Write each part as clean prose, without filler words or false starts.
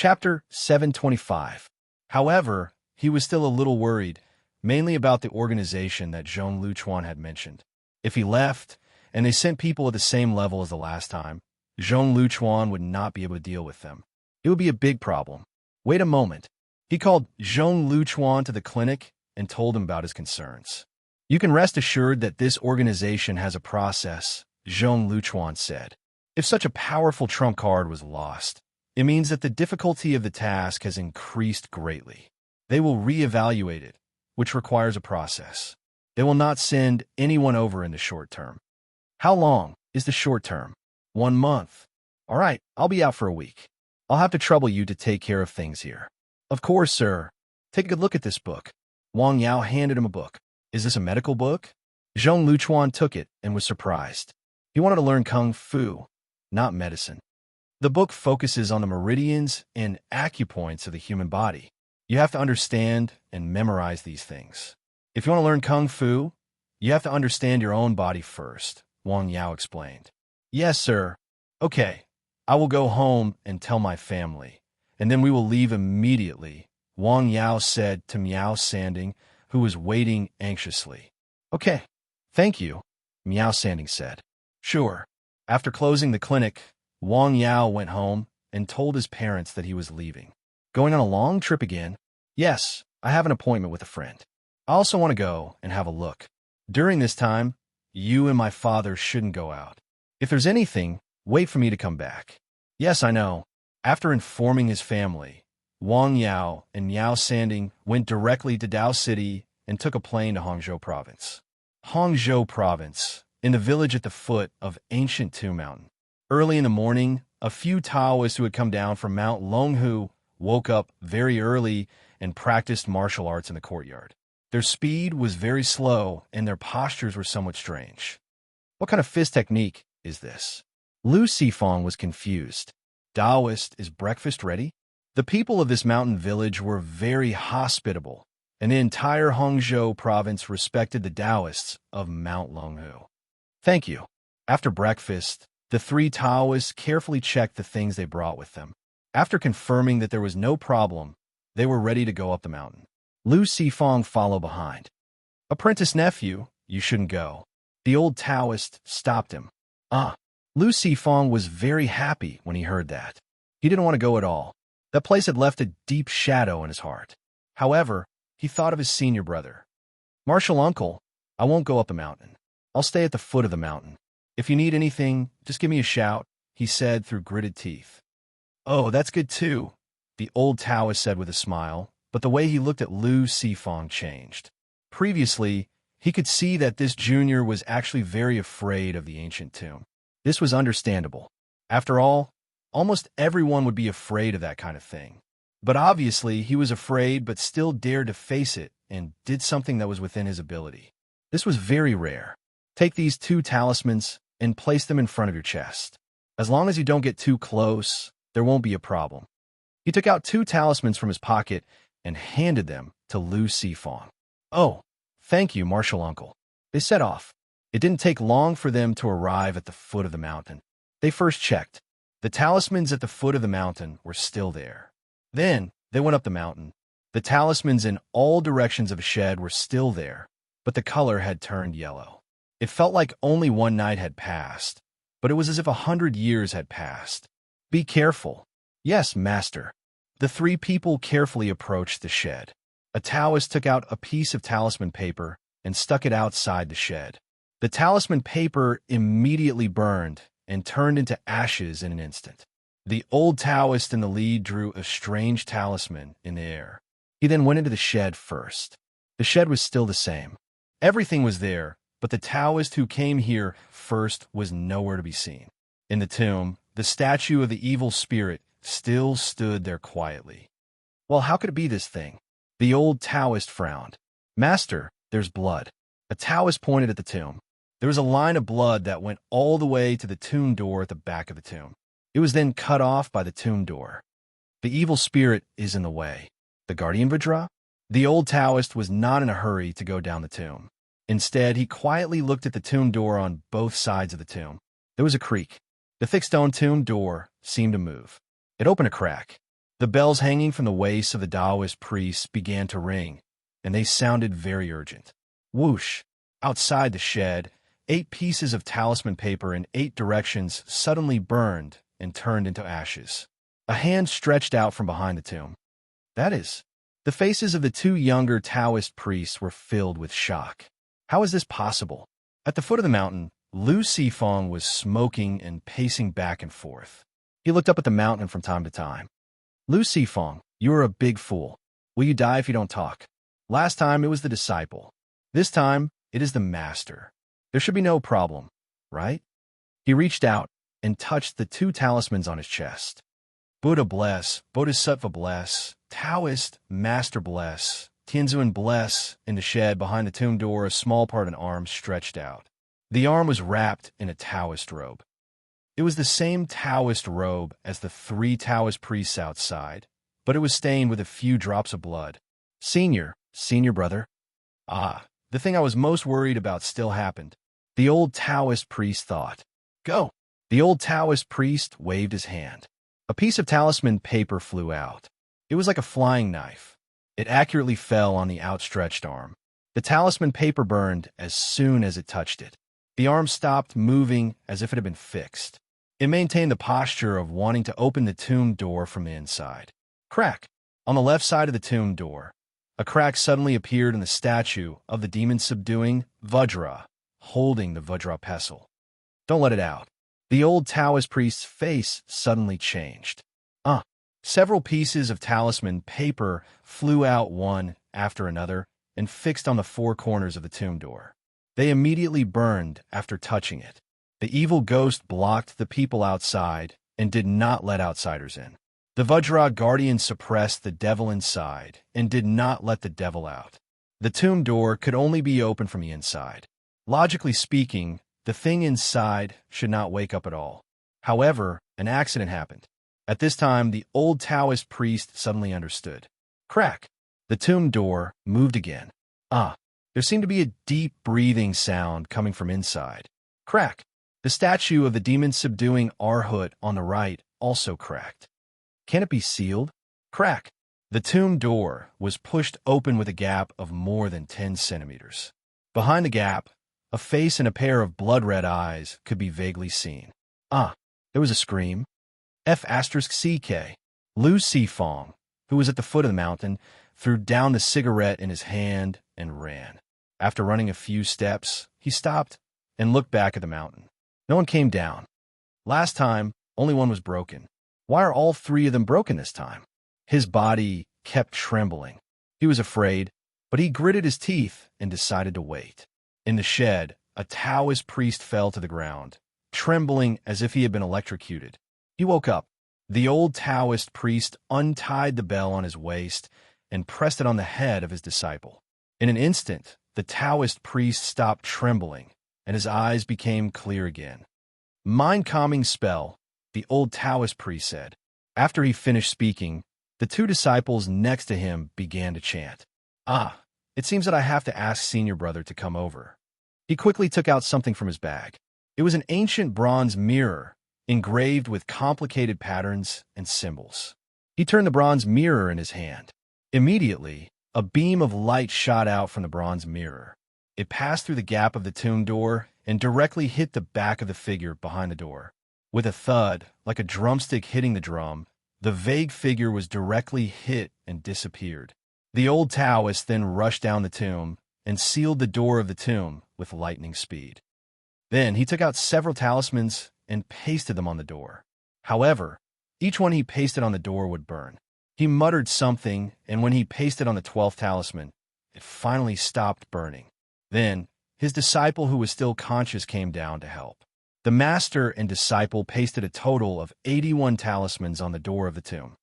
Chapter 725. However, he was still a little worried, mainly about the organization that Zhong Luchuan had mentioned. If he left, and they sent people at the same level as the last time, Zhong Luchuan would not be able to deal with them. It would be a big problem. Wait a moment. He called Zhong Luchuan to the clinic and told him about his concerns. You can rest assured that this organization has a process, Zhong Luchuan said. If such a powerful trump card was lost, it means that the difficulty of the task has increased greatly. They will reevaluate it, which requires a process. They will not send anyone over in the short term. How long is the short term? 1 month. All right, I'll be out for a week. I'll have to trouble you to take care of things here. Of course, sir. Take a good look at this book. Wang Yao handed him a book. Is this a medical book? Zhong Luchuan took it and was surprised. He wanted to learn kung fu, not medicine. The book focuses on the meridians and acupoints of the human body. You have to understand and memorize these things. If you want to learn kung fu, you have to understand your own body first, Wang Yao explained. Yes, sir. Okay, I will go home and tell my family, and then we will leave immediately, Wang Yao said to Miao Sanding, who was waiting anxiously. Okay, thank you, Miao Sanding said. Sure. After closing the clinic, Wang Yao went home and told his parents that he was leaving. Going on a long trip again? Yes, I have an appointment with a friend. I also want to go and have a look. During this time, you and my father shouldn't go out. If there's anything, wait for me to come back. Yes, I know. After informing his family, Wang Yao and Miao Sanding went directly to Dao City and took a plane to Hangzhou Province. Hangzhou Province, in the village at the foot of ancient Two Mountain. Early in the morning, a few Taoists who had come down from Mount Longhu woke up very early and practiced martial arts in the courtyard. Their speed was very slow and their postures were somewhat strange. What kind of fist technique is this? Lu Sifong was confused. Taoist, is breakfast ready? The people of this mountain village were very hospitable, and the entire Hangzhou province respected the Taoists of Mount Longhu. Thank you. After breakfast, the 3 Taoists carefully checked the things they brought with them. After confirming that there was no problem, they were ready to go up the mountain. Lu Sifong followed behind. Apprentice nephew, you shouldn't go. The old Taoist stopped him. Lu Sifong was very happy when he heard that. He didn't want to go at all. That place had left a deep shadow in his heart. However, he thought of his senior brother. Martial uncle, I won't go up the mountain. I'll stay at the foot of the mountain. If you need anything, just give me a shout, he said through gritted teeth. Oh, that's good too, the old Taoist said with a smile, but the way he looked at Lu Sifong changed. Previously, he could see that this junior was actually very afraid of the ancient tomb. This was understandable. After all, almost everyone would be afraid of that kind of thing. But obviously, he was afraid but still dared to face it and did something that was within his ability. This was very rare. Take these 2 talismans and place them in front of your chest. As long as you don't get too close, there won't be a problem. He took out 2 talismans from his pocket and handed them to Lu Sifong. Oh, thank you, martial uncle. They set off. It didn't take long for them to arrive at the foot of the mountain. They first checked. The talismans at the foot of the mountain were still there. Then they went up the mountain. The talismans in all directions of a shed were still there, but the color had turned yellow. It felt like only 1 night had passed, but it was as if 100 years had passed. Be careful. Yes, master. The 3 people carefully approached the shed. A Taoist took out a piece of talisman paper and stuck it outside the shed. The talisman paper immediately burned and turned into ashes in an instant. The old Taoist in the lead drew a strange talisman in the air. He then went into the shed first. The shed was still the same. Everything was there, but the Taoist who came here first was nowhere to be seen. In the tomb, the statue of the evil spirit still stood there quietly. Well, how could it be this thing? The old Taoist frowned. Master, there's blood. A Taoist pointed at the tomb. There was a line of blood that went all the way to the tomb door at the back of the tomb. It was then cut off by the tomb door. The evil spirit is in the way. The guardian Vajra? The old Taoist was not in a hurry to go down the tomb. Instead, he quietly looked at the tomb door on both sides of the tomb. There was a creak. The thick stone tomb door seemed to move. It opened a crack. The bells hanging from the waists of the Taoist priests began to ring, and they sounded very urgent. Whoosh! Outside the shed, 8 pieces of talisman paper in 8 directions suddenly burned and turned into ashes. A hand stretched out from behind the tomb. That is, the faces of the 2 younger Taoist priests were filled with shock. How is this possible? At the foot of the mountain, Lu Sifong was smoking and pacing back and forth. He looked up at the mountain from time to time. Lu Sifong, you are a big fool. Will you die if you don't talk? Last time it was the disciple. This time it is the master. There should be no problem, right? He reached out and touched the 2 talismans on his chest. Buddha bless, Bodhisattva bless, Taoist master bless, Tianzuan bless. In the shed behind the tomb door, a small part of an arm stretched out. The arm was wrapped in a Taoist robe. It was the same Taoist robe as the 3 Taoist priests outside, but it was stained with a few drops of blood. Senior brother. Ah, the thing I was most worried about still happened. The old Taoist priest thought. Go. The old Taoist priest waved his hand. A piece of talisman paper flew out. It was like a flying knife. It accurately fell on the outstretched arm. The talisman paper burned as soon as it touched it. The arm stopped moving as if it had been fixed. It maintained the posture of wanting to open the tomb door from the inside. Crack! On the left side of the tomb door, a crack suddenly appeared in the statue of the demon-subduing Vajra, holding the Vajra pestle. Don't let it out. The old Taoist priest's face suddenly changed. Several pieces of talisman paper flew out one after another and fixed on the 4 corners of the tomb door. They immediately burned after touching it. The evil ghost blocked the people outside and did not let outsiders in. The Vajra guardian suppressed the devil inside and did not let the devil out. The tomb door could only be opened from the inside. Logically speaking, the thing inside should not wake up at all. However, an accident happened. At this time, the old Taoist priest suddenly understood. Crack! The tomb door moved again. There seemed to be a deep breathing sound coming from inside. Crack! The statue of the demon-subduing Arhut on the right also cracked. Can it be sealed? Crack! The tomb door was pushed open with a gap of more than 10 centimeters. Behind the gap, a face and a pair of blood-red eyes could be vaguely seen. There was a scream. F*CK. Lu Sifong, who was at the foot of the mountain, threw down the cigarette in his hand and ran. After running a few steps, he stopped and looked back at the mountain. No one came down. Last time, only one was broken. Why are all 3 of them broken this time? His body kept trembling. He was afraid, but he gritted his teeth and decided to wait. In the shed, a Taoist priest fell to the ground, trembling as if he had been electrocuted. He woke up. The old Taoist priest untied the bell on his waist and pressed it on the head of his disciple. In an instant, the Taoist priest stopped trembling, and his eyes became clear again. Mind-calming spell, the old Taoist priest said. After he finished speaking, the 2 disciples next to him began to chant. It seems that I have to ask senior brother to come over. He quickly took out something from his bag. It was an ancient bronze mirror, engraved with complicated patterns and symbols. He turned the bronze mirror in his hand. Immediately, a beam of light shot out from the bronze mirror. It passed through the gap of the tomb door and directly hit the back of the figure behind the door. With a thud, like a drumstick hitting the drum, the vague figure was directly hit and disappeared. The old Taoist then rushed down the tomb and sealed the door of the tomb with lightning speed. Then he took out several talismans and pasted them on the door. However, each one he pasted on the door would burn. He muttered something, and when he pasted on the 12th talisman, it finally stopped burning. Then, his disciple who was still conscious came down to help. The master and disciple pasted a total of 81 talismans on the door of the tomb.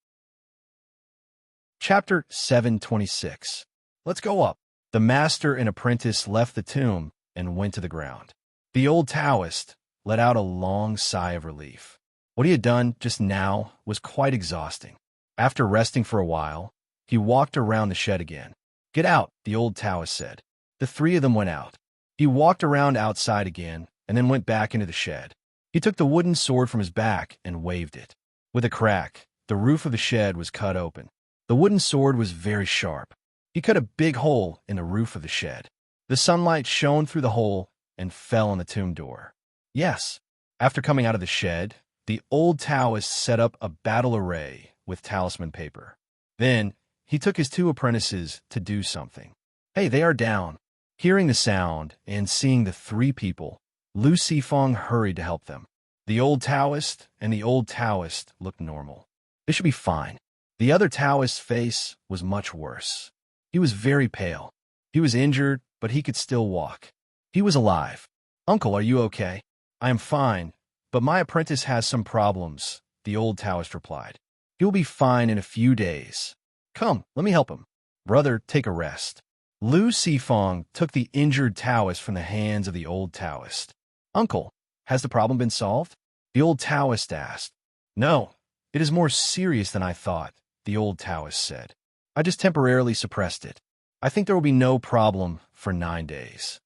Chapter 726. Let's go up. The master and apprentice left the tomb and went to the ground. The old Taoist let out a long sigh of relief. What he had done just now was quite exhausting. After resting for a while, he walked around the shed again. Get out, the old Taoist said. The 3 of them went out. He walked around outside again and then went back into the shed. He took the wooden sword from his back and waved it. With a crack, the roof of the shed was cut open. The wooden sword was very sharp. He cut a big hole in the roof of the shed. The sunlight shone through the hole and fell on the tomb door. Yes, after coming out of the shed, the old Taoist set up a battle array with talisman paper. Then, he took his 2 apprentices to do something. Hey, they are down. Hearing the sound and seeing the 3 people, Lu Sifeng hurried to help them. The old Taoist and the old Taoist looked normal. They should be fine. The other Taoist's face was much worse. He was very pale. He was injured, but he could still walk. He was alive. Uncle, are you okay? I am fine, but my apprentice has some problems, the old Taoist replied. He'll be fine in a few days. Come, let me help him. Brother, take a rest. Lu Sifeng took the injured Taoist from the hands of the old Taoist. Uncle, has the problem been solved? The old Taoist asked. No, it is more serious than I thought, the old Taoist said. I just temporarily suppressed it. I think there will be no problem for 9 days.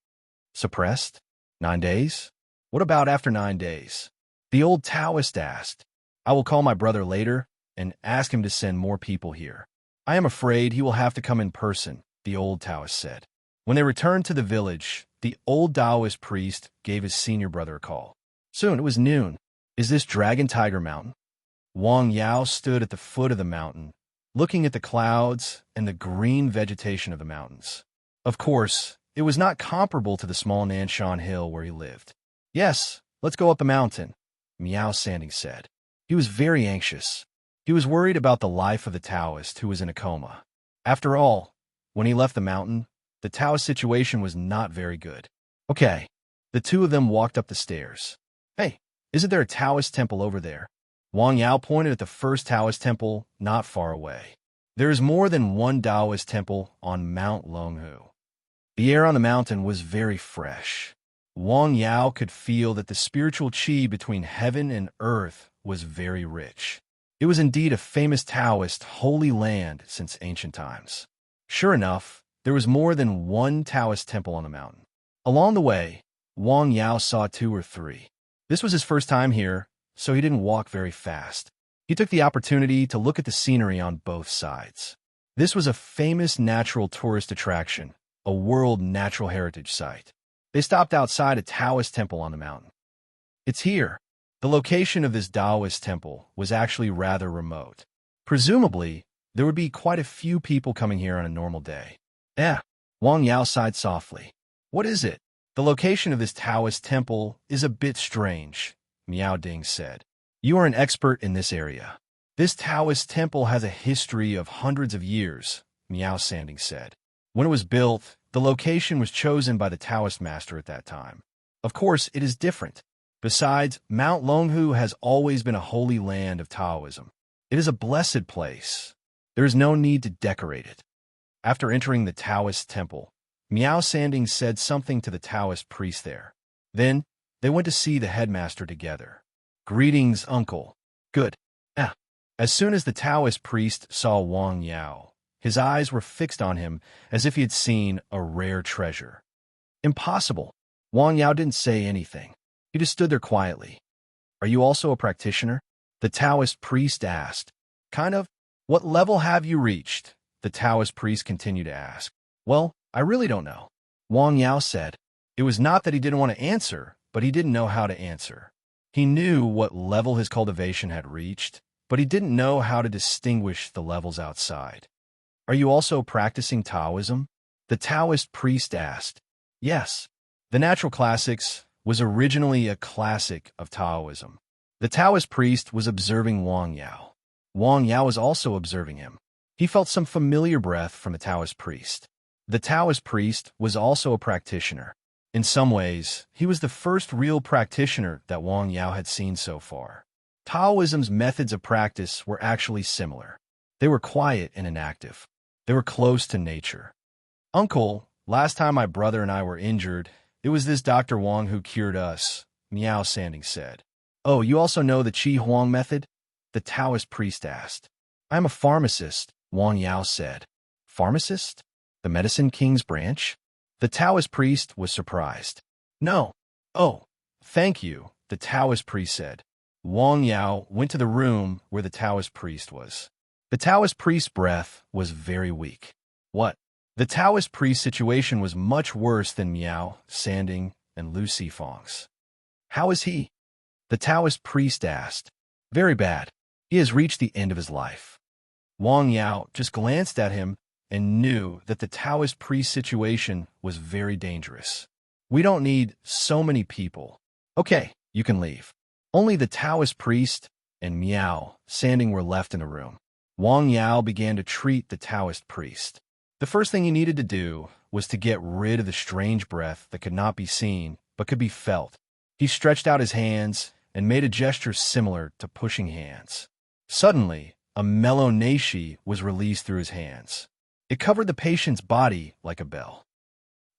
Suppressed? 9 days? What about after 9 days? The old Taoist asked. I will call my brother later and ask him to send more people here. I am afraid he will have to come in person, the old Taoist said. When they returned to the village, the old Taoist priest gave his senior brother a call. Soon, it was noon. Is this Dragon Tiger Mountain? Wang Yao stood at the foot of the mountain, looking at the clouds and the green vegetation of the mountains. Of course, it was not comparable to the small Nanshan Hill where he lived. Yes, let's go up the mountain, Miao Sanding said. He was very anxious. He was worried about the life of the Taoist who was in a coma. After all, when he left the mountain, the Taoist situation was not very good. Okay, the 2 of them walked up the stairs. Hey, isn't there a Taoist temple over there? Wang Yao pointed at the first Taoist temple not far away. There is more than one Taoist temple on Mount Longhu. The air on the mountain was very fresh. Wang Yao could feel that the spiritual qi between heaven and earth was very rich. It was indeed a famous Taoist holy land since ancient times. Sure enough, there was more than one Taoist temple on the mountain. Along the way, Wang Yao saw 2 or 3. This was his first time here, so he didn't walk very fast. He took the opportunity to look at the scenery on both sides. This was a famous natural tourist attraction, a World Natural Heritage Site. They stopped outside a Taoist temple on the mountain. It's here. The location of this Taoist temple was actually rather remote. Presumably, there would be quite a few people coming here on a normal day. Wang Yao sighed softly. What is it? The location of this Taoist temple is a bit strange, Miao Ding said. You are an expert in this area. This Taoist temple has a history of hundreds of years, Miao Sanding said. When it was built, the location was chosen by the Taoist master at that time. Of course, it is different. Besides, Mount Longhu has always been a holy land of Taoism. It is a blessed place. There is no need to decorate it. After entering the Taoist temple, Miao Sanding said something to the Taoist priest there. Then, they went to see the headmaster together. Greetings, uncle. Good. As soon as the Taoist priest saw Wang Yao, his eyes were fixed on him as if he had seen a rare treasure. Impossible. Wang Yao didn't say anything. He just stood there quietly. Are you also a practitioner? The Taoist priest asked. Kind of. What level have you reached? The Taoist priest continued to ask. Well, I really don't know. Wang Yao said. It was not that he didn't want to answer, but he didn't know how to answer. He knew what level his cultivation had reached, but he didn't know how to distinguish the levels outside. Are you also practicing Taoism? The Taoist priest asked. Yes. The Natural Classics was originally a classic of Taoism. The Taoist priest was observing Wang Yao. Wang Yao was also observing him. He felt some familiar breath from the Taoist priest. The Taoist priest was also a practitioner. In some ways, he was the first real practitioner that Wang Yao had seen so far. Taoism's methods of practice were actually similar. They were quiet and inactive. They were close to nature. Uncle, last time my brother and I were injured, it was this Dr. Wang who cured us, Miao Sanding said. Oh, you also know the Qi Huang method? The Taoist priest asked. I am a pharmacist, Wang Yao said. Pharmacist? The Medicine King's branch? The Taoist priest was surprised. No. Oh, thank you, the Taoist priest said. Wang Yao went to the room where the Taoist priest was. The Taoist priest's breath was very weak. What? The Taoist priest's situation was much worse than Miao, Sanding, and Lu Sifang's. How is he? The Taoist priest asked. Very bad. He has reached the end of his life. Wang Yao just glanced at him and knew that the Taoist priest's situation was very dangerous. We don't need so many people. Okay, you can leave. Only the Taoist priest and Miao, Sanding were left in the room. Wang Yao began to treat the Taoist priest. The first thing he needed to do was to get rid of the strange breath that could not be seen but could be felt. He stretched out his hands and made a gesture similar to pushing hands. Suddenly, a mellow neishi was released through his hands. It covered the patient's body like a bell.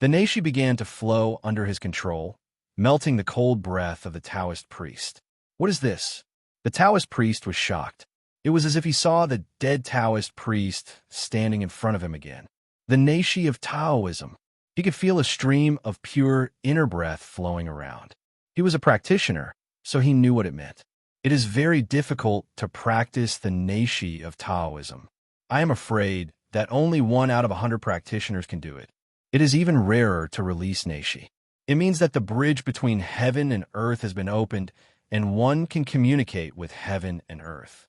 The neishi began to flow under his control, melting the cold breath of the Taoist priest. What is this? The Taoist priest was shocked. It was as if he saw the dead Taoist priest standing in front of him again. The neishi of Taoism. He could feel a stream of pure inner breath flowing around. He was a practitioner, so he knew what it meant. It is very difficult to practice the neishi of Taoism. I am afraid that only 1 out of 100 practitioners can do it. It is even rarer to release neishi. It means that the bridge between heaven and earth has been opened, and one can communicate with heaven and earth.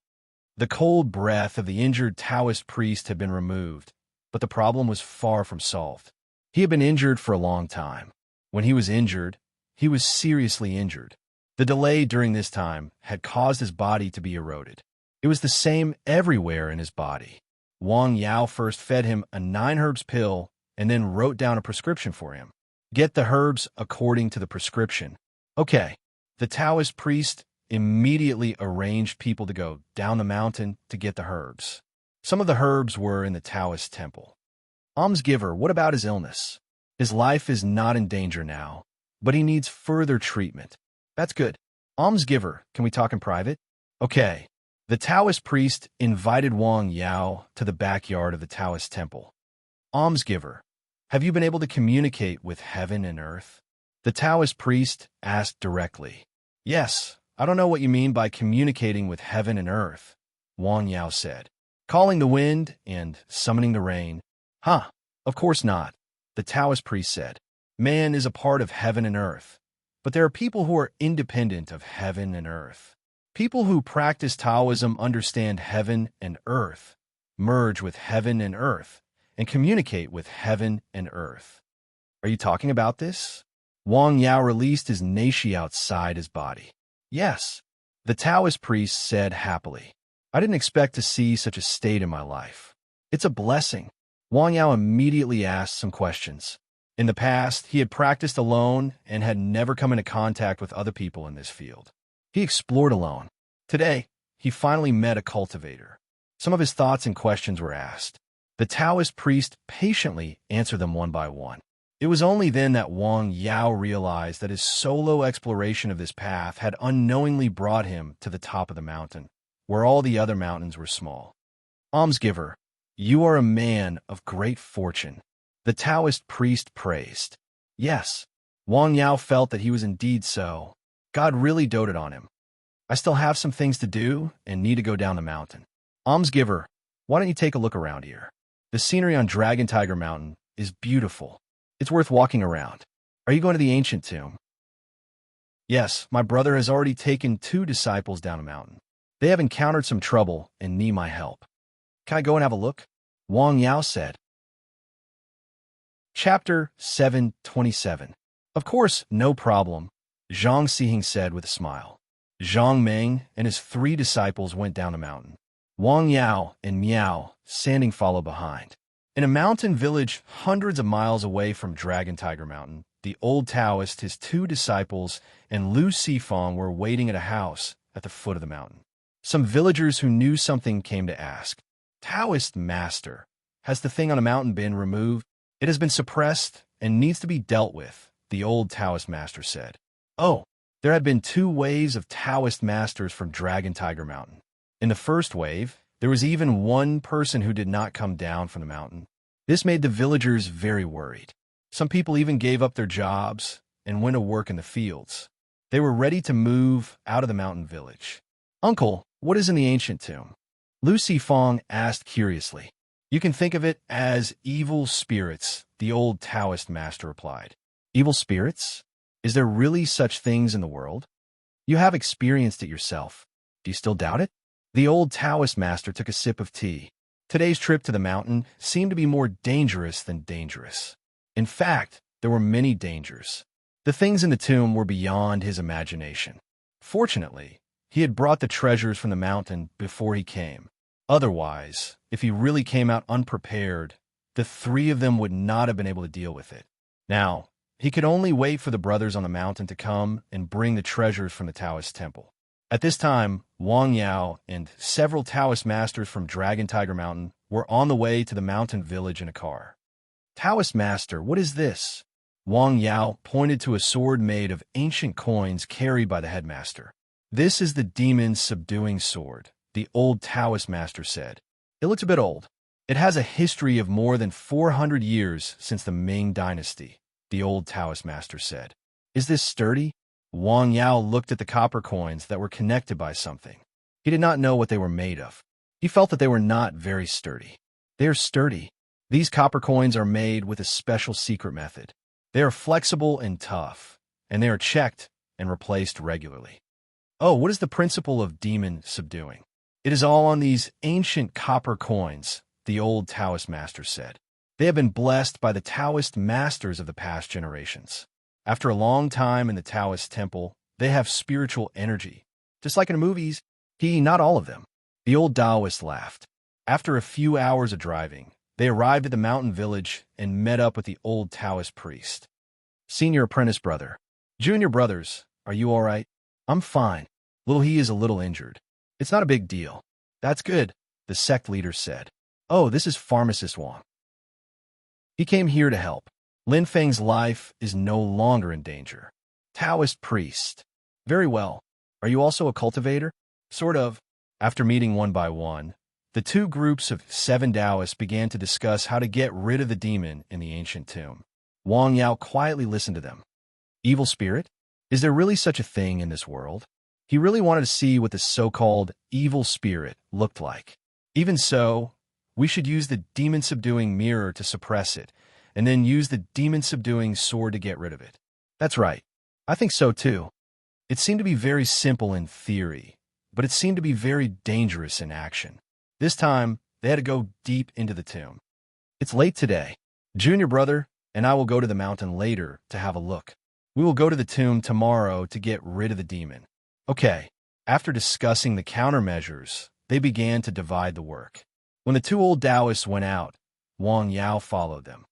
The cold breath of the injured Taoist priest had been removed, but the problem was far from solved. He had been injured for a long time. When he was injured, he was seriously injured. The delay during this time had caused his body to be eroded. It was the same everywhere in his body. Wang Yao first fed him a 9 herbs pill and then wrote down a prescription for him. Get the herbs according to the prescription. Okay. The Taoist priest immediately arranged people to go down the mountain to get the herbs. Some of the herbs were in the Taoist temple. Almsgiver, what about his illness? His life is not in danger now, but he needs further treatment. That's good. Almsgiver, can we talk in private? Okay. The Taoist priest invited Wang Yao to the backyard of the Taoist temple. Almsgiver, have you been able to communicate with heaven and earth? The Taoist priest asked directly. Yes, I don't know what you mean by communicating with heaven and earth, Wang Yao said. Calling the wind and summoning the rain. Huh, of course not, the Taoist priest said. Man is a part of heaven and earth, but there are people who are independent of heaven and earth. People who practice Taoism understand heaven and earth, merge with heaven and earth, and communicate with heaven and earth. Are you talking about this? Wang Yao released his neishi outside his body. Yes, the Taoist priest said happily. I didn't expect to see such a state in my life. It's a blessing. Wang Yao immediately asked some questions. In the past, he had practiced alone and had never come into contact with other people in this field. He explored alone. Today, he finally met a cultivator. Some of his thoughts and questions were asked. The Taoist priest patiently answered them one by one. It was only then that Wang Yao realized that his solo exploration of this path had unknowingly brought him to the top of the mountain, where all the other mountains were small. Almsgiver, you are a man of great fortune, the Taoist priest praised. Yes, Wang Yao felt that he was indeed so. God really doted on him. I still have some things to do and need to go down the mountain. Almsgiver, why don't you take a look around here? The scenery on Dragon Tiger Mountain is beautiful. It's worth walking around. Are you going to the ancient tomb? Yes, my brother has already taken 2 disciples down a mountain. They have encountered some trouble and need my help. Can I go and have a look? Wang Yao said. Chapter 727. Of course, no problem, Zhang Sihing said with a smile. Zhang Meng and his 3 disciples went down the mountain. Wang Yao and Miao, Sanding, followed behind. In a mountain village hundreds of miles away from Dragon Tiger Mountain, the old Taoist, his 2 disciples, and Lu Sifang were waiting at a house at the foot of the mountain. Some villagers who knew something came to ask, Taoist master, has the thing on the mountain been removed? It has been suppressed and needs to be dealt with, the old Taoist master said. Oh, there had been 2 waves of Taoist masters from Dragon Tiger Mountain. In the first wave, there was even 1 person who did not come down from the mountain. This made the villagers very worried. Some people even gave up their jobs and went to work in the fields. They were ready to move out of the mountain village. "Uncle, what is in the ancient tomb?" Lucy Fong asked curiously. "You can think of it as evil spirits," the old Taoist master replied. "Evil spirits? Is there really such things in the world? You have experienced it yourself. Do you still doubt it?" The old Taoist master took a sip of tea. Today's trip to the mountain seemed to be more dangerous than dangerous. In fact, there were many dangers. The things in the tomb were beyond his imagination. Fortunately, he had brought the treasures from the mountain before he came. Otherwise, if he really came out unprepared, the three of them would not have been able to deal with it. Now, he could only wait for the brothers on the mountain to come and bring the treasures from the Taoist temple. At this time, Wang Yao and several Taoist masters from Dragon Tiger Mountain were on the way to the mountain village in a car. "Taoist master, what is this?" Wang Yao pointed to a sword made of ancient coins carried by the headmaster. "This is the demon's subduing sword," the old Taoist master said. "It looks a bit old. It has a history of more than 400 years since the Ming Dynasty," the old Taoist master said. "Is this sturdy?" Wang Yao looked at the copper coins that were connected by something. He did not know what they were made of. He felt that they were not very sturdy. "They are sturdy. These copper coins are made with a special secret method. They are flexible and tough, and they are checked and replaced regularly." "Oh, what is the principle of demon subduing?" "It is all on these ancient copper coins," the old Taoist master said. "They have been blessed by the Taoist masters of the past generations. After a long time in the Taoist temple, they have spiritual energy. Just like in the movies, not all of them." The old Taoist laughed. After a few hours of driving, they arrived at the mountain village and met up with the old Taoist priest. "Senior apprentice brother. Junior brothers, are you all right?" "I'm fine. Little he is a little injured." "It's not a big deal." "That's good," the sect leader said. "Oh, this is pharmacist Wang. He came here to help. Lin Feng's life is no longer in danger." Taoist priest. "Very well. Are you also a cultivator?" "Sort of." After meeting one by one, the two groups of 7 Taoists began to discuss how to get rid of the demon in the ancient tomb. Wang Yao quietly listened to them. Evil spirit? Is there really such a thing in this world? He really wanted to see what the so-called evil spirit looked like. Even so, we should use the demon-subduing mirror to suppress it, and then use the demon-subduing sword to get rid of it. That's right. I think so too. It seemed to be very simple in theory, but it seemed to be very dangerous in action. This time, they had to go deep into the tomb. "It's late today. Junior brother and I will go to the mountain later to have a look. We will go to the tomb tomorrow to get rid of the demon." Okay. After discussing the countermeasures, they began to divide the work. When the two old Taoists went out, Wang Yao followed them.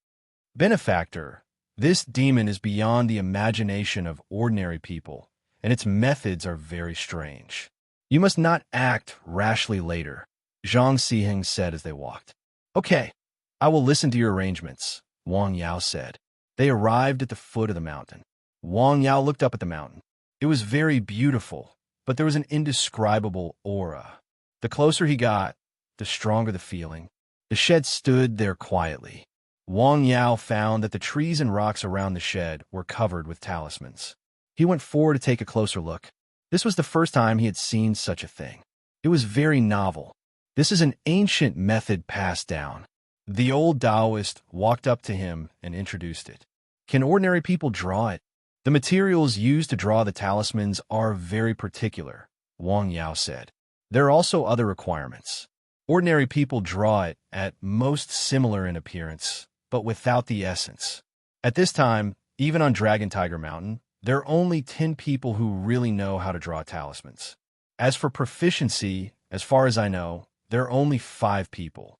"Benefactor, this demon is beyond the imagination of ordinary people, and its methods are very strange. You must not act rashly later," Zhang Xiheng said as they walked. "Okay, I will listen to your arrangements," Wang Yao said. They arrived at the foot of the mountain. Wang Yao looked up at the mountain. It was very beautiful, but there was an indescribable aura. The closer he got, the stronger the feeling. The shed stood there quietly. Wang Yao found that the trees and rocks around the shed were covered with talismans. He went forward to take a closer look. This was the first time he had seen such a thing. It was very novel. "This is an ancient method passed down." The old Taoist walked up to him and introduced it. "Can ordinary people draw it?" "The materials used to draw the talismans are very particular," Wang Yao said. "There are also other requirements. Ordinary people draw it at most similar in appearance, but without the essence." At this time, even on Dragon Tiger Mountain, there are only 10 people who really know how to draw talismans. As for proficiency, as far as I know, there are only 5 people.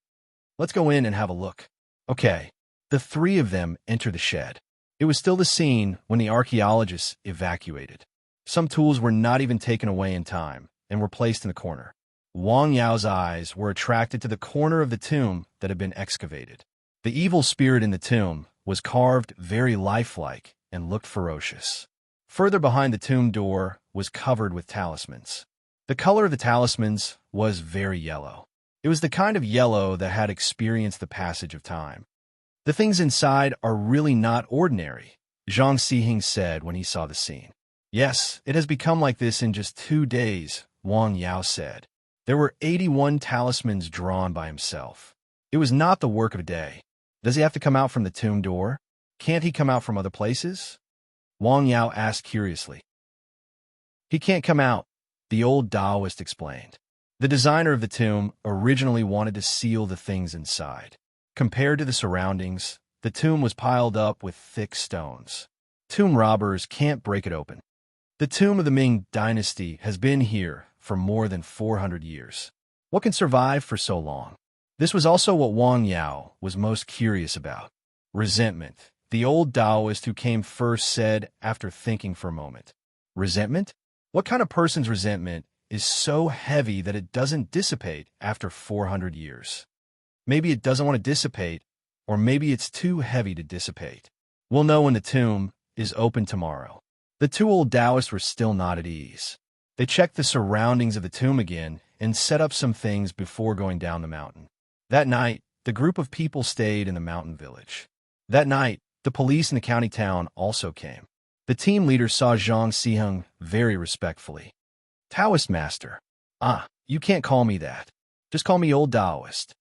"Let's go in and have a look." Okay. The 3 of them enter the shed. It was still the scene when the archaeologists evacuated. Some tools were not even taken away in time and were placed in the corner. Wang Yao's eyes were attracted to the corner of the tomb that had been excavated. The evil spirit in the tomb was carved very lifelike and looked ferocious. Further behind the tomb door was covered with talismans. The color of the talismans was very yellow. It was the kind of yellow that had experienced the passage of time. "The things inside are really not ordinary," Zhang Xiheng said when he saw the scene. Yes, it has become like this in just 2 days, Wang Yao said. There were 81 talismans drawn by himself. It was not the work of a day. Does he have to come out from the tomb door? Can't he come out from other places? Wang Yao asked curiously. He can't come out, the old Taoist explained. The designer of the tomb originally wanted to seal the things inside. Compared to the surroundings, the tomb was piled up with thick stones. Tomb robbers can't break it open. The tomb of the Ming dynasty has been here for more than 400 years. What can survive for so long? This was also what Wang Yao was most curious about. Resentment, the old Taoist who came first said after thinking for a moment. Resentment? What kind of person's resentment is so heavy that it doesn't dissipate after 400 years? Maybe it doesn't want to dissipate, or maybe it's too heavy to dissipate. We'll know when the tomb is open tomorrow. The two old Taoists were still not at ease. They checked the surroundings of the tomb again and set up some things before going down the mountain. That night, the group of people stayed in the mountain village. That night, the police in the county town also came. The team leader saw Zhang Siheng very respectfully. Taoist master. Ah, you can't call me that. Just call me old Taoist.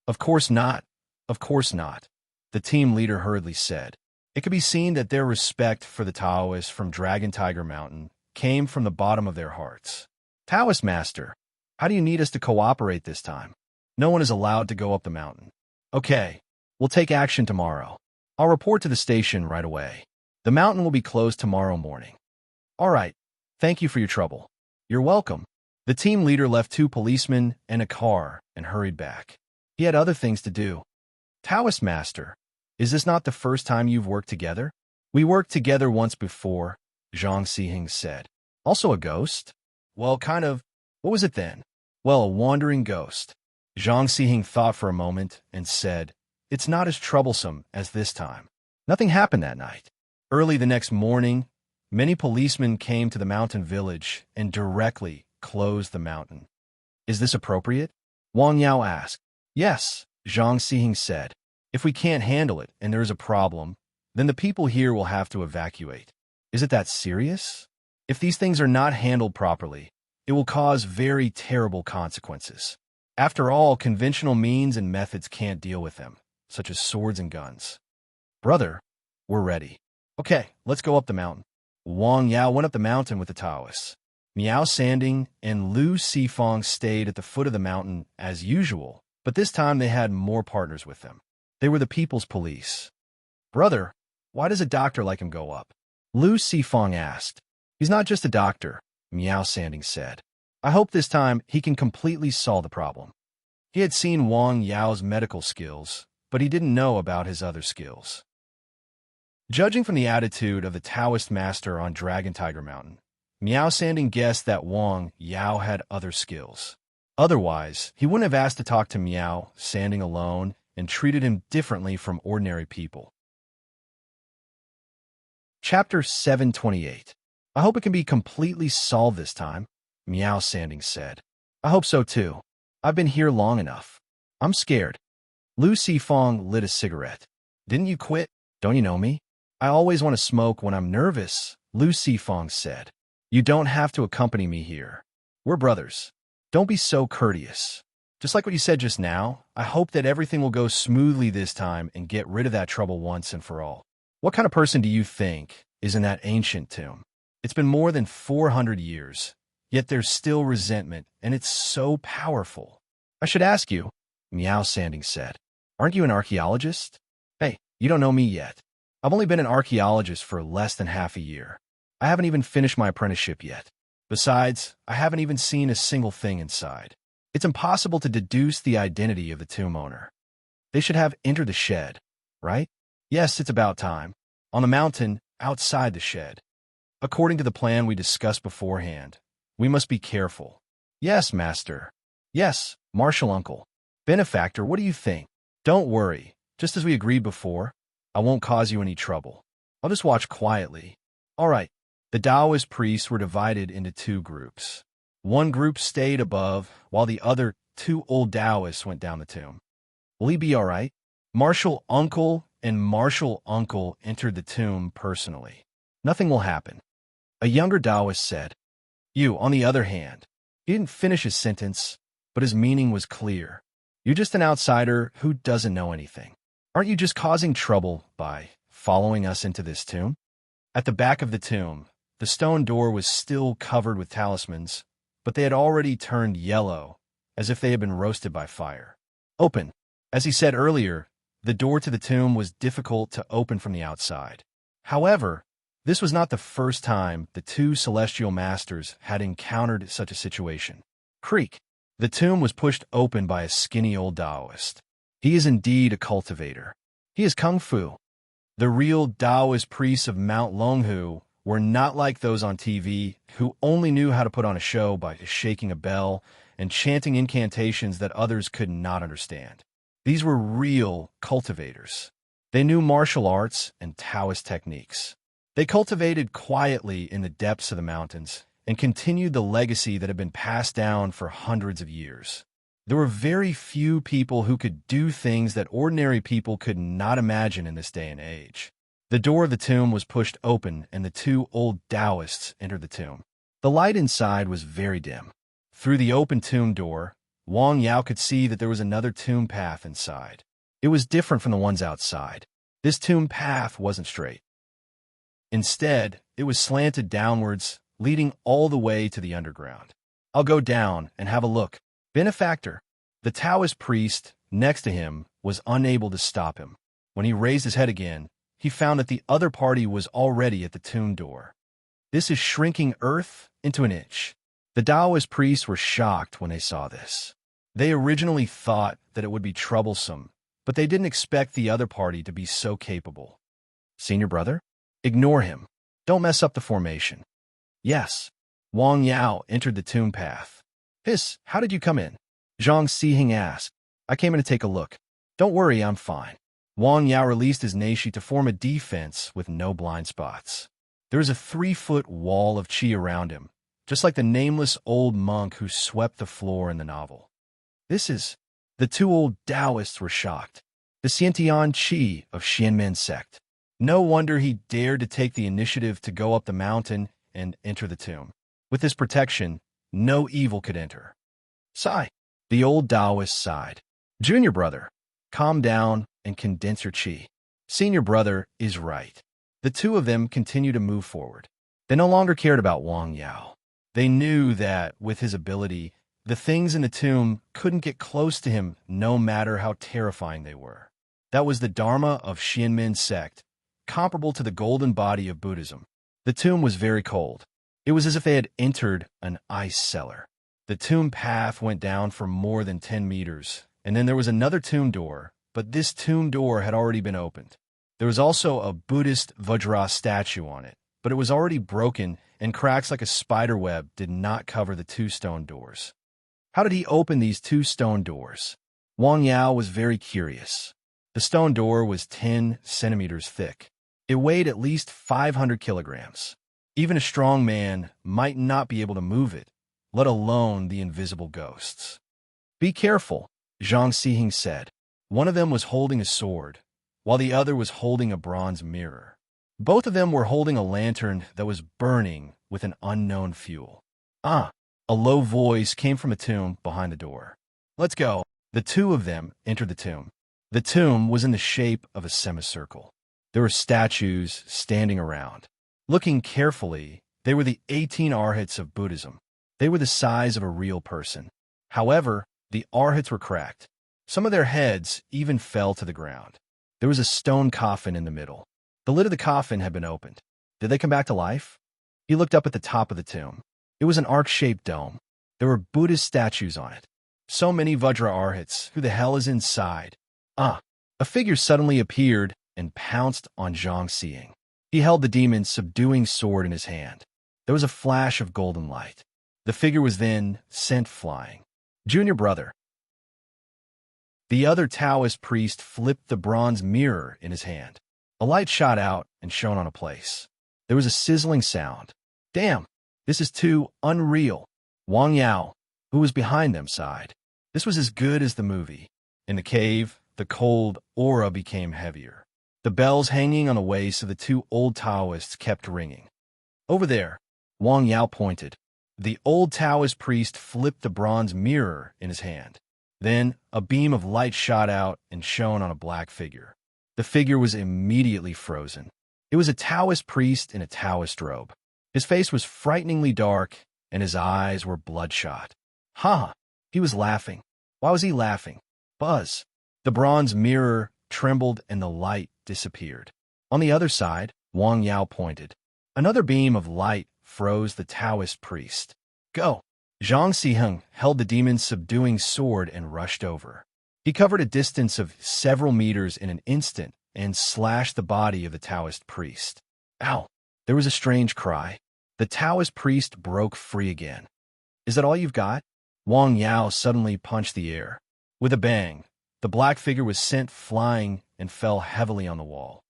Of course not. Of course not. The team leader hurriedly said. It could be seen that their respect for the Taoists from Dragon Tiger Mountain came from the bottom of their hearts. Taoist master, how do you need us to cooperate this time? No one is allowed to go up the mountain. Okay, we'll take action tomorrow. I'll report to the station right away. The mountain will be closed tomorrow morning. All right, thank you for your trouble. You're welcome. The team leader left 2 policemen and a car and hurried back. He had other things to do. Taoist master, is this not the first time you've worked together? We worked together once before, Zhang Siheng said. Also a ghost? Well, kind of. What was it then? Well, a wandering ghost. Zhang Siheng thought for a moment and said, it's not as troublesome as this time. Nothing happened that night. Early the next morning, many policemen came to the mountain village and directly closed the mountain. Is this appropriate? Wang Yao asked. Yes, Zhang Siheng said. If we can't handle it and there is a problem, then the people here will have to evacuate. Is it that serious? If these things are not handled properly, it will cause very terrible consequences. After all, conventional means and methods can't deal with them, such as swords and guns. Brother, we're ready. Okay, let's go up the mountain. Wang Yao went up the mountain with the Taoists. Miao Sanding and Lu Sifang stayed at the foot of the mountain as usual, but this time they had more partners with them. They were the people's police. Brother, why does a doctor like him go up? Lu Sifang asked. He's not just a doctor, Miao Sanding said. I hope this time he can completely solve the problem. He had seen Wang Yao's medical skills, but he didn't know about his other skills. Judging from the attitude of the Taoist master on Dragon Tiger Mountain, Miao Sanding guessed that Wang Yao had other skills. Otherwise, he wouldn't have asked to talk to Miao Sanding alone and treated him differently from ordinary people. Chapter 728. I hope it can be completely solved this time, Miao Sanding said. I hope so too. I've been here long enough. I'm scared. Lu Sifang lit a cigarette. Didn't you quit? Don't you know me? I always want to smoke when I'm nervous, Lu Sifang said. You don't have to accompany me here. We're brothers. Don't be so courteous. Just like what you said just now, I hope that everything will go smoothly this time and get rid of that trouble once and for all. What kind of person do you think is in that ancient tomb? It's been more than 400 years, yet there's still resentment, and it's so powerful. I should ask you, Miao Sanding said. Aren't you an archaeologist? Hey, you don't know me yet. I've only been an archaeologist for less than half a year. I haven't even finished my apprenticeship yet. Besides, I haven't even seen a single thing inside. It's impossible to deduce the identity of the tomb owner. They should have entered the shed, right? Yes, it's about time. On the mountain, outside the shed. According to the plan we discussed beforehand, we must be careful. Yes, master. Yes, Martial Uncle. Benefactor, what do you think? Don't worry. Just as we agreed before, I won't cause you any trouble. I'll just watch quietly. All right. The Taoist priests were divided into 2 groups. One group stayed above, while the other 2 old Taoists went down the tomb. Will he be all right? Martial Uncle and Martial Uncle entered the tomb personally. Nothing will happen. A younger Taoist said. You, on the other hand. He didn't finish his sentence, but his meaning was clear. You're just an outsider who doesn't know anything. Aren't you just causing trouble by following us into this tomb? At the back of the tomb, the stone door was still covered with talismans, but they had already turned yellow, as if they had been roasted by fire. Open. As he said earlier, the door to the tomb was difficult to open from the outside. However, this was not the first time the two celestial masters had encountered such a situation. Creak. The tomb was pushed open by a skinny old Taoist. He is indeed a cultivator. He is Kung Fu. The real Taoist priests of Mount Longhu were not like those on TV who only knew how to put on a show by shaking a bell and chanting incantations that others could not understand. These were real cultivators. They knew martial arts and Taoist techniques. They cultivated quietly in the depths of the mountains and continued the legacy that had been passed down for hundreds of years. There were very few people who could do things that ordinary people could not imagine in this day and age. The door of the tomb was pushed open, and the two old Taoists entered the tomb. The light inside was very dim. Through the open tomb door, Wang Yao could see that there was another tomb path inside. It was different from the ones outside. This tomb path wasn't straight. Instead, it was slanted downwards, leading all the way to the underground. I'll go down and have a look. Benefactor. The Taoist priest next to him was unable to stop him. When he raised his head again, he found that the other party was already at the tomb door. This is shrinking earth into an inch. The Taoist priests were shocked when they saw this. They originally thought that it would be troublesome, but they didn't expect the other party to be so capable. Senior brother? Ignore him. Don't mess up the formation. Yes. Wang Yao entered the tomb path. How did you come in? Zhang Xihing asked. I came in to take a look. Don't worry, I'm fine. Wang Yao released his neishi to form a defense with no blind spots. There was a 3-foot wall of qi around him, just like the nameless old monk who swept the floor in the novel. The two old Taoists were shocked. The Xiantian qi of Xianmen sect. No wonder he dared to take the initiative to go up the mountain and enter the tomb. With this protection, no evil could enter. Sigh. The old Taoist sighed. Junior brother, calm down and condense your qi. Senior brother is right. The two of them continued to move forward. They no longer cared about Wang Yao. They knew that, with his ability, the things in the tomb couldn't get close to him no matter how terrifying they were. That was the Dharma of Xianmen sect, comparable to the golden body of Buddhism. The tomb was very cold. It was as if they had entered an ice cellar. The tomb path went down for more than 10 meters, and then there was another tomb door, but this tomb door had already been opened. There was also a Buddhist Vajra statue on it, but it was already broken, and cracks like a spider web did not cover the two stone doors. How did he open these two stone doors? Wang Yao was very curious. The stone door was 10 centimeters thick. It weighed at least 500 kilograms. Even a strong man might not be able to move it, let alone the invisible ghosts. Be careful, Zhang Xihing said. One of them was holding a sword, while the other was holding a bronze mirror. Both of them were holding a lantern that was burning with an unknown fuel. A low voice came from a tomb behind the door. Let's go. The two of them entered the tomb. The tomb was in the shape of a semicircle. There were statues standing around. Looking carefully, they were the 18 arhats of Buddhism. They were the size of a real person. However, the arhats were cracked. Some of their heads even fell to the ground. There was a stone coffin in the middle. The lid of the coffin had been opened. Did they come back to life? He looked up at the top of the tomb. It was an arc-shaped dome. There were Buddhist statues on it. So many Vajra arhats. Who the hell is inside? A figure suddenly appeared and pounced on Zhang Xihing. He held the demon's subduing sword in his hand. There was a flash of golden light. The figure was then sent flying. Junior brother. The other Taoist priest flipped the bronze mirror in his hand. A light shot out and shone on a place. There was a sizzling sound. Damn, this is too unreal. Wang Yao, who was behind them, sighed. This was as good as the movie. In the cave, the cold aura became heavier. The bells hanging on the waists of the two old Taoists kept ringing. Over there, Wang Yao pointed. The old Taoist priest flipped the bronze mirror in his hand. Then a beam of light shot out and shone on a black figure. The figure was immediately frozen. It was a Taoist priest in a Taoist robe. His face was frighteningly dark, and his eyes were bloodshot. Ha! He was laughing. Why was he laughing? Buzz. The bronze mirror trembled and the light disappeared. On the other side, Wang Yao pointed. Another beam of light froze the Taoist priest. Go! Zhang Xiheng held the demon's subduing sword and rushed over. He covered a distance of several meters in an instant and slashed the body of the Taoist priest. Ow! There was a strange cry. The Taoist priest broke free again. Is that all you've got? Wang Yao suddenly punched the air. With a bang, the black figure was sent flying and fell heavily on the wall.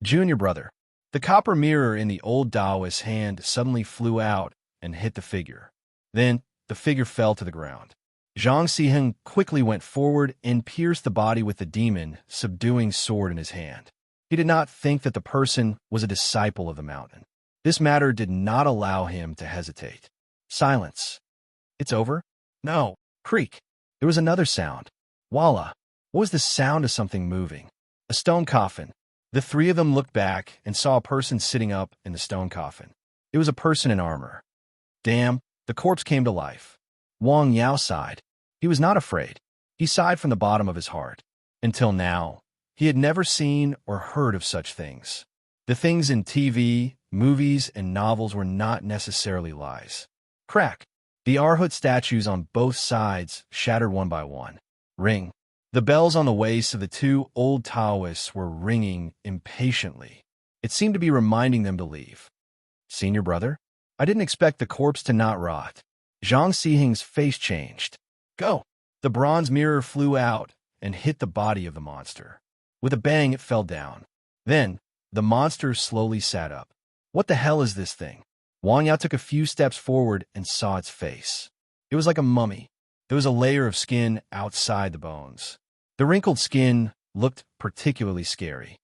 Junior brother. The copper mirror in the old Taoist's hand suddenly flew out and hit the figure. Then, the figure fell to the ground. Zhang Xiheng quickly went forward and pierced the body with the demon, subduing sword in his hand. He did not think that the person was a disciple of the mountain. This matter did not allow him to hesitate. Silence. It's over? No. Creak. There was another sound. Voila. What was the sound of something moving? A stone coffin. The three of them looked back and saw a person sitting up in the stone coffin. It was a person in armor. Damn, the corpse came to life. Wang Yao sighed. He was not afraid. He sighed from the bottom of his heart. Until now, he had never seen or heard of such things. The things in TV, movies, and novels were not necessarily lies. Crack. The Arhut statues on both sides shattered one by one. Ring. The bells on the waists of the two old Taoists were ringing impatiently. It seemed to be reminding them to leave. Senior brother? I didn't expect the corpse to not rot. Zhang Xiheng's face changed. Go! The bronze mirror flew out and hit the body of the monster. With a bang, it fell down. Then, the monster slowly sat up. What the hell is this thing? Wang Yao took a few steps forward and saw its face. It was like a mummy. There was a layer of skin outside the bones. The wrinkled skin looked particularly scary.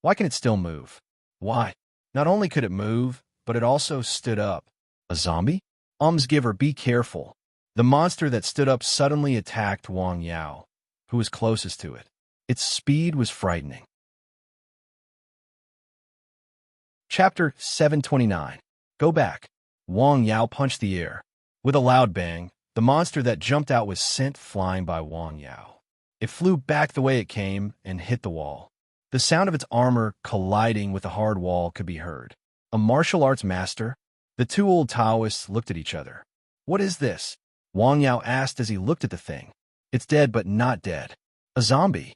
Why can it still move? Why? Not only could it move, but it also stood up. A zombie? Almsgiver, be careful. The monster that stood up suddenly attacked Wang Yao, who was closest to it. Its speed was frightening. Chapter 729. Go back. Wang Yao punched the air. With a loud bang, the monster that jumped out was sent flying by Wang Yao. It flew back the way it came and hit the wall. The sound of its armor colliding with the hard wall could be heard. A martial arts master? The two old Taoists looked at each other. What is this? Wang Yao asked as he looked at the thing. It's dead but not dead. A zombie.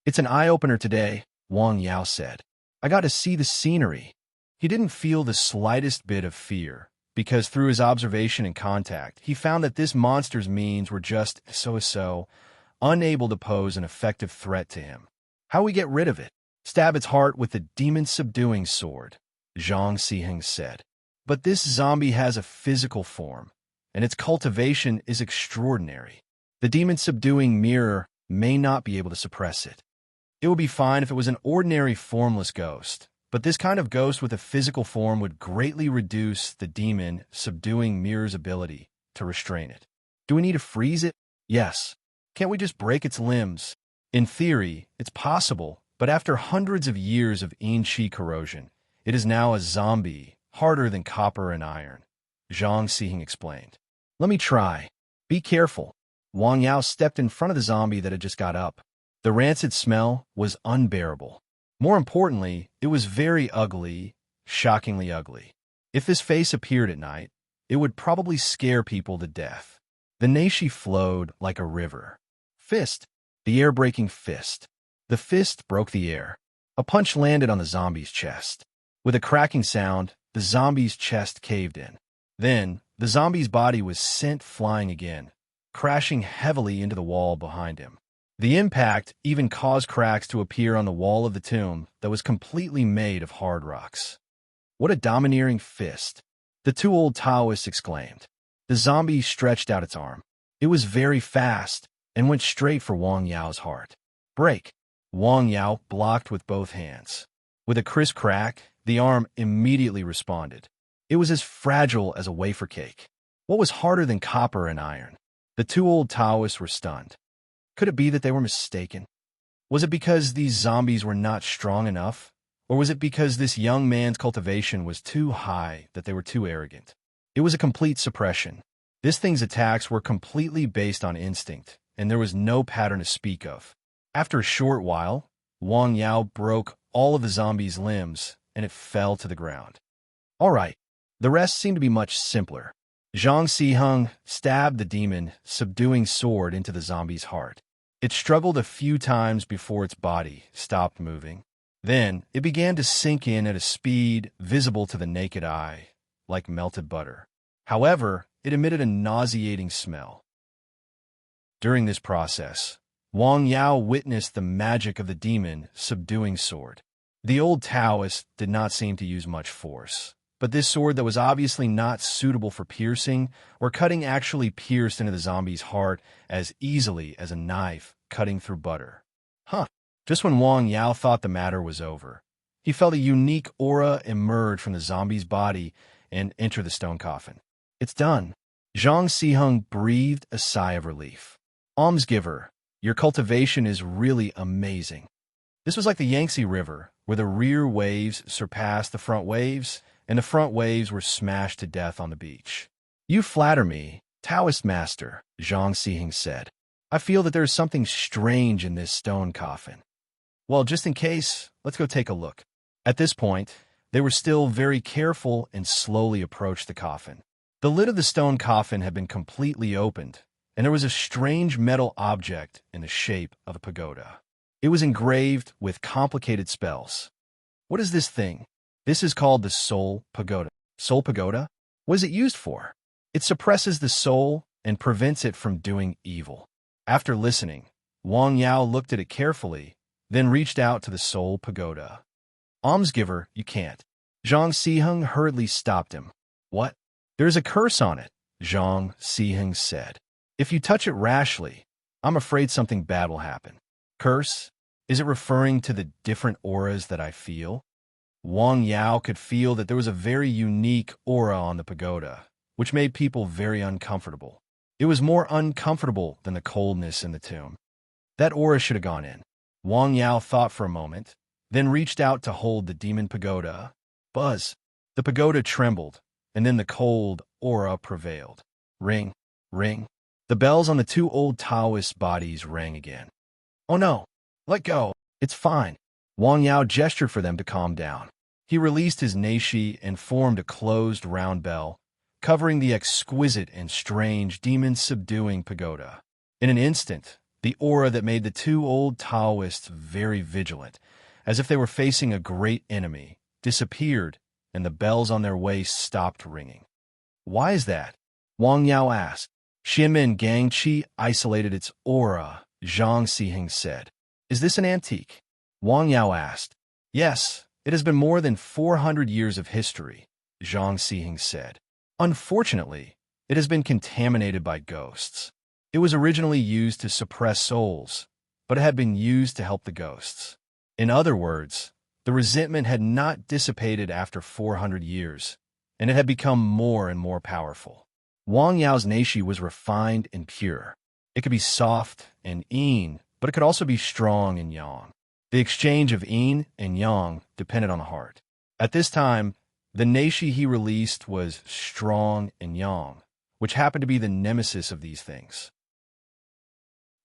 It's an eye-opener today, Wang Yao said. I got to see the scenery. He didn't feel the slightest bit of fear, because through his observation and contact, he found that this monster's means were just so-so, unable to pose an effective threat to him. How we get rid of it? Stab its heart with the demon-subduing sword, Zhang Xiheng said. But this zombie has a physical form, and its cultivation is extraordinary. The demon-subduing mirror may not be able to suppress it. It would be fine if it was an ordinary formless ghost, but this kind of ghost with a physical form would greatly reduce the demon-subduing mirror's ability to restrain it. Do we need to freeze it? Yes. Can't we just break its limbs? In theory, it's possible, but after hundreds of years of Yin-Chi corrosion, it is now a zombie, harder than copper and iron, Zhang Xiheng explained. Let me try. Be careful. Wang Yao stepped in front of the zombie that had just got up. The rancid smell was unbearable. More importantly, it was very ugly, shockingly ugly. If this face appeared at night, it would probably scare people to death. The neishi flowed like a river. Fist. The air-breaking fist. The fist broke the air. A punch landed on the zombie's chest. With a cracking sound, the zombie's chest caved in. Then, the zombie's body was sent flying again, crashing heavily into the wall behind him. The impact even caused cracks to appear on the wall of the tomb that was completely made of hard rocks. What a domineering fist, the two old Taoists exclaimed. The zombie stretched out its arm. It was very fast and went straight for Wang Yao's heart. Break. Wang Yao blocked with both hands. With a crisp crack, the arm immediately responded. It was as fragile as a wafer cake. What was harder than copper and iron? The two old Taoists were stunned. Could it be that they were mistaken? Was it because these zombies were not strong enough? Or was it because this young man's cultivation was too high, that they were too arrogant? It was a complete suppression. This thing's attacks were completely based on instinct, and there was no pattern to speak of. After a short while, Wang Yao broke all of the zombie's limbs, and it fell to the ground. All right, the rest seemed to be much simpler. Zhang Siheng stabbed the demon, subduing sword into the zombie's heart. It struggled a few times before its body stopped moving. Then, it began to sink in at a speed visible to the naked eye, like melted butter. However, it emitted a nauseating smell. During this process, Wang Yao witnessed the magic of the demon subduing sword. The old Taoist did not seem to use much force, but this sword that was obviously not suitable for piercing or cutting actually pierced into the zombie's heart as easily as a knife cutting through butter. Just when Wang Yao thought the matter was over, he felt a unique aura emerge from the zombie's body and enter the stone coffin. It's done. Zhang Siheng breathed a sigh of relief. Almsgiver, your cultivation is really amazing. This was like the Yangtze River, where the rear waves surpassed the front waves, and the front waves were smashed to death on the beach. You flatter me, Taoist master, Zhang Siheng said. I feel that there is something strange in this stone coffin. Well, just in case, let's go take a look. At this point, they were still very careful and slowly approached the coffin. The lid of the stone coffin had been completely opened, and there was a strange metal object in the shape of a pagoda. It was engraved with complicated spells. What is this thing? This is called the soul pagoda. Soul pagoda? What is it used for? It suppresses the soul and prevents it from doing evil. After listening, Wang Yao looked at it carefully, then reached out to the soul pagoda. Almsgiver, you can't. Zhang Siheng hurriedly stopped him. What? There is a curse on it, Zhang Siheng said. If you touch it rashly, I'm afraid something bad will happen. Curse? Is it referring to the different auras that I feel? Wang Yao could feel that there was a very unique aura on the pagoda, which made people very uncomfortable. It was more uncomfortable than the coldness in the tomb. That aura should have gone in. Wang Yao thought for a moment, then reached out to hold the demon pagoda. Buzz! The pagoda trembled, and then the cold aura prevailed. Ring, ring. The bells on the two old Taoist bodies rang again. Oh no! Let go! It's fine. Wang Yao gestured for them to calm down. He released his neishi and formed a closed round bell, covering the exquisite and strange demon-subduing pagoda. In an instant, the aura that made the two old Taoists very vigilant, as if they were facing a great enemy, disappeared, and the bells on their waists stopped ringing. Why is that? Wang Yao asked. Xianmen Gangqi isolated its aura, Zhang Siheng said. Is this an antique? Wang Yao asked. Yes, it has been more than 400 years of history, Zhang Siheng said. Unfortunately, it has been contaminated by ghosts. It was originally used to suppress souls, but it had been used to help the ghosts. In other words, the resentment had not dissipated after 400 years, and it had become more and more powerful. Wang Yao's neishi was refined and pure. It could be soft and yin, but it could also be strong and yang. The exchange of yin and yang depended on the heart. At this time, the neishi he released was strong and yang, which happened to be the nemesis of these things.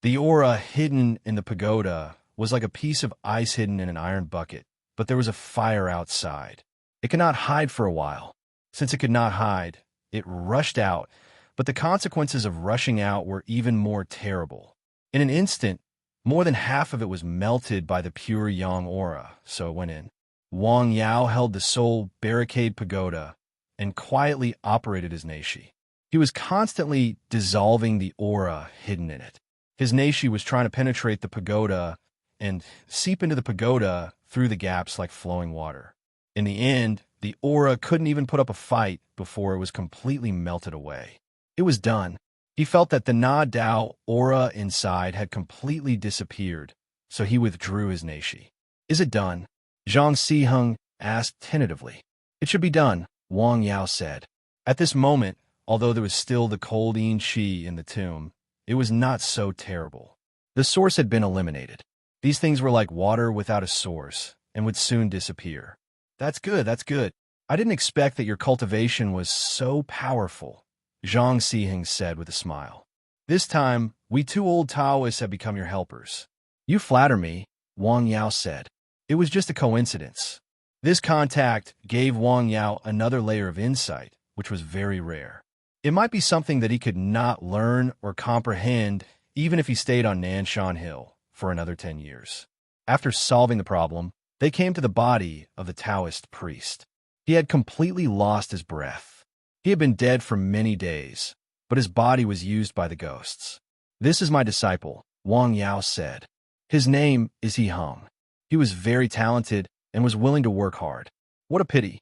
The aura hidden in the pagoda was like a piece of ice hidden in an iron bucket, but there was a fire outside. It could not hide for a while. Since it could not hide, it rushed out, but the consequences of rushing out were even more terrible. In an instant, more than half of it was melted by the pure yang aura, so it went in. Wang Yao held the soul barricade pagoda and quietly operated his neishi. He was constantly dissolving the aura hidden in it. His neishi was trying to penetrate the pagoda and seep into the pagoda through the gaps like flowing water. In the end, the aura couldn't even put up a fight before it was completely melted away. It was done. He felt that the Na Dao aura inside had completely disappeared, so he withdrew his neishi. Is it done? Zhang Siheng asked tentatively. It should be done, Wang Yao said. At this moment, although there was still the cold yin qi in the tomb, it was not so terrible. The source had been eliminated. These things were like water without a source, and would soon disappear. That's good, that's good. I didn't expect that your cultivation was so powerful, Zhang Xiheng said with a smile. This time, we two old Taoists have become your helpers. You flatter me, Wang Yao said. It was just a coincidence. This contact gave Wang Yao another layer of insight, which was very rare. It might be something that he could not learn or comprehend even if he stayed on Nanshan Hill for another 10 years. After solving the problem, they came to the body of the Taoist priest. He had completely lost his breath. He had been dead for many days, but his body was used by the ghosts. This is my disciple, Wang Yao said. His name is He Hung. He was very talented and was willing to work hard. What a pity.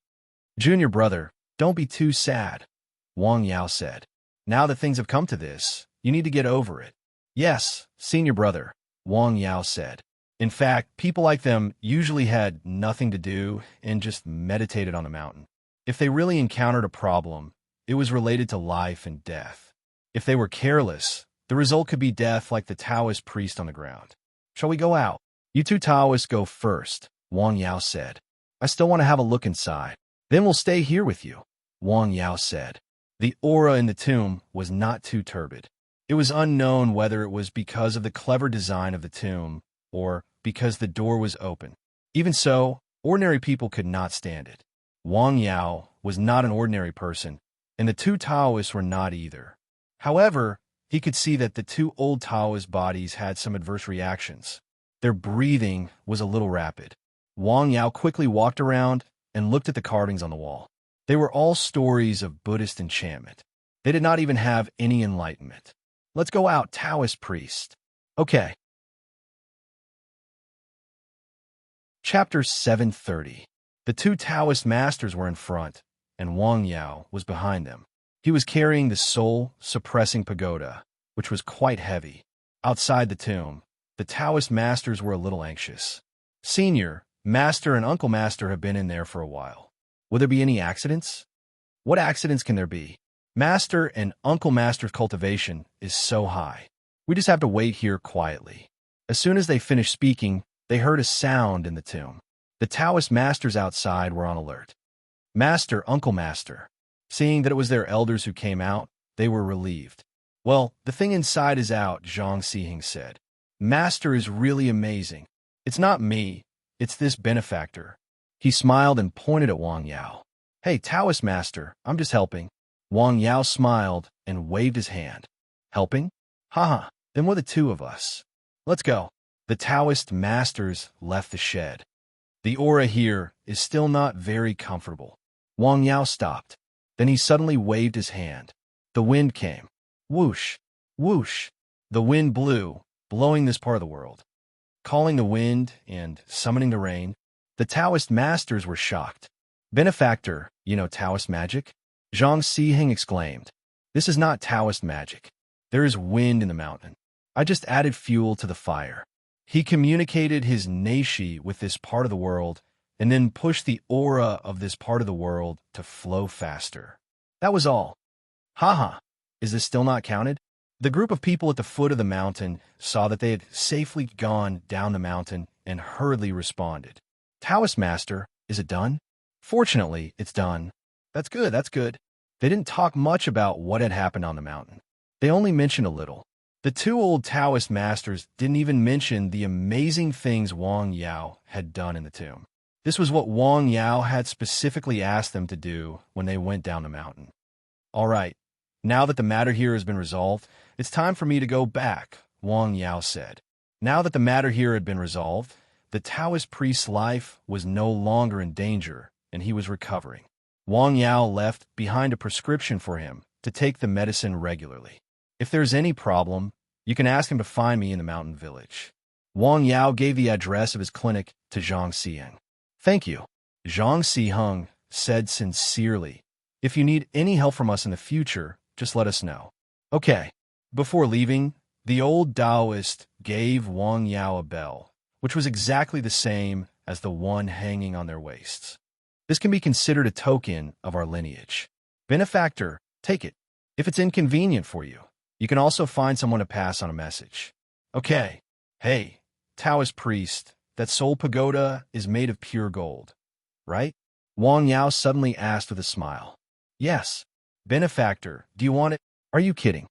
Junior brother, don't be too sad, Wang Yao said. Now that things have come to this, you need to get over it. Yes, senior brother, Wang Yao said. In fact, people like them usually had nothing to do and just meditated on the mountain. If they really encountered a problem, it was related to life and death. If they were careless, the result could be death like the Taoist priest on the ground. Shall we go out? You two Taoists go first, Wang Yao said. I still want to have a look inside. Then we'll stay here with you, Wang Yao said. The aura in the tomb was not too turbid. It was unknown whether it was because of the clever design of the tomb or because the door was open. Even so, ordinary people could not stand it. Wang Yao was not an ordinary person, and the two Taoists were not either. However, he could see that the two old Taoist bodies had some adverse reactions. Their breathing was a little rapid. Wang Yao quickly walked around and looked at the carvings on the wall. They were all stories of Buddhist enchantment. They did not even have any enlightenment. Let's go out, Taoist priest. Okay. Chapter 730. The two Taoist masters were in front, and Wang Yao was behind them. He was carrying the soul-suppressing pagoda, which was quite heavy. Outside the tomb, the Taoist masters were a little anxious. Senior, Master, and Uncle Master have been in there for a while. Will there be any accidents? What accidents can there be? Master and Uncle Master's cultivation is so high. We just have to wait here quietly. As soon as they finished speaking, they heard a sound in the tomb. The Taoist masters outside were on alert. Master, Uncle Master. Seeing that it was their elders who came out, they were relieved. Well, the thing inside is out, Zhang Xiheng said. Master is really amazing. It's not me, it's this benefactor. He smiled and pointed at Wang Yao. Hey, Taoist Master, I'm just helping. Wang Yao smiled and waved his hand. Helping? Haha, then we're the two of us. Let's go. The Taoist masters left the shed. The aura here is still not very comfortable. Wang Yao stopped. Then he suddenly waved his hand. The wind came. Whoosh, whoosh. The wind blew, blowing this part of the world. Calling the wind and summoning the rain, the Taoist masters were shocked. Benefactor, you know Taoist magic? Zhang Xiheng exclaimed. This is not Taoist magic. There is wind in the mountain. I just added fuel to the fire. He communicated his neishi with this part of the world and then pushed the aura of this part of the world to flow faster. That was all. Haha, is this still not counted? The group of people at the foot of the mountain saw that they had safely gone down the mountain and hurriedly responded. Taoist Master, is it done? Fortunately, it's done. That's good, that's good. They didn't talk much about what had happened on the mountain. They only mentioned a little. The two old Taoist masters didn't even mention the amazing things Wang Yao had done in the tomb. This was what Wang Yao had specifically asked them to do when they went down the mountain. All right, now that the matter here has been resolved, it's time for me to go back, Wang Yao said. Now that the matter here had been resolved, the Taoist priest's life was no longer in danger, and he was recovering. Wang Yao left behind a prescription for him to take the medicine regularly. If there's any problem, you can ask him to find me in the mountain village. Wang Yao gave the address of his clinic to Zhang Xiheng. Thank you, Zhang Xiheng said sincerely. If you need any help from us in the future, just let us know. Okay. Before leaving, the old Taoist gave Wang Yao a bell, which was exactly the same as the one hanging on their waists. This can be considered a token of our lineage. Benefactor, take it. If it's inconvenient for you, you can also find someone to pass on a message. Okay. Hey, Taoist priest, that soul pagoda is made of pure gold, right? Wang Yao suddenly asked with a smile. Yes. Benefactor, do you want it? Are you kidding?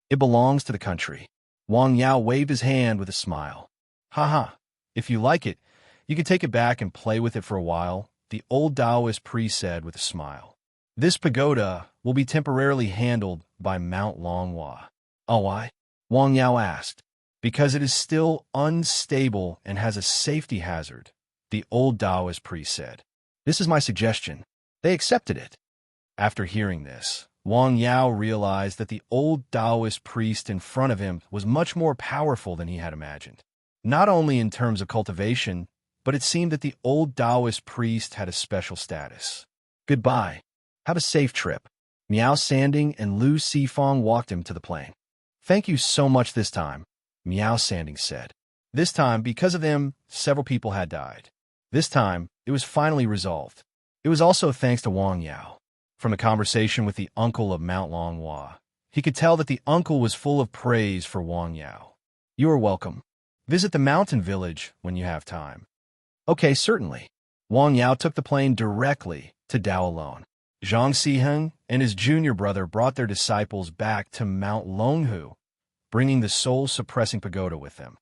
It belongs to the country. Wang Yao waved his hand with a smile. Haha, if you like it, you can take it back and play with it for a while, the old Taoist priest said with a smile. This pagoda will be temporarily handled by Mount Longhua. Oh, why? Wang Yao asked. Because it is still unstable and has a safety hazard, the old Taoist priest said. This is my suggestion. They accepted it. After hearing this, Wang Yao realized that the old Taoist priest in front of him was much more powerful than he had imagined. Not only in terms of cultivation, but it seemed that the old Taoist priest had a special status. Goodbye. Have a safe trip. Miao Sanding and Lu Sifong walked him to the plane. Thank you so much this time, Miao Sanding said. This time, because of them, several people had died. This time, it was finally resolved. It was also thanks to Wang Yao. From the conversation with the uncle of Mount Longhua, he could tell that the uncle was full of praise for Wang Yao. You are welcome. Visit the mountain village when you have time. Okay, certainly. Wang Yao took the plane directly to Dao alone. Zhang Siheng and his junior brother brought their disciples back to Mount Longhu, bringing the soul-suppressing pagoda with them.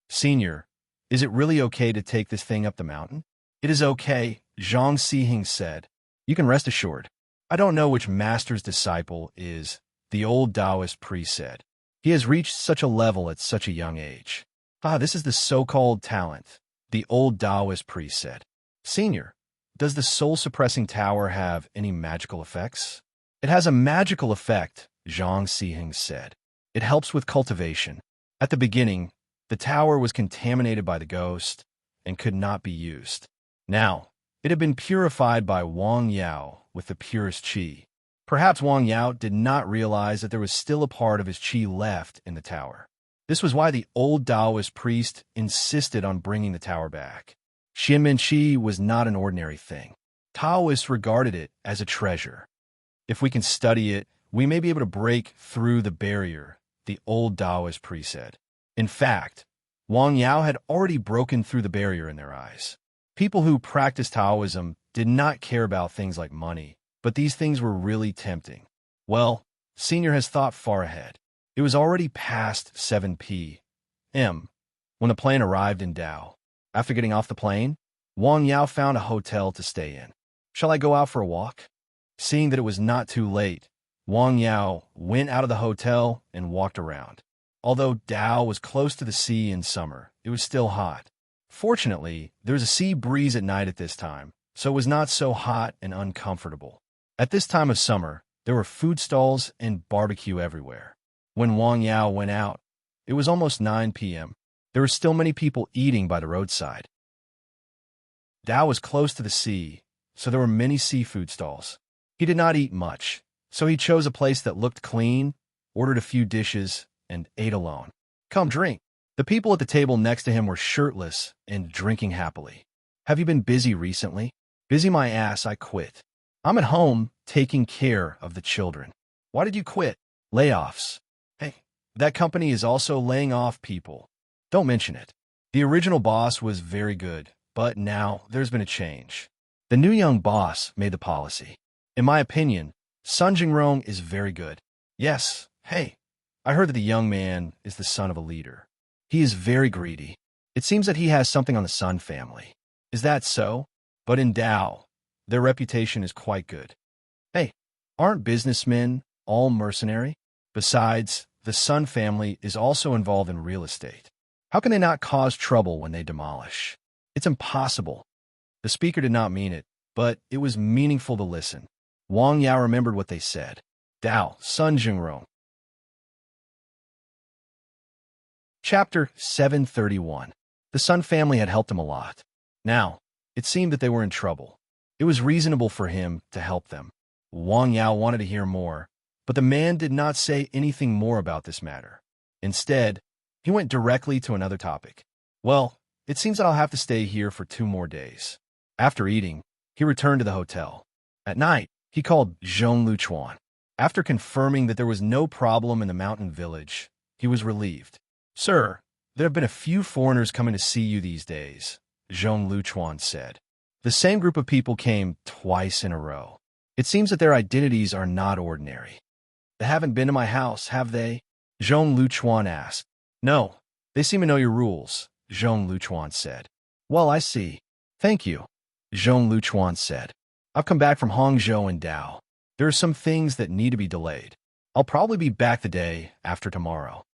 Senior, is it really okay to take this thing up the mountain? It is okay, Zhang Siheng said. You can rest assured. I don't know which master's disciple is, the old Taoist priest said. He has reached such a level at such a young age. This is the so-called talent, the old Taoist priest said. Senior, does the soul-suppressing tower have any magical effects? It has a magical effect, Zhang Siheng said. It helps with cultivation. At the beginning, the tower was contaminated by the ghost and could not be used. Now, it had been purified by Wang Yao with the purest qi. Perhaps Wang Yao did not realize that there was still a part of his qi left in the tower. This was why the old Taoist priest insisted on bringing the tower back. Xianmen qi was not an ordinary thing. Taoists regarded it as a treasure. If we can study it, we may be able to break through the barrier, the old Taoist priest said. In fact, Wang Yao had already broken through the barrier in their eyes. People who practiced Taoism did not care about things like money, but these things were really tempting. Well, Senior has thought far ahead. It was already past 7 p.m. when the plane arrived in Dao. After getting off the plane, Wang Yao found a hotel to stay in. Shall I go out for a walk? Seeing that it was not too late, Wang Yao went out of the hotel and walked around. Although Dao was close to the sea in summer, it was still hot. Fortunately, there was a sea breeze at night at this time, so it was not so hot and uncomfortable. At this time of summer, there were food stalls and barbecue everywhere. When Wang Yao went out, it was almost 9 p.m. There were still many people eating by the roadside. Dao was close to the sea, so there were many seafood stalls. He did not eat much, so he chose a place that looked clean, ordered a few dishes, and ate alone. Come drink. The people at the table next to him were shirtless and drinking happily. Have you been busy recently? Busy my ass, I quit. I'm at home taking care of the children. Why did you quit? Layoffs. Hey, that company is also laying off people. Don't mention it. The original boss was very good, but now there's been a change. The new young boss made the policy. In my opinion, Sun Jingrong is very good. Yes, hey, I heard that the young man is the son of a leader. He is very greedy. It seems that he has something on the Sun family. Is that so? But in Dao, their reputation is quite good. Hey, aren't businessmen all mercenary? Besides, the Sun family is also involved in real estate. How can they not cause trouble when they demolish? It's impossible. The speaker did not mean it, but it was meaningful to listen. Wang Yao remembered what they said. Dao, Sun Jingrong. Chapter 731. The Sun family had helped him a lot. Now, it seemed that they were in trouble. It was reasonable for him to help them. Wang Yao wanted to hear more, but the man did not say anything more about this matter. Instead, he went directly to another topic. Well, it seems that I'll have to stay here for 2 more days. After eating, he returned to the hotel. At night, he called Zhong Luchuan. After confirming that there was no problem in the mountain village, he was relieved. "Sir, there have been a few foreigners coming to see you these days," Zhong Luchuan said. "The same group of people came twice in a row. It seems that their identities are not ordinary." "They haven't been to my house, have they?" Zhong Luchuan asked. "No, they seem to know your rules," Zhong Luchuan said. "Well, I see. Thank you," Zhong Luchuan said. "I've come back from Hangzhou and Dao. There are some things that need to be delayed. I'll probably be back the day after tomorrow."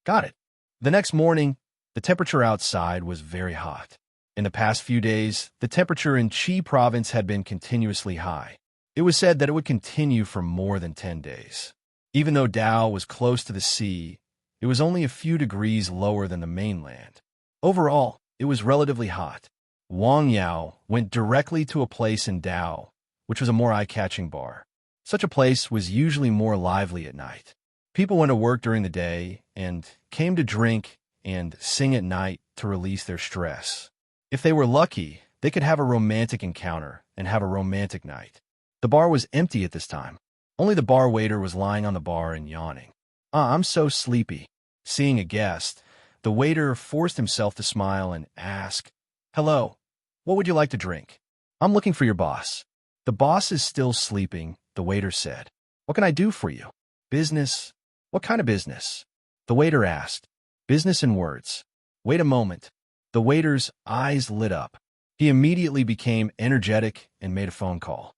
"Got it." The next morning, the temperature outside was very hot. In the past few days, the temperature in Qi province had been continuously high. It was said that it would continue for more than 10 days. Even though Dao was close to the sea, it was only a few degrees lower than the mainland. Overall, it was relatively hot. Wang Yao went directly to a place in Dao, which was a more eye-catching bar. Such a place was usually more lively at night. People went to work during the day and came to drink and sing at night to release their stress. If they were lucky, they could have a romantic encounter and have a romantic night. The bar was empty at this time. Only the bar waiter was lying on the bar and yawning. I'm so sleepy." Seeing a guest, the waiter forced himself to smile and ask, "Hello, what would you like to drink?" "I'm looking for your boss." "The boss is still sleeping," the waiter said. "What can I do for you?" "Business." "What kind of business?" the waiter asked. "Business in words." "Wait a moment." The waiter's eyes lit up. He immediately became energetic and made a phone call.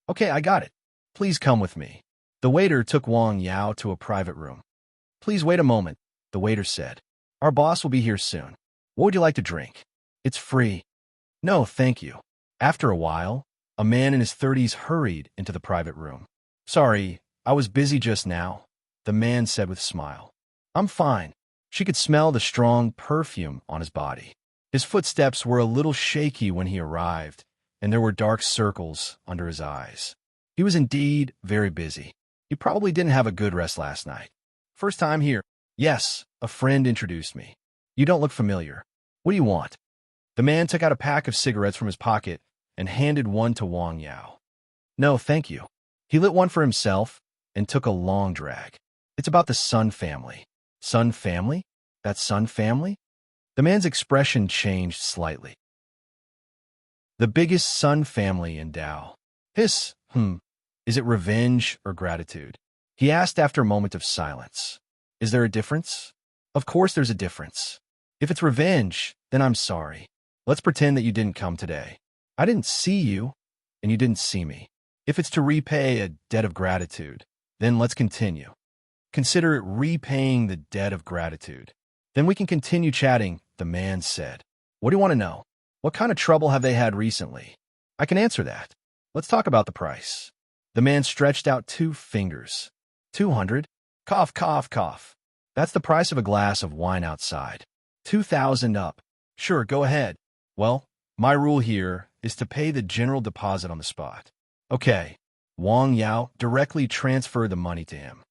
"Okay, I got it. Please come with me." The waiter took Wang Yao to a private room. "Please wait a moment," the waiter said. "Our boss will be here soon. What would you like to drink?" "It's free." "No, thank you." After a while, a man in his 30s hurried into the private room. "Sorry, I was busy just now," the man said with a smile. "I'm fine." She could smell the strong perfume on his body. His footsteps were a little shaky when he arrived, and there were dark circles under his eyes. He was indeed very busy. He probably didn't have a good rest last night. "First time here?" "Yes, a friend introduced me." "You don't look familiar. What do you want?" The man took out a pack of cigarettes from his pocket and handed one to Wang Yao. "No, thank you." He lit one for himself and took a long drag. "It's about the Sun family." "Sun family? That Sun family?" The man's expression changed slightly. "The biggest Sun family in Dao." "Hiss, Is it revenge or gratitude?" he asked after a moment of silence. "Is there a difference?" "Of course there's a difference. If it's revenge, then I'm sorry. Let's pretend that you didn't come today. I didn't see you, and you didn't see me. If it's to repay a debt of gratitude, then let's continue. Consider it repaying the debt of gratitude. Then we can continue chatting," the man said. "What do you want to know? What kind of trouble have they had recently?" "I can answer that. Let's talk about the price." The man stretched out 2 fingers. 200. Cough, cough, cough. "That's the price of a glass of wine outside. 2,000 up." "Sure, go ahead." "Well, my rule here is to pay the general deposit on the spot." "Okay." Wang Yao directly transferred the money to him.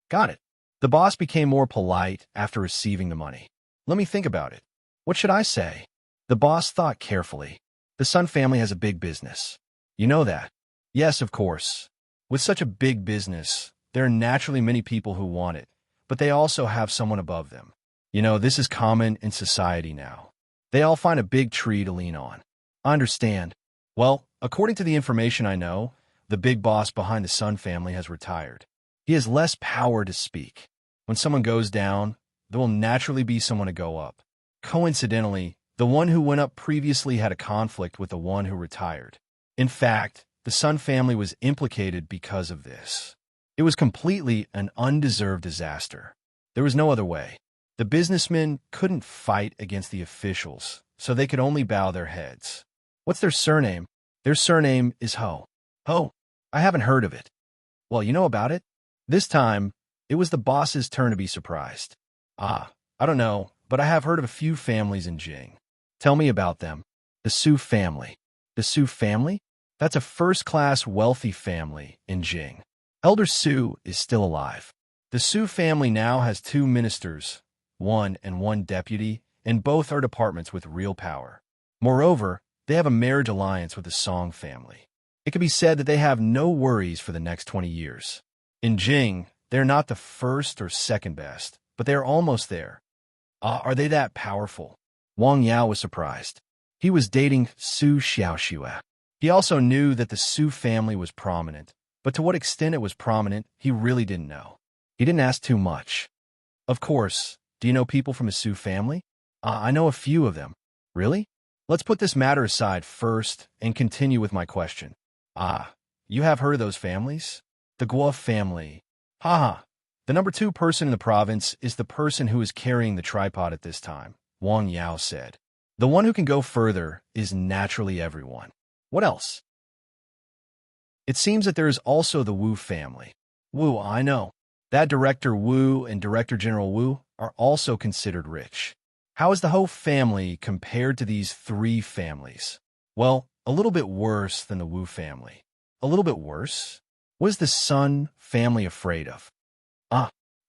"Got it." The boss became more polite after receiving the money. "Let me think about it. What should I say?" The boss thought carefully. "The Sun family has a big business. You know that?" "Yes, of course. With such a big business, there are naturally many people who want it, but they also have someone above them. You know, this is common in society now. They all find a big tree to lean on." "I understand." "Well, according to the information I know, the big boss behind the Sun family has retired. He has less power to speak. When someone goes down, there will naturally be someone to go up. Coincidentally, the one who went up previously had a conflict with the one who retired. In fact, the Sun family was implicated because of this. It was completely an undeserved disaster. There was no other way. The businessmen couldn't fight against the officials, so they could only bow their heads." "What's their surname?" "Their surname is Ho." "Ho? I haven't heard of it." "Well, you know about it?" This time, it was the boss's turn to be surprised. "I don't know, but I have heard of a few families in Jing." "Tell me about them." "The Su family." "The Su family? That's a first-class wealthy family in Jing. Elder Su is still alive. The Su family now has 2 ministers, 1 and 1 deputy, and both are departments with real power. Moreover, They have a marriage alliance with the Song family. It can be said that they have no worries for the next 20 years. In Jing, they're not the first or second best, but they are almost there. Are they that powerful? Wang Yao was surprised. He was dating Su Xiaoxue. He also knew that the Su family was prominent, but to what extent it was prominent, he really didn't know. He didn't ask too much. Of course, do you know people from the Su family? I know a few of them. Really? Let's put this matter aside first and continue with my question. You have heard of those families? The Guo family. Haha. The number 2 person in the province is the person who is carrying the tripod at this time, Wang Yao said. The one who can go further is naturally everyone. What else? It seems that there is also the Wu family. Wu, I know. That Director Wu and Director General Wu are also considered rich. How is the Ho family compared to these 3 families? Well, a little bit worse than the Wu family. A little bit worse? What is the Sun family afraid of?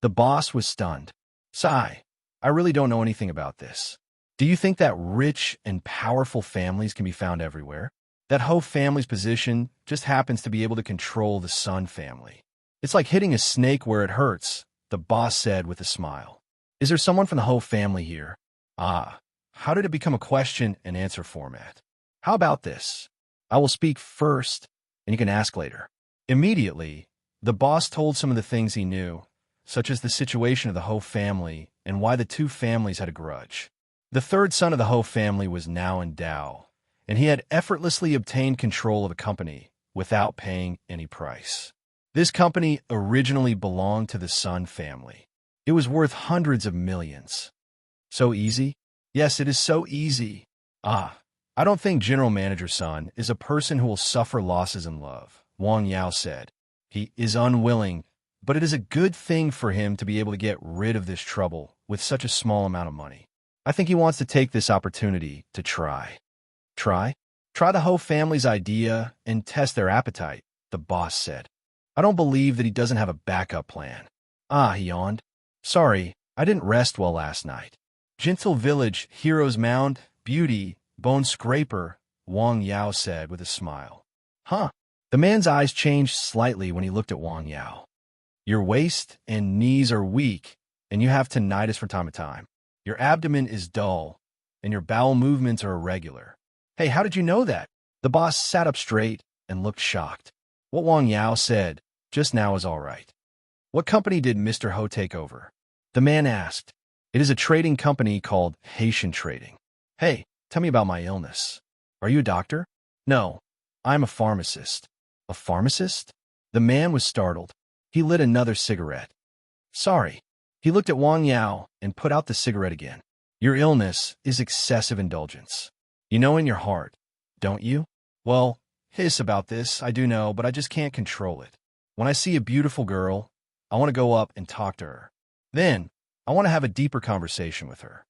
The boss was stunned. Sigh, I really don't know anything about this. Do you think that rich and powerful families can be found everywhere? That Ho family's position just happens to be able to control the Sun family. It's like hitting a snake where it hurts, the boss said with a smile. Is there someone from the Ho family here? How did it become a question and answer format? How about this? I will speak first, and you can ask later. Immediately, the boss told some of the things he knew, such as the situation of the Ho family and why the 2 families had a grudge. The 3rd son of the Ho family was now in Dao, and he had effortlessly obtained control of a company without paying any price. This company originally belonged to the Sun family. It was worth hundreds of millions. So easy? Yes, it is so easy. I don't think General Manager Sun is a person who will suffer losses in love, Wang Yao said. He is unwilling, but it is a good thing for him to be able to get rid of this trouble with such a small amount of money. I think he wants to take this opportunity to try. Try? Try the Ho family's idea and test their appetite, the boss said. I don't believe that he doesn't have a backup plan. He yawned. Sorry, I didn't rest well last night. Gentle village, hero's mound, beauty, bone scraper, Wang Yao said with a smile. The man's eyes changed slightly when he looked at Wang Yao. Your waist and knees are weak, and you have tinnitus from time to time. Your abdomen is dull, and your bowel movements are irregular. Hey, how did you know that? The boss sat up straight and looked shocked. What Wang Yao said just now is all right. What company did Mr. Ho take over? The man asked. It is a trading company called Haitian Trading. Hey, tell me about my illness. Are you a doctor? No, I'm a pharmacist. A pharmacist? The man was startled. He lit another cigarette. Sorry. He looked at Wang Yao and put out the cigarette again. Your illness is excessive indulgence. You know in your heart, don't you? Well, hiss about this, I do know, but I just can't control it. When I see a beautiful girl, I want to go up and talk to her. Then, I want to have a deeper conversation with her.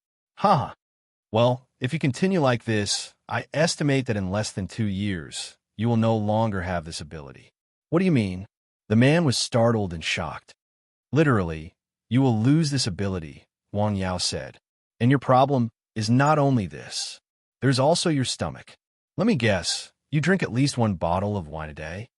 Well, if you continue like this, I estimate that in less than 2 years, you will no longer have this ability. What do you mean? The man was startled and shocked. Literally, you will lose this ability, Wang Yao said. And your problem is not only this. There's also your stomach. Let me guess, you drink at least 1 bottle of wine a day?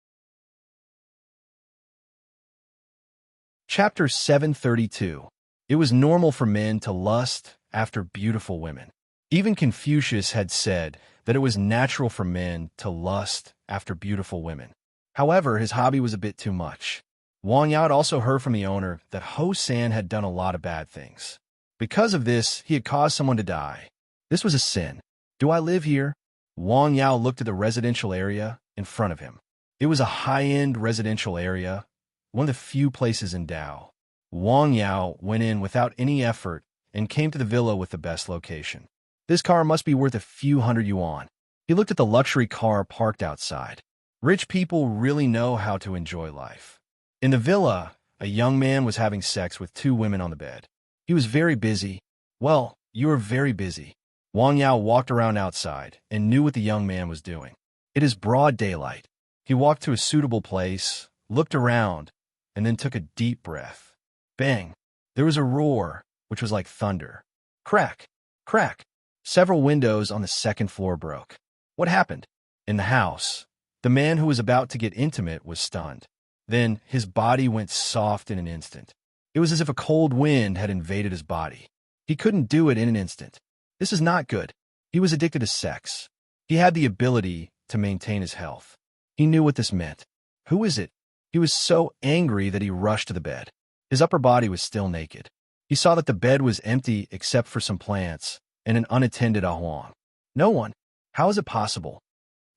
Chapter 732. It was normal for men to lust after beautiful women. Even Confucius had said that it was natural for men to lust after beautiful women. However, his hobby was a bit too much. Wang Yao had also heard from the owner that Ho San had done a lot of bad things. Because of this, he had caused someone to die. This was a sin. Do I live here? Wang Yao looked at the residential area in front of him. It was a high-end residential area, one of the few places in Dao. Wang Yao went in without any effort and came to the villa with the best location. This car must be worth a few hundred yuan. He looked at the luxury car parked outside. Rich people really know how to enjoy life. In the villa, a young man was having sex with 2 women on the bed. He was very busy. Well, you are very busy. Wang Yao walked around outside and knew what the young man was doing. It is broad daylight. He walked to a suitable place, looked around, and then took a deep breath. Bang! There was a roar, which was like thunder. Crack! Crack! Several windows on the 2nd floor broke. What happened? In the house, the man who was about to get intimate was stunned. Then his body went soft in an instant. It was as if a cold wind had invaded his body. He couldn't do it in an instant. This is not good. He was addicted to sex. He had the ability to maintain his health. He knew what this meant. Who is it? He was so angry that he rushed to the bed. His upper body was still naked. He saw that the bed was empty except for some plants and an unattended ahuang. No one. How is it possible?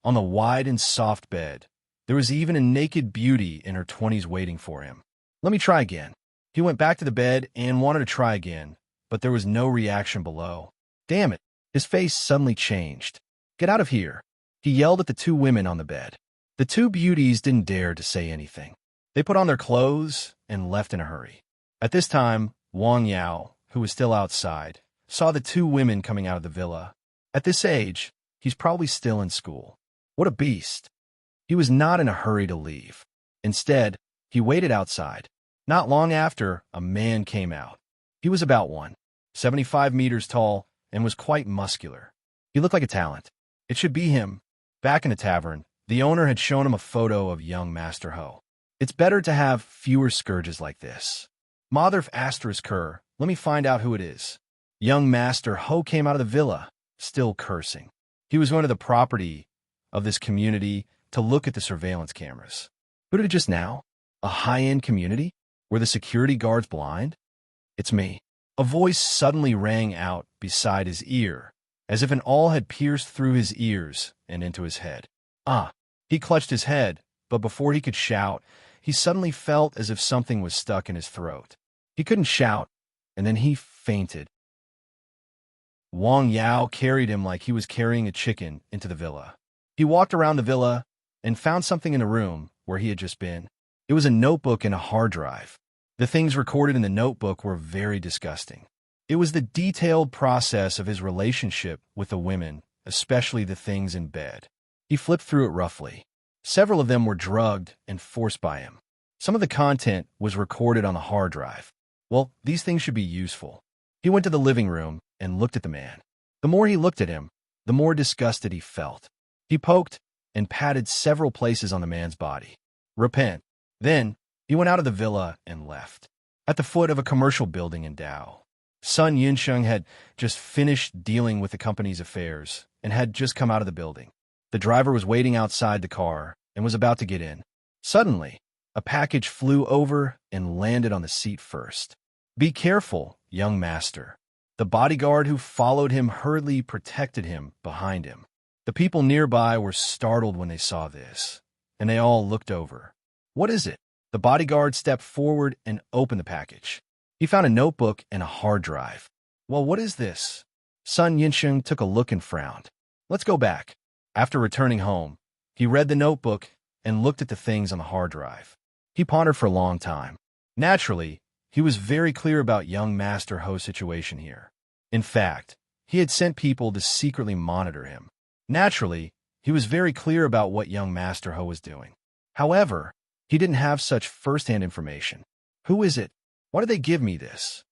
On the wide and soft bed, there was even a naked beauty in her 20s waiting for him. Let me try again. He went back to the bed and wanted to try again, but there was no reaction below. Damn it. His face suddenly changed. Get out of here. He yelled at the two women on the bed. The two beauties didn't dare to say anything. They put on their clothes and left in a hurry. At this time, Wang Yao, who was still outside, saw the two women coming out of the villa. At this age, he's probably still in school. What a beast. He was not in a hurry to leave. Instead, he waited outside. Not long after, a man came out. He was about 175 meters tall and was quite muscular. He looked like a talent. It should be him. Back in the tavern, the owner had shown him a photo of young Master Ho. It's better to have fewer scourges like this. Mother asterisk her, let me find out who it is. Young Master Ho came out of the villa, still cursing. He was going to the property of this community to look at the surveillance cameras. Who did it just now? A high-end community? Were the security guards blind? It's me. A voice suddenly rang out beside his ear, as if an awl had pierced through his ears and into his head. Ah! He clutched his head, but before he could shout, he suddenly felt as if something was stuck in his throat. He couldn't shout, and then he fainted. Wang Yao carried him like he was carrying a chicken into the villa. He walked around the villa and found something in the room where he had just been. It was a notebook and a hard drive. The things recorded in the notebook were very disgusting. It was the detailed process of his relationship with the women, especially the things in bed. He flipped through it roughly. Several of them were drugged and forced by him. Some of the content was recorded on the hard drive. Well, these things should be useful. He went to the living room and looked at the man. The more he looked at him, the more disgusted he felt. He poked and patted several places on the man's body. Repent. Then, he went out of the villa and left. At the foot of a commercial building in Dao, Sun Yunsheng had just finished dealing with the company's affairs and had just come out of the building. The driver was waiting outside the car and was about to get in. Suddenly, a package flew over and landed on the seat first. Be careful, young master. The bodyguard who followed him hurriedly protected him behind him. The people nearby were startled when they saw this, and they all looked over. What is it? The bodyguard stepped forward and opened the package. He found a notebook and a hard drive. Well, what is this? Sun Yinsheng took a look and frowned. Let's go back. After returning home, he read the notebook and looked at the things on the hard drive. He pondered for a long time. Naturally, he was very clear about young Master Ho's situation here. In fact, he had sent people to secretly monitor him. Naturally, he was very clear about what young Master Ho was doing. However, he didn't have such first-hand information. Who is it? Why did they give me this?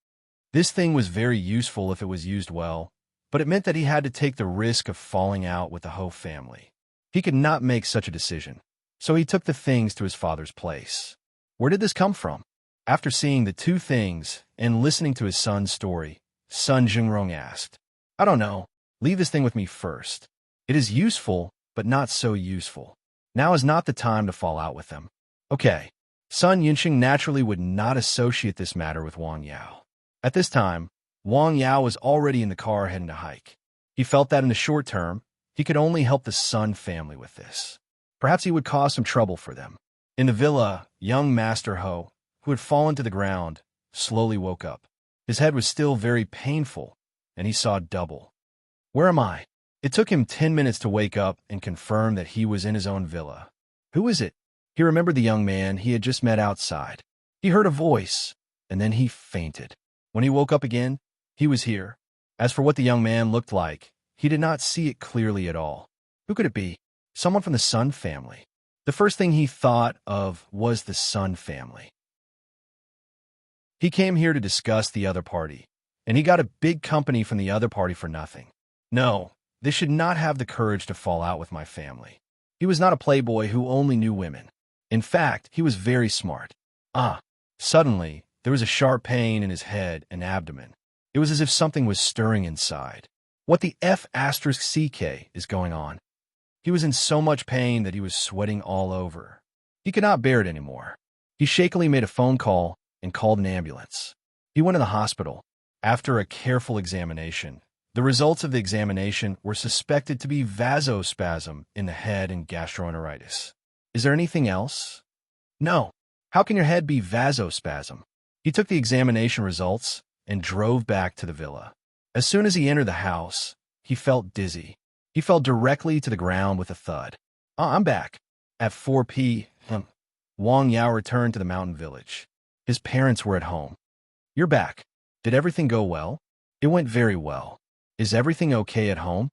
This thing was very useful if it was used well, but it meant that he had to take the risk of falling out with the Ho family. He could not make such a decision, so he took the things to his father's place. Where did this come from? After seeing the two things and listening to his son's story, Sun Jingrong asked, I don't know. Leave this thing with me first. It is useful, but not so useful. Now is not the time to fall out with them. Okay. Sun Yunsheng naturally would not associate this matter with Wang Yao. At this time, Wang Yao was already in the car heading to hike. He felt that in the short term, he could only help the Sun family with this. Perhaps he would cause some trouble for them. In the villa, young Master Ho, who had fallen to the ground, slowly woke up. His head was still very painful, and he saw double. Where am I? It took him 10 minutes to wake up and confirm that he was in his own villa. Who is it? He remembered the young man he had just met outside. He heard a voice, and then he fainted. When he woke up again, he was here. As for what the young man looked like, he did not see it clearly at all. Who could it be? Someone from the Sun family. The first thing he thought of was the Sun family. He came here to discuss the other party, and he got a big company from the other party for nothing. No, They should not have the courage to fall out with my family. He was not a playboy who only knew women. In fact, he was very smart. Suddenly, there was a sharp pain in his head and abdomen. It was as if something was stirring inside. What the F***CK is going on? He was in so much pain that he was sweating all over. He could not bear it anymore. He shakily made a phone call and called an ambulance. He went to the hospital. After a careful examination, the results of the examination were suspected to be vasospasm in the head and gastroenteritis. Is there anything else? No. How can your head be vasospasm? He took the examination results and drove back to the villa. As soon as he entered the house, he felt dizzy. He fell directly to the ground with a thud. I'm back. At 4 p.m., Wang Yao returned to the mountain village. His parents were at home. You're back. Did everything go well? It went very well. Is everything okay at home?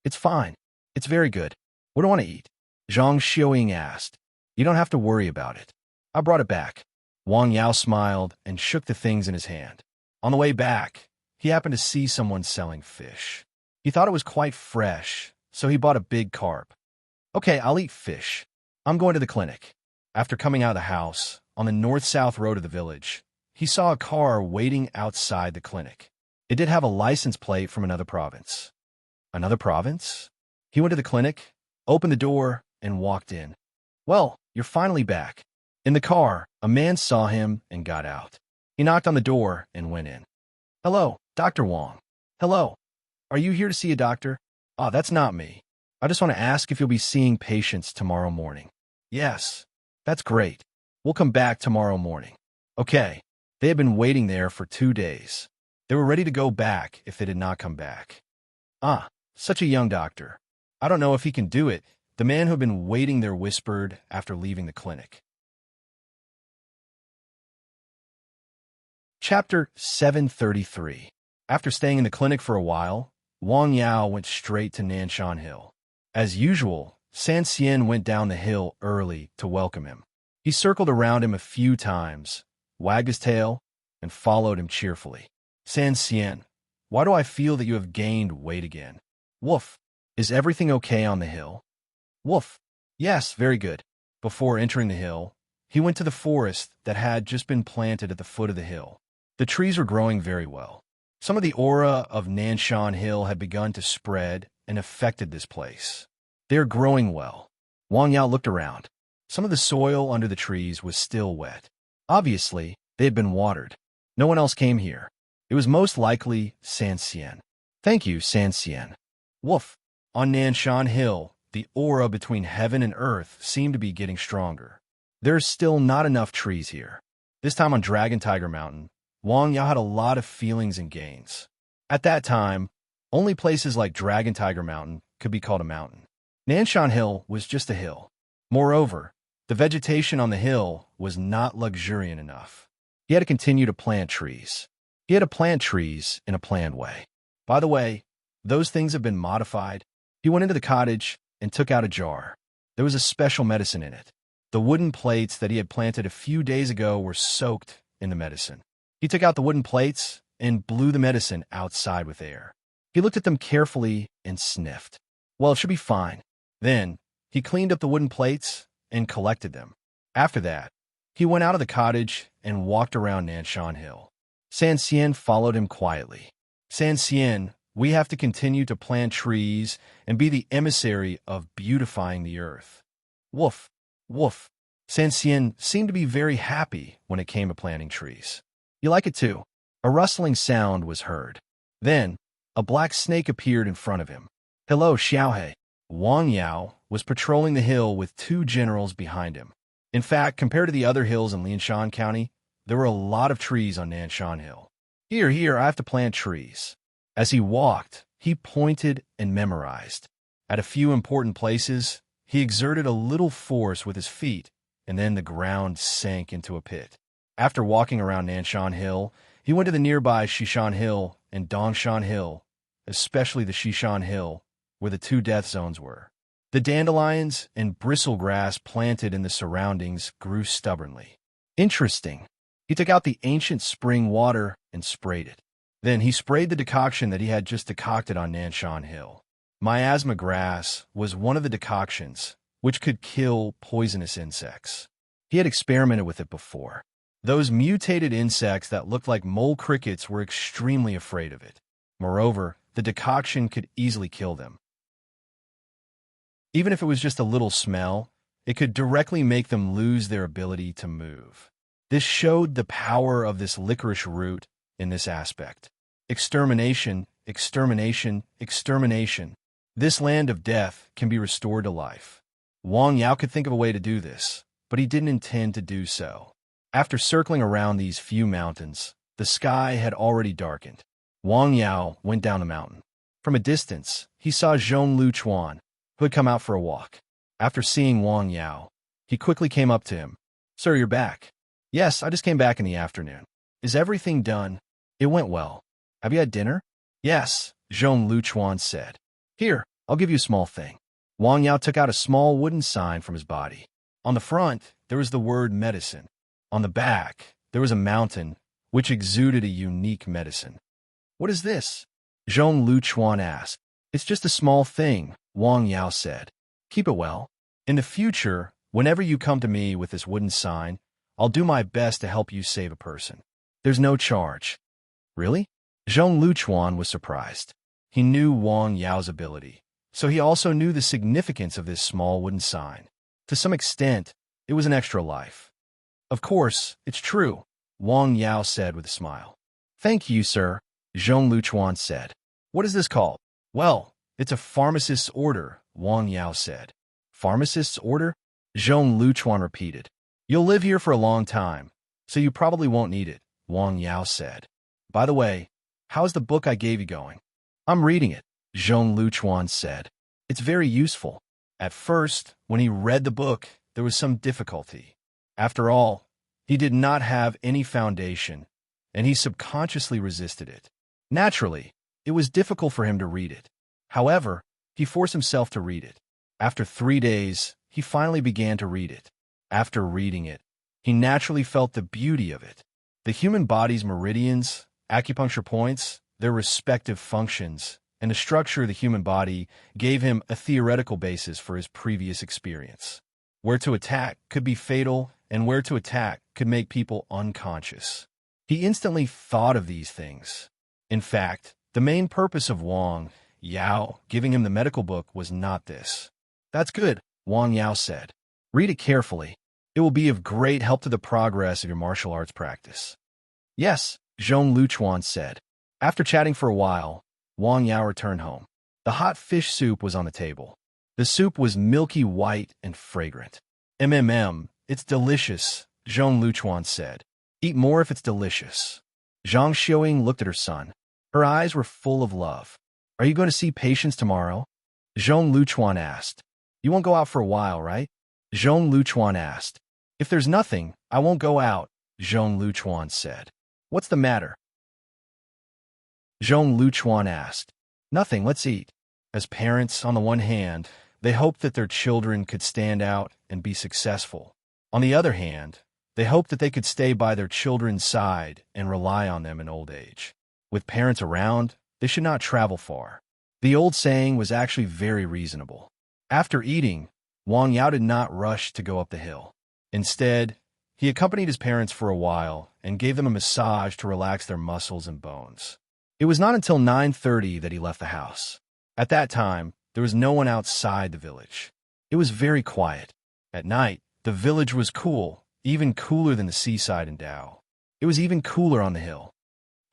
It's fine. It's very good. What do I want to eat? Zhang Xiaoying asked. You don't have to worry about it. I brought it back. Wang Yao smiled and shook the things in his hand. On the way back, he happened to see someone selling fish. He thought it was quite fresh, so he bought a big carp. Okay, I'll eat fish. I'm going to the clinic. After coming out of the house, on the north-south road of the village, he saw a car waiting outside the clinic. It did have a license plate from another province. Another province? He went to the clinic, opened the door, and walked in. Well, you're finally back. In the car, a man saw him and got out. He knocked on the door and went in. Hello, Dr. Wang. Hello. Are you here to see a doctor? That's not me. I just want to ask if you'll be seeing patients tomorrow morning. Yes. That's great. We'll come back tomorrow morning. Okay. They had been waiting there for 2 days. They were ready to go back if they did not come back. Such a young doctor. I don't know if he can do it, the man who had been waiting there whispered after leaving the clinic. Chapter 733. After staying in the clinic for a while, Wang Yao went straight to Nanshan Hill. As usual, San Xian went down the hill early to welcome him. He circled around him a few times, wagged his tail, and followed him cheerfully. San Xian, why do I feel that you have gained weight again? Woof. Is everything okay on the hill? Woof. Yes, very good. Before entering the hill, he went to the forest that had just been planted at the foot of the hill. The trees were growing very well. Some of the aura of Nanshan Hill had begun to spread and affected this place. They are growing well. Wang Yao looked around. Some of the soil under the trees was still wet. Obviously, they had been watered. No one else came here. It was most likely San Xian. Thank you, San Xian. Woof. On Nanshan Hill, the aura between heaven and earth seemed to be getting stronger. There's still not enough trees here. This time on Dragon Tiger Mountain, Wang Yao had a lot of feelings and gains. At that time, only places like Dragon Tiger Mountain could be called a mountain. Nanshan Hill was just a hill. Moreover, the vegetation on the hill was not luxuriant enough. He had to continue to plant trees. He had to plant trees in a planned way. By the way, those things have been modified. He went into the cottage and took out a jar. There was a special medicine in it. The wooden plates that he had planted a few days ago were soaked in the medicine. He took out the wooden plates and blew the medicine outside with air. He looked at them carefully and sniffed. Well, it should be fine. Then, he cleaned up the wooden plates and collected them. After that, he went out of the cottage and walked around Nanshan Hill. San Xian followed him quietly. San Xian, we have to continue to plant trees and be the emissary of beautifying the earth. Woof, woof. San Xian seemed to be very happy when it came to planting trees. You like it too? A rustling sound was heard. Then, a black snake appeared in front of him. Hello, Xiaohe. Wang Yao was patrolling the hill with 2 generals behind him. In fact, compared to the other hills in Lianshan County, there were a lot of trees on Nanshan Hill. Here, I have to plant trees. As he walked, he pointed and memorized. At a few important places, he exerted a little force with his feet, and then the ground sank into a pit. After walking around Nanshan Hill, he went to the nearby Shishan Hill and Dongshan Hill, especially the Shishan Hill, where the 2 death zones were. The dandelions and bristlegrass planted in the surroundings grew stubbornly. Interesting. He took out the ancient spring water and sprayed it. Then he sprayed the decoction that he had just decocted on Nanshan Hill. Miasma grass was one of the decoctions, which could kill poisonous insects. He had experimented with it before. Those mutated insects that looked like mole crickets were extremely afraid of it. Moreover, the decoction could easily kill them. Even if it was just a little smell, it could directly make them lose their ability to move. This showed the power of this licorice root in this aspect. Extermination, extermination, extermination. This land of death can be restored to life. Wang Yao could think of a way to do this, but he didn't intend to do so. After circling around these few mountains, the sky had already darkened. Wang Yao went down the mountain. From a distance, he saw Zhong Luchuan, who had come out for a walk. After seeing Wang Yao, he quickly came up to him. "Sir, you're back." "Yes, I just came back in the afternoon." "Is everything done?" "It went well." "Have you had dinner?" "Yes," Zhong Luchuan said. "Here, I'll give you a small thing." Wang Yao took out a small wooden sign from his body. On the front, there was the word medicine. On the back, there was a mountain, which exuded a unique medicine. "What is this?" Zhong Luchuan asked. "It's just a small thing," Wang Yao said. "Keep it well. In the future, whenever you come to me with this wooden sign, I'll do my best to help you save a person. There's no charge." "Really?" Zhong Luchuan was surprised. He knew Wang Yao's ability, so he also knew the significance of this small wooden sign. To some extent, it was an extra life. "Of course, it's true," Wang Yao said with a smile. "Thank you, sir," Zhong Luchuan said. "What is this called?" "Well, it's a pharmacist's order," Wang Yao said. "Pharmacist's order?" Zhong Luchuan repeated. "You'll live here for a long time, so you probably won't need it," Wang Yao said. "By the way, how's the book I gave you going?" "I'm reading it," Zhong Luchuan said. "It's very useful." At first, when he read the book, there was some difficulty. After all, he did not have any foundation, and he subconsciously resisted it. Naturally, it was difficult for him to read it. However, he forced himself to read it. After 3 days, he finally began to read it. After reading it, he naturally felt the beauty of it. The human body's meridians, acupuncture points, their respective functions, and the structure of the human body gave him a theoretical basis for his previous experience. Where to attack could be fatal, and where to attack could make people unconscious. He instantly thought of these things. In fact, the main purpose of Wang Yao giving him the medical book was not this. "That's good," Wang Yao said. "Read it carefully. It will be of great help to the progress of your martial arts practice." "Yes," Zhong Luchuan said. After chatting for a while, Wang Yao returned home. The hot fish soup was on the table. The soup was milky white and fragrant. It's delicious," Zhong Luchuan said. "Eat more if it's delicious." Zhang Xiaoying looked at her son. Her eyes were full of love. "Are you going to see patients tomorrow?" Zhong Luchuan asked. "You won't go out for a while, right?" Zhong Luchuan asked. "If there's nothing, I won't go out," Zhong Luchuan said. "What's the matter?" Zhong Luchuan asked. "Nothing, let's eat." As parents, on the one hand, they hoped that their children could stand out and be successful. On the other hand, they hoped that they could stay by their children's side and rely on them in old age. With parents around, they should not travel far. The old saying was actually very reasonable. After eating, Wang Yao did not rush to go up the hill. Instead, he accompanied his parents for a while and gave them a massage to relax their muscles and bones. It was not until 9:30 that he left the house. At that time, there was no one outside the village. It was very quiet. At night, the village was cool, even cooler than the seaside in Dao. It was even cooler on the hill.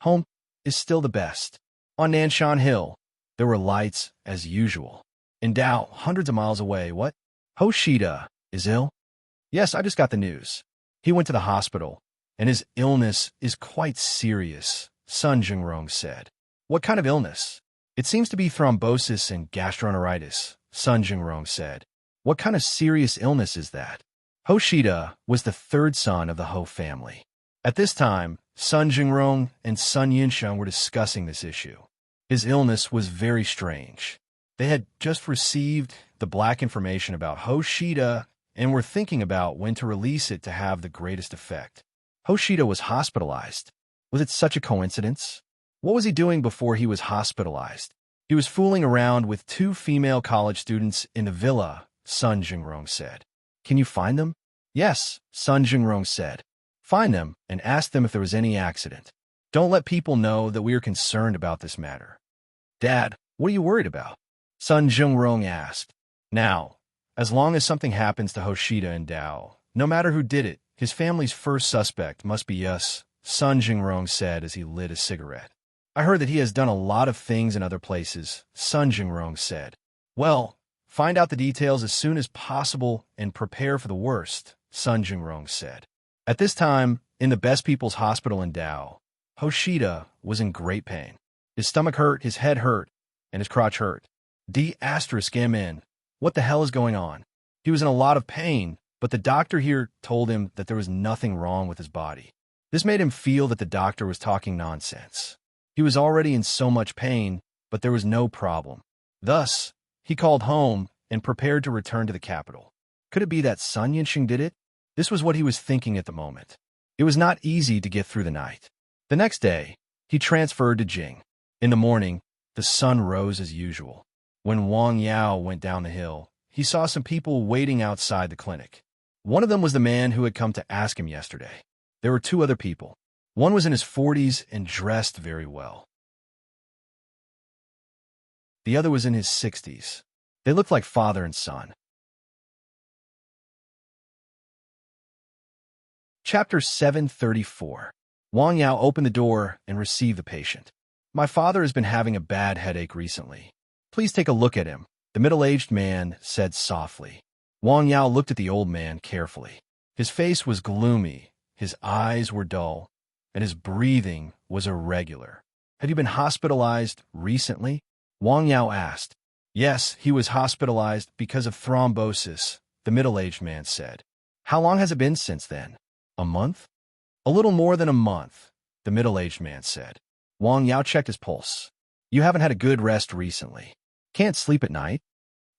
Home is still the best. On Nanshan Hill, there were lights as usual. In Dao, hundreds of miles away, what? Hoshida is ill? Yes, I just got the news. He went to the hospital, and his illness is quite serious, Sun Jingrong said. What kind of illness? It seems to be thrombosis and gastroenteritis, Sun Jingrong said. What kind of serious illness is that? Hoshida was the third son of the Ho family. At this time, Sun Jingrong and Sun Yinsheng were discussing this issue. His illness was very strange. They had just received the black information about Hoshida and were thinking about when to release it to have the greatest effect. Hoshida was hospitalized. Was it such a coincidence? What was he doing before he was hospitalized? He was fooling around with two female college students in the villa, Sun Jingrong said. Can you find them? Yes, Sun Jingrong said. Find them and ask them if there was any accident. Don't let people know that we are concerned about this matter. Dad, what are you worried about? Sun Jingrong asked. Now, as long as something happens to Hoshida and Dao, no matter who did it, his family's first suspect must be us, Sun Jingrong said as he lit a cigarette. I heard that he has done a lot of things in other places, Sun Jingrong said. Well, find out the details as soon as possible and prepare for the worst, Sun Jingrong said. At this time, in the Best People's Hospital in Dao, Hoshida was in great pain. His stomach hurt, his head hurt, and his crotch hurt. D*MN. What the hell is going on? He was in a lot of pain, but the doctor here told him that there was nothing wrong with his body. This made him feel that the doctor was talking nonsense. He was already in so much pain, but there was no problem. Thus, he called home and prepared to return to the capital. Could it be that Sun Yinxing did it? This was what he was thinking at the moment. It was not easy to get through the night. The next day, he transferred to Jing. In the morning, the sun rose as usual. When Wang Yao went down the hill, he saw some people waiting outside the clinic. One of them was the man who had come to ask him yesterday. There were two other people. One was in his 40s and dressed very well. The other was in his 60s. They looked like father and son. Chapter 734. Wang Yao opened the door and received the patient. My father has been having a bad headache recently. Please take a look at him, the middle-aged man said softly. Wang Yao looked at the old man carefully. His face was gloomy, his eyes were dull, and his breathing was irregular. Have you been hospitalized recently? Wang Yao asked. Yes, he was hospitalized because of thrombosis, the middle-aged man said. How long has it been since then? A month? A little more than a month, the middle-aged man said. Wang Yao checked his pulse. You haven't had a good rest recently. Can't sleep at night?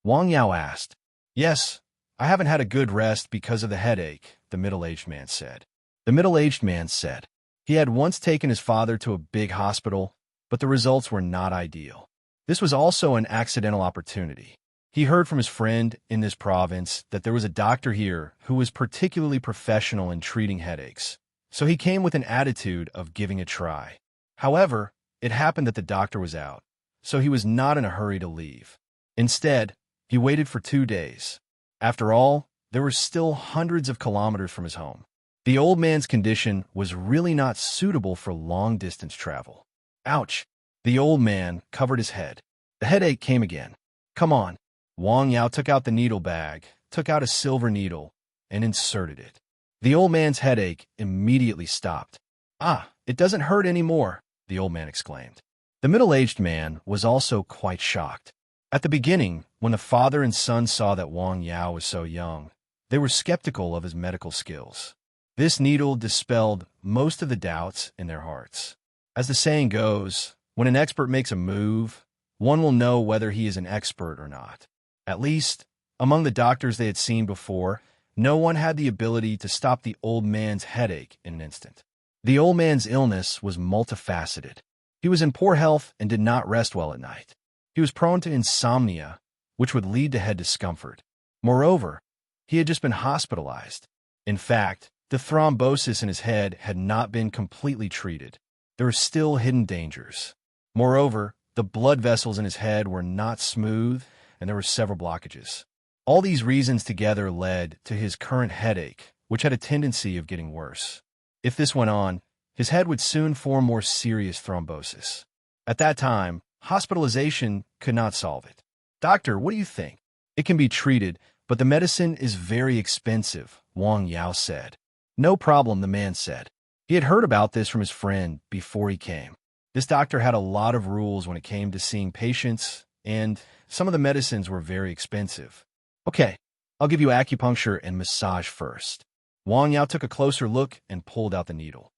Wang Yao asked. Yes, I haven't had a good rest because of the headache, the middle-aged man said. The middle-aged man said. He had once taken his father to a big hospital, but the results were not ideal. This was also an accidental opportunity. He heard from his friend in this province that there was a doctor here who was particularly professional in treating headaches, so he came with an attitude of giving a try. However, it happened that the doctor was out, so he was not in a hurry to leave. Instead, he waited for 2 days. After all, there were still hundreds of kilometers from his home. The old man's condition was really not suitable for long-distance travel. Ouch! The old man covered his head. The headache came again. Come on. Wang Yao took out the needle bag, took out a silver needle, and inserted it. The old man's headache immediately stopped. Ah, it doesn't hurt anymore, the old man exclaimed. The middle-aged man was also quite shocked. At the beginning, when the father and son saw that Wang Yao was so young, they were skeptical of his medical skills. This needle dispelled most of the doubts in their hearts. As the saying goes, when an expert makes a move, one will know whether he is an expert or not. At least, among the doctors they had seen before, no one had the ability to stop the old man's headache in an instant. The old man's illness was multifaceted. He was in poor health and did not rest well at night. He was prone to insomnia, which would lead to head discomfort. Moreover, he had just been hospitalized. In fact, the thrombosis in his head had not been completely treated. There were still hidden dangers. Moreover, the blood vessels in his head were not smooth, and there were several blockages. All these reasons together led to his current headache, which had a tendency of getting worse. If this went on, his head would soon form more serious thrombosis. At that time, hospitalization could not solve it. Doctor, what do you think? It can be treated, but the medicine is very expensive, Wang Yao said. No problem, the man said. He had heard about this from his friend before he came. This doctor had a lot of rules when it came to seeing patients, and some of the medicines were very expensive. Okay, I'll give you acupuncture and massage first. Wang Yao took a closer look and pulled out the needle.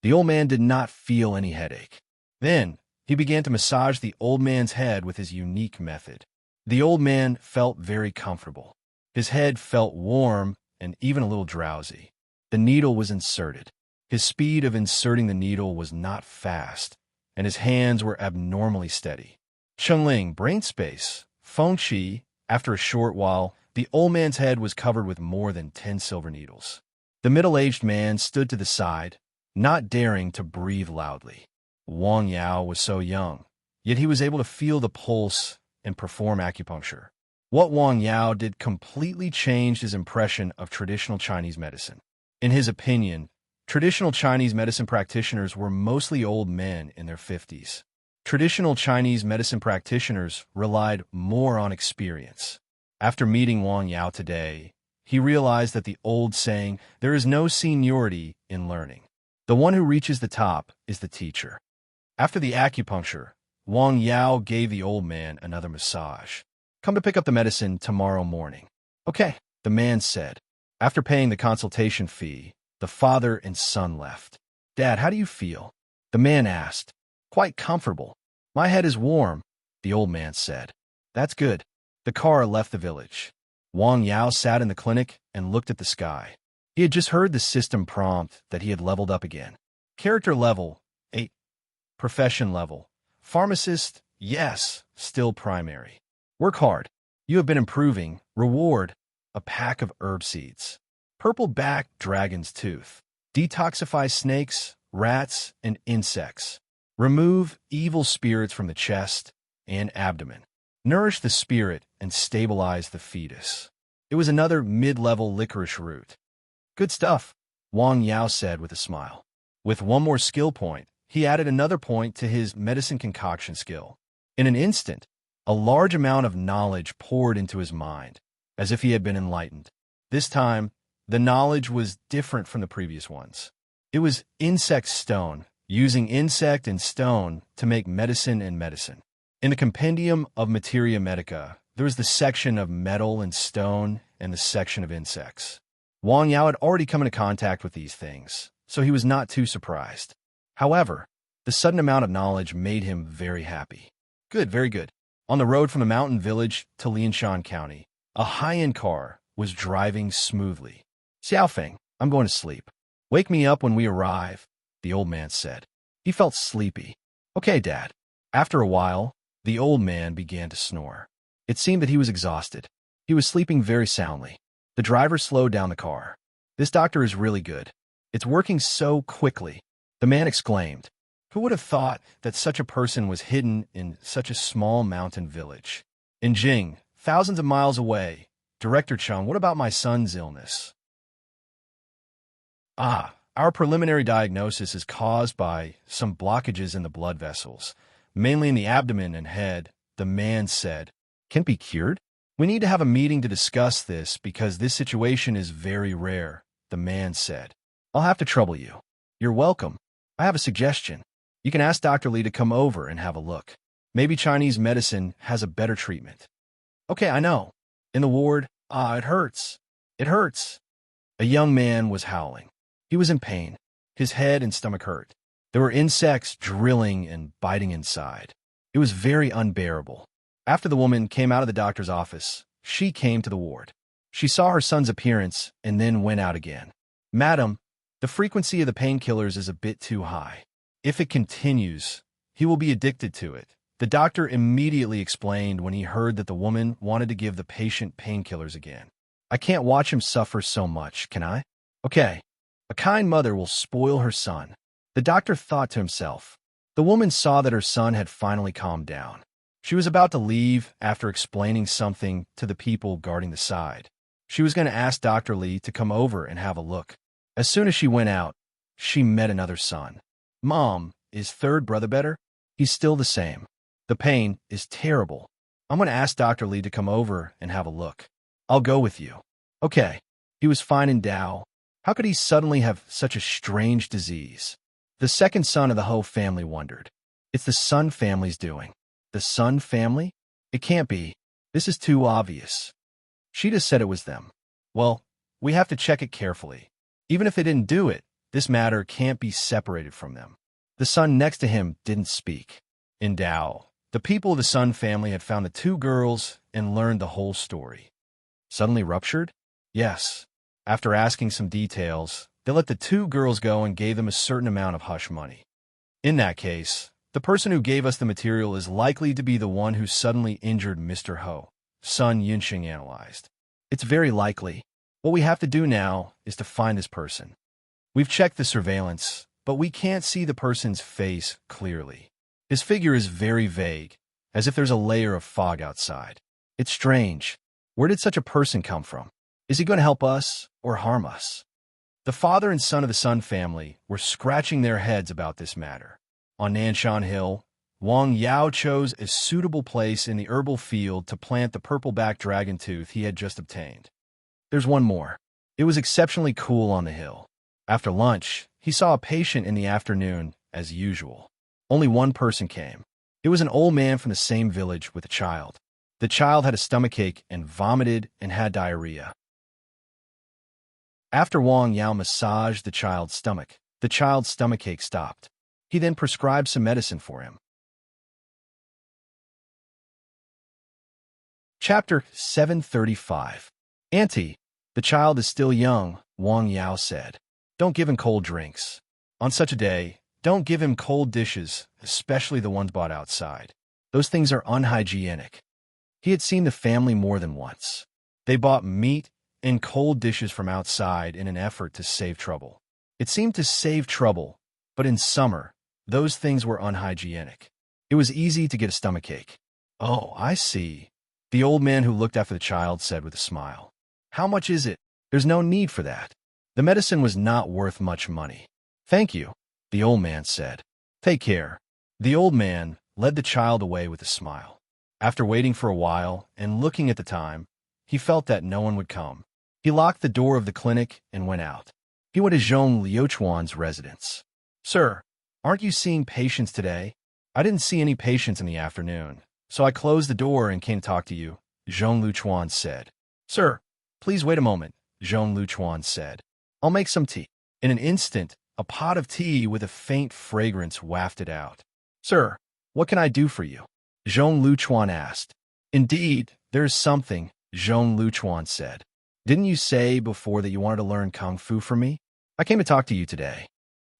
The old man did not feel any headache. Then, he began to massage the old man's head with his unique method. The old man felt very comfortable. His head felt warm and even a little drowsy. The needle was inserted. His speed of inserting the needle was not fast, and his hands were abnormally steady. Chengling, brain space. Feng Qi. After a short while, the old man's head was covered with more than 10 silver needles. The middle-aged man stood to the side, not daring to breathe loudly. Wang Yao was so young, yet he was able to feel the pulse and perform acupuncture. What Wang Yao did completely changed his impression of traditional Chinese medicine. In his opinion, traditional Chinese medicine practitioners were mostly old men in their 50s. Traditional Chinese medicine practitioners relied more on experience. After meeting Wang Yao today, he realized that the old saying, "There is no seniority in learning. The one who reaches the top is the teacher." After the acupuncture, Wang Yao gave the old man another massage. "Come to pick up the medicine tomorrow morning." "Okay," the man said. After paying the consultation fee, the father and son left. "Dad, how do you feel?" the man asked. "Quite comfortable. My head is warm," the old man said. "That's good." The car left the village. Wang Yao sat in the clinic and looked at the sky. He had just heard the system prompt that he had leveled up again. Character level, 8. Profession level, pharmacist, yes, still primary. Work hard. You have been improving. Reward, a pack of herb seeds. Purple-back dragon's tooth. Detoxify snakes, rats, and insects. Remove evil spirits from the chest and abdomen. Nourish the spirit and stabilize the fetus. It was another mid-level licorice root. Good stuff, Wang Yao said with a smile. With one more skill point, he added another point to his medicine concoction skill. In an instant, a large amount of knowledge poured into his mind, as if he had been enlightened. This time, the knowledge was different from the previous ones. It was insect stone, using insect and stone to make medicine and medicine. In the Compendium of Materia Medica, there was the section of metal and stone and the section of insects. Wang Yao had already come into contact with these things, so he was not too surprised. However, the sudden amount of knowledge made him very happy. Good, very good. On the road from the mountain village to Lianshan County, a high-end car was driving smoothly. "Xiaofeng, I'm going to sleep. Wake me up when we arrive," the old man said. He felt sleepy. "Okay, Dad." After a while, the old man began to snore. It seemed that he was exhausted. He was sleeping very soundly. The driver slowed down the car. "This doctor is really good. It's working so quickly," the man exclaimed. Who would have thought that such a person was hidden in such a small mountain village? In Jing, thousands of miles away, Director Chung, what about my son's illness? Our preliminary diagnosis is caused by some blockages in the blood vessels, mainly in the abdomen and head, the man said. Can be cured? We need to have a meeting to discuss this because this situation is very rare, the man said. I'll have to trouble you. You're welcome. I have a suggestion. You can ask Dr. Lee to come over and have a look. Maybe Chinese medicine has a better treatment. Okay, I know. In the ward, it hurts. It hurts. A young man was howling. He was in pain. His head and stomach hurt. There were insects drilling and biting inside. It was very unbearable. After the woman came out of the doctor's office, she came to the ward. She saw her son's appearance and then went out again. Madam, the frequency of the painkillers is a bit too high. If it continues, he will be addicted to it. The doctor immediately explained when he heard that the woman wanted to give the patient painkillers again. I can't watch him suffer so much, can I? Okay. A kind mother will spoil her son. The doctor thought to himself. The woman saw that her son had finally calmed down. She was about to leave after explaining something to the people guarding the side. She was going to ask Dr. Lee to come over and have a look. As soon as she went out, she met another son. Mom, is third brother better? He's still the same. The pain is terrible. I'm going to ask Dr. Lee to come over and have a look. I'll go with you. Okay. He was fine in Dao. How could he suddenly have such a strange disease? The second son of the Ho family wondered. It's the Sun family's doing. The Sun family? It can't be. This is too obvious. She just said it was them. Well, we have to check it carefully. Even if they didn't do it, this matter can't be separated from them. The son next to him didn't speak. In Dao, the people of the Sun family had found the two girls and learned the whole story. Suddenly ruptured? Yes. After asking some details, they let the two girls go and gave them a certain amount of hush money. In that case, The person who gave us the material is likely to be the one who suddenly injured Mr. Ho, Sun Yunxing analyzed. It's very likely. What we have to do now is to find this person. We've checked the surveillance, but we can't see the person's face clearly. His figure is very vague, as if there's a layer of fog outside. It's strange. Where did such a person come from? Is he going to help us or harm us? The father and son of the Sun family were scratching their heads about this matter. On Nanshan Hill, Wang Yao chose a suitable place in the herbal field to plant the purple-backed dragon tooth he had just obtained. There's one more. It was exceptionally cool on the hill. After lunch, he saw a patient in the afternoon, as usual. Only one person came. It was an old man from the same village with a child. The child had a stomachache and vomited and had diarrhea. After Wang Yao massaged the child's stomachache stopped. He then prescribed some medicine for him. Chapter 735. Auntie, the child is still young, Wang Yao said. Don't give him cold drinks. On such a day, don't give him cold dishes, especially the ones bought outside. Those things are unhygienic. He had seen the family more than once. They bought meat and cold dishes from outside in an effort to save trouble. It seemed to save trouble, but in summer, those things were unhygienic. It was easy to get a stomachache. Oh, I see, the old man who looked after the child said with a smile. How much is it? There's no need for that. The medicine was not worth much money. Thank you, the old man said. Take care. The old man led the child away with a smile. After waiting for a while and looking at the time, he felt that no one would come. He locked the door of the clinic and went out. He went to Zhong Liuchuan's residence. Sir, aren't you seeing patients today? I didn't see any patients in the afternoon, so I closed the door and came to talk to you, Zhong Liuchuan said. Sir, please wait a moment, Zhong Liuchuan said. I'll make some tea. In an instant, a pot of tea with a faint fragrance wafted out. Sir, what can I do for you? Zhong Liuchuan asked. Indeed, there's something, Zhong Liuchuan said. Didn't you say before that you wanted to learn Kung Fu from me? I came to talk to you today.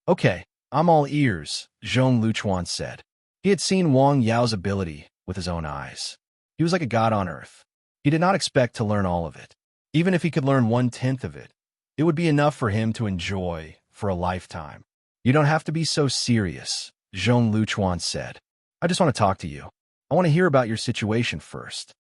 Okay, I'm all ears, Zhong Liuchuan said. He had seen Wang Yao's ability with his own eyes. He was like a god on earth. He did not expect to learn all of it. Even if he could learn 1/10 of it, it would be enough for him to enjoy for a lifetime. You don't have to be so serious, Zhong Liuchuan said. I just want to talk to you. I want to hear about your situation first.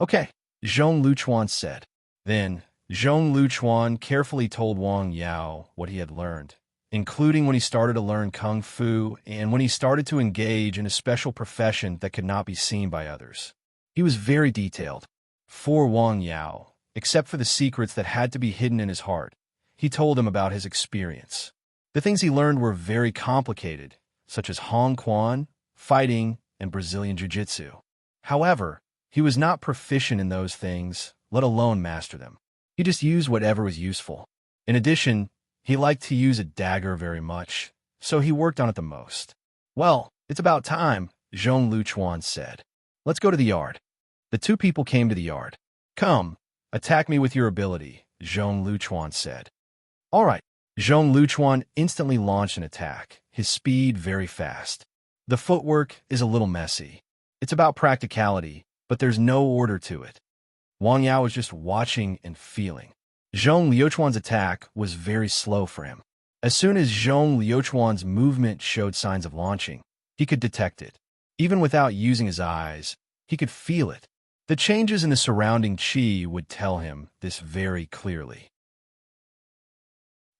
Okay, Zhong Liuchuan said. Then, Zhong Liuchuan carefully told Wang Yao what he had learned, including when he started to learn Kung Fu and when he started to engage in a special profession that could not be seen by others. He was very detailed. For Wang Yao, except for the secrets that had to be hidden in his heart, he told him about his experience. The things he learned were very complicated, such as Hong Quan, fighting, and Brazilian Jiu-Jitsu. However, he was not proficient in those things, let alone master them. He just used whatever was useful. In addition, he liked to use a dagger very much, so he worked on it the most. Well, it's about time, Zhong Liuchuan said. Let's go to the yard. The two people came to the yard. Come, attack me with your ability, Zhong Liuchuan said. All right. Zhong Liuchuan instantly launched an attack, his speed very fast. The footwork is a little messy. It's about practicality, but there's no order to it. Wang Yao was just watching and feeling. Zhong Liuchuan's attack was very slow for him. As soon as Zhong Liuchuan's movement showed signs of launching, he could detect it. Even without using his eyes, he could feel it. The changes in the surrounding qi would tell him this very clearly.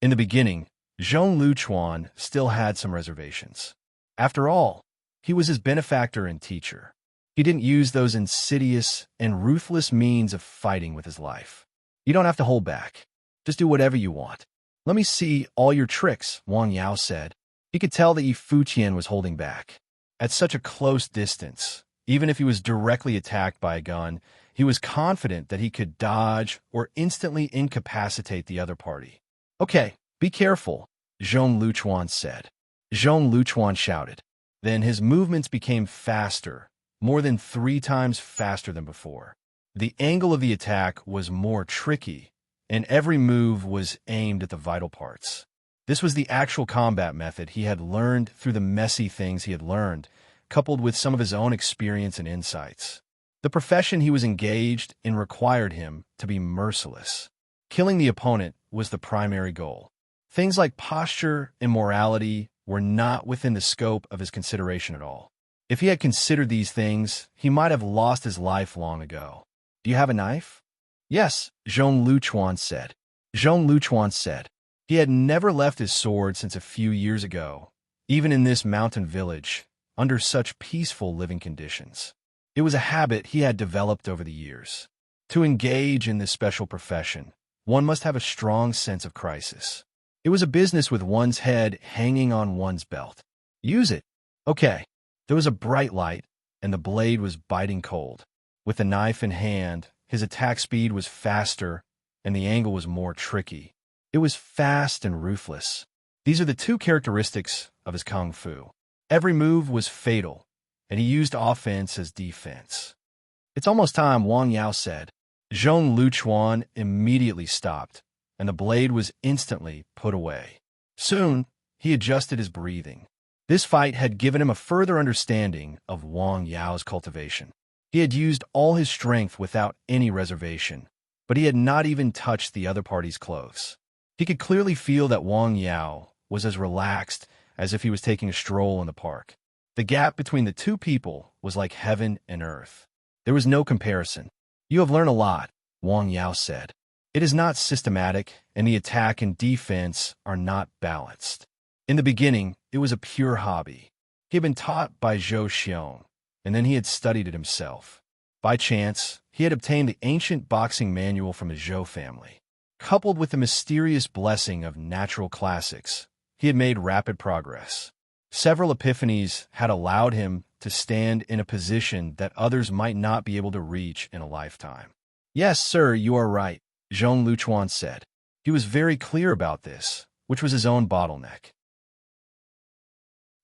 In the beginning, Zhong Liuchuan still had some reservations. After all, he was his benefactor and teacher. He didn't use those insidious and ruthless means of fighting with his life. You don't have to hold back. Just do whatever you want. Let me see all your tricks, Wang Yao said. He could tell that Yi Fuqian was holding back. At such a close distance, even if he was directly attacked by a gun, he was confident that he could dodge or instantly incapacitate the other party. Okay, be careful, Zhong Liuchuan said. Zhong Liuchuan shouted. Then his movements became faster, more than 3 times faster than before. The angle of the attack was more tricky, and every move was aimed at the vital parts. This was the actual combat method he had learned through the messy things he had learned, coupled with some of his own experience and insights. The profession he was engaged in required him to be merciless. Killing the opponent was the primary goal. Things like posture and morality were not within the scope of his consideration at all. If he had considered these things, he might have lost his life long ago. Do you have a knife? Yes, Zhong Luchuan said. Zhong Luchuan said. He had never left his sword since a few years ago, even in this mountain village, under such peaceful living conditions. It was a habit he had developed over the years. To engage in this special profession, one must have a strong sense of crisis. It was a business with one's head hanging on one's belt. Use it. Okay. There was a bright light, and the blade was biting cold. With the knife in hand, his attack speed was faster, and the angle was more tricky. It was fast and ruthless. These are the two characteristics of his kung fu. Every move was fatal, and he used offense as defense. It's almost time, Wang Yao said. Zhong Luchuan immediately stopped, and the blade was instantly put away. Soon, he adjusted his breathing. This fight had given him a further understanding of Wang Yao's cultivation. He had used all his strength without any reservation, but he had not even touched the other party's clothes. He could clearly feel that Wang Yao was as relaxed as if he was taking a stroll in the park. The gap between the two people was like heaven and earth. There was no comparison. You have learned a lot, Wang Yao said. It is not systematic, and the attack and defense are not balanced. In the beginning, it was a pure hobby. He had been taught by Zhou Xiong, and then he had studied it himself. By chance, he had obtained the ancient boxing manual from the Zhou family. Coupled with the mysterious blessing of natural classics, he had made rapid progress. Several epiphanies had allowed him to stand in a position that others might not be able to reach in a lifetime. Yes, sir, you are right, Zhong Luchuan said. He was very clear about this, which was his own bottleneck.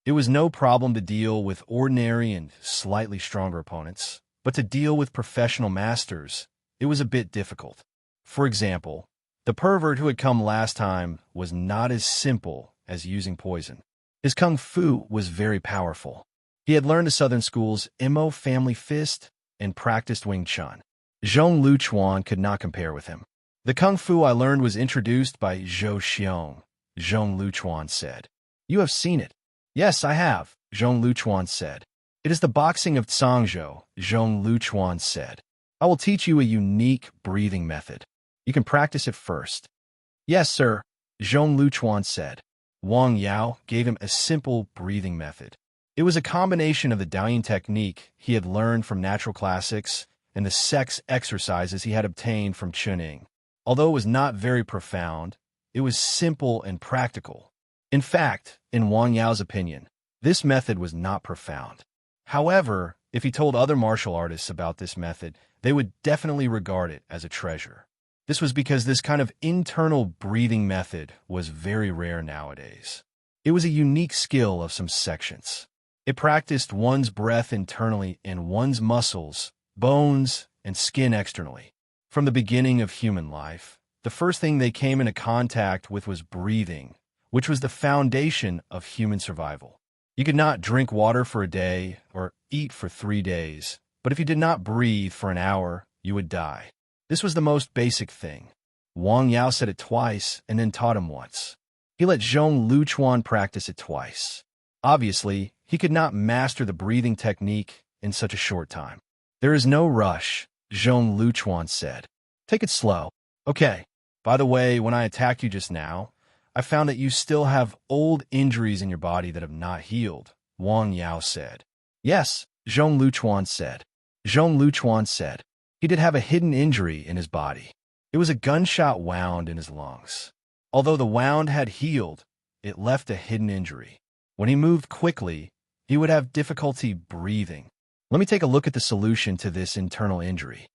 It was no problem to deal with ordinary and slightly stronger opponents, but to deal with professional masters, it was a bit difficult. For example, the pervert who had come last time was not as simple as using poison. His kung fu was very powerful. He had learned the southern school's Mo family fist and practiced Wing Chun. Zhong Luchuan could not compare with him. The kung fu I learned was introduced by Zhou Xiong, Zhong Luchuan said. You have seen it. Yes, I have, Zhong Luchuan said. It is the boxing of Zhangzhou, Zhong Luchuan said. I will teach you a unique breathing method. You can practice it first. Yes, sir, Zhong Luchuan said. Wang Yao gave him a simple breathing method. It was a combination of the Daoyin technique he had learned from natural classics and the sex exercises he had obtained from Chuning. Although it was not very profound, it was simple and practical. In fact, in Wang Yao's opinion, this method was not profound. However, if he told other martial artists about this method, they would definitely regard it as a treasure. This was because this kind of internal breathing method was very rare nowadays. It was a unique skill of some sections. It practiced one's breath internally and one's muscles, bones, and skin externally. From the beginning of human life, the first thing they came into contact with was breathing, which was the foundation of human survival. You could not drink water for a day or eat for 3 days, but if you did not breathe for an hour, you would die. This was the most basic thing. Wang Yao said it twice and then taught him once. He let Zhong Luchuan practice it twice. Obviously, he could not master the breathing technique in such a short time. There is no rush, Zhong Luchuan said. Take it slow. Okay. By the way, when I attacked you just now, I found that you still have old injuries in your body that have not healed, Wang Yao said. Yes, Zhong Luchuan said. Zhong Luchuan said. He did have a hidden injury in his body. It was a gunshot wound in his lungs. Although the wound had healed, it left a hidden injury. When he moved quickly, he would have difficulty breathing. Let me take a look at the solution to this internal injury.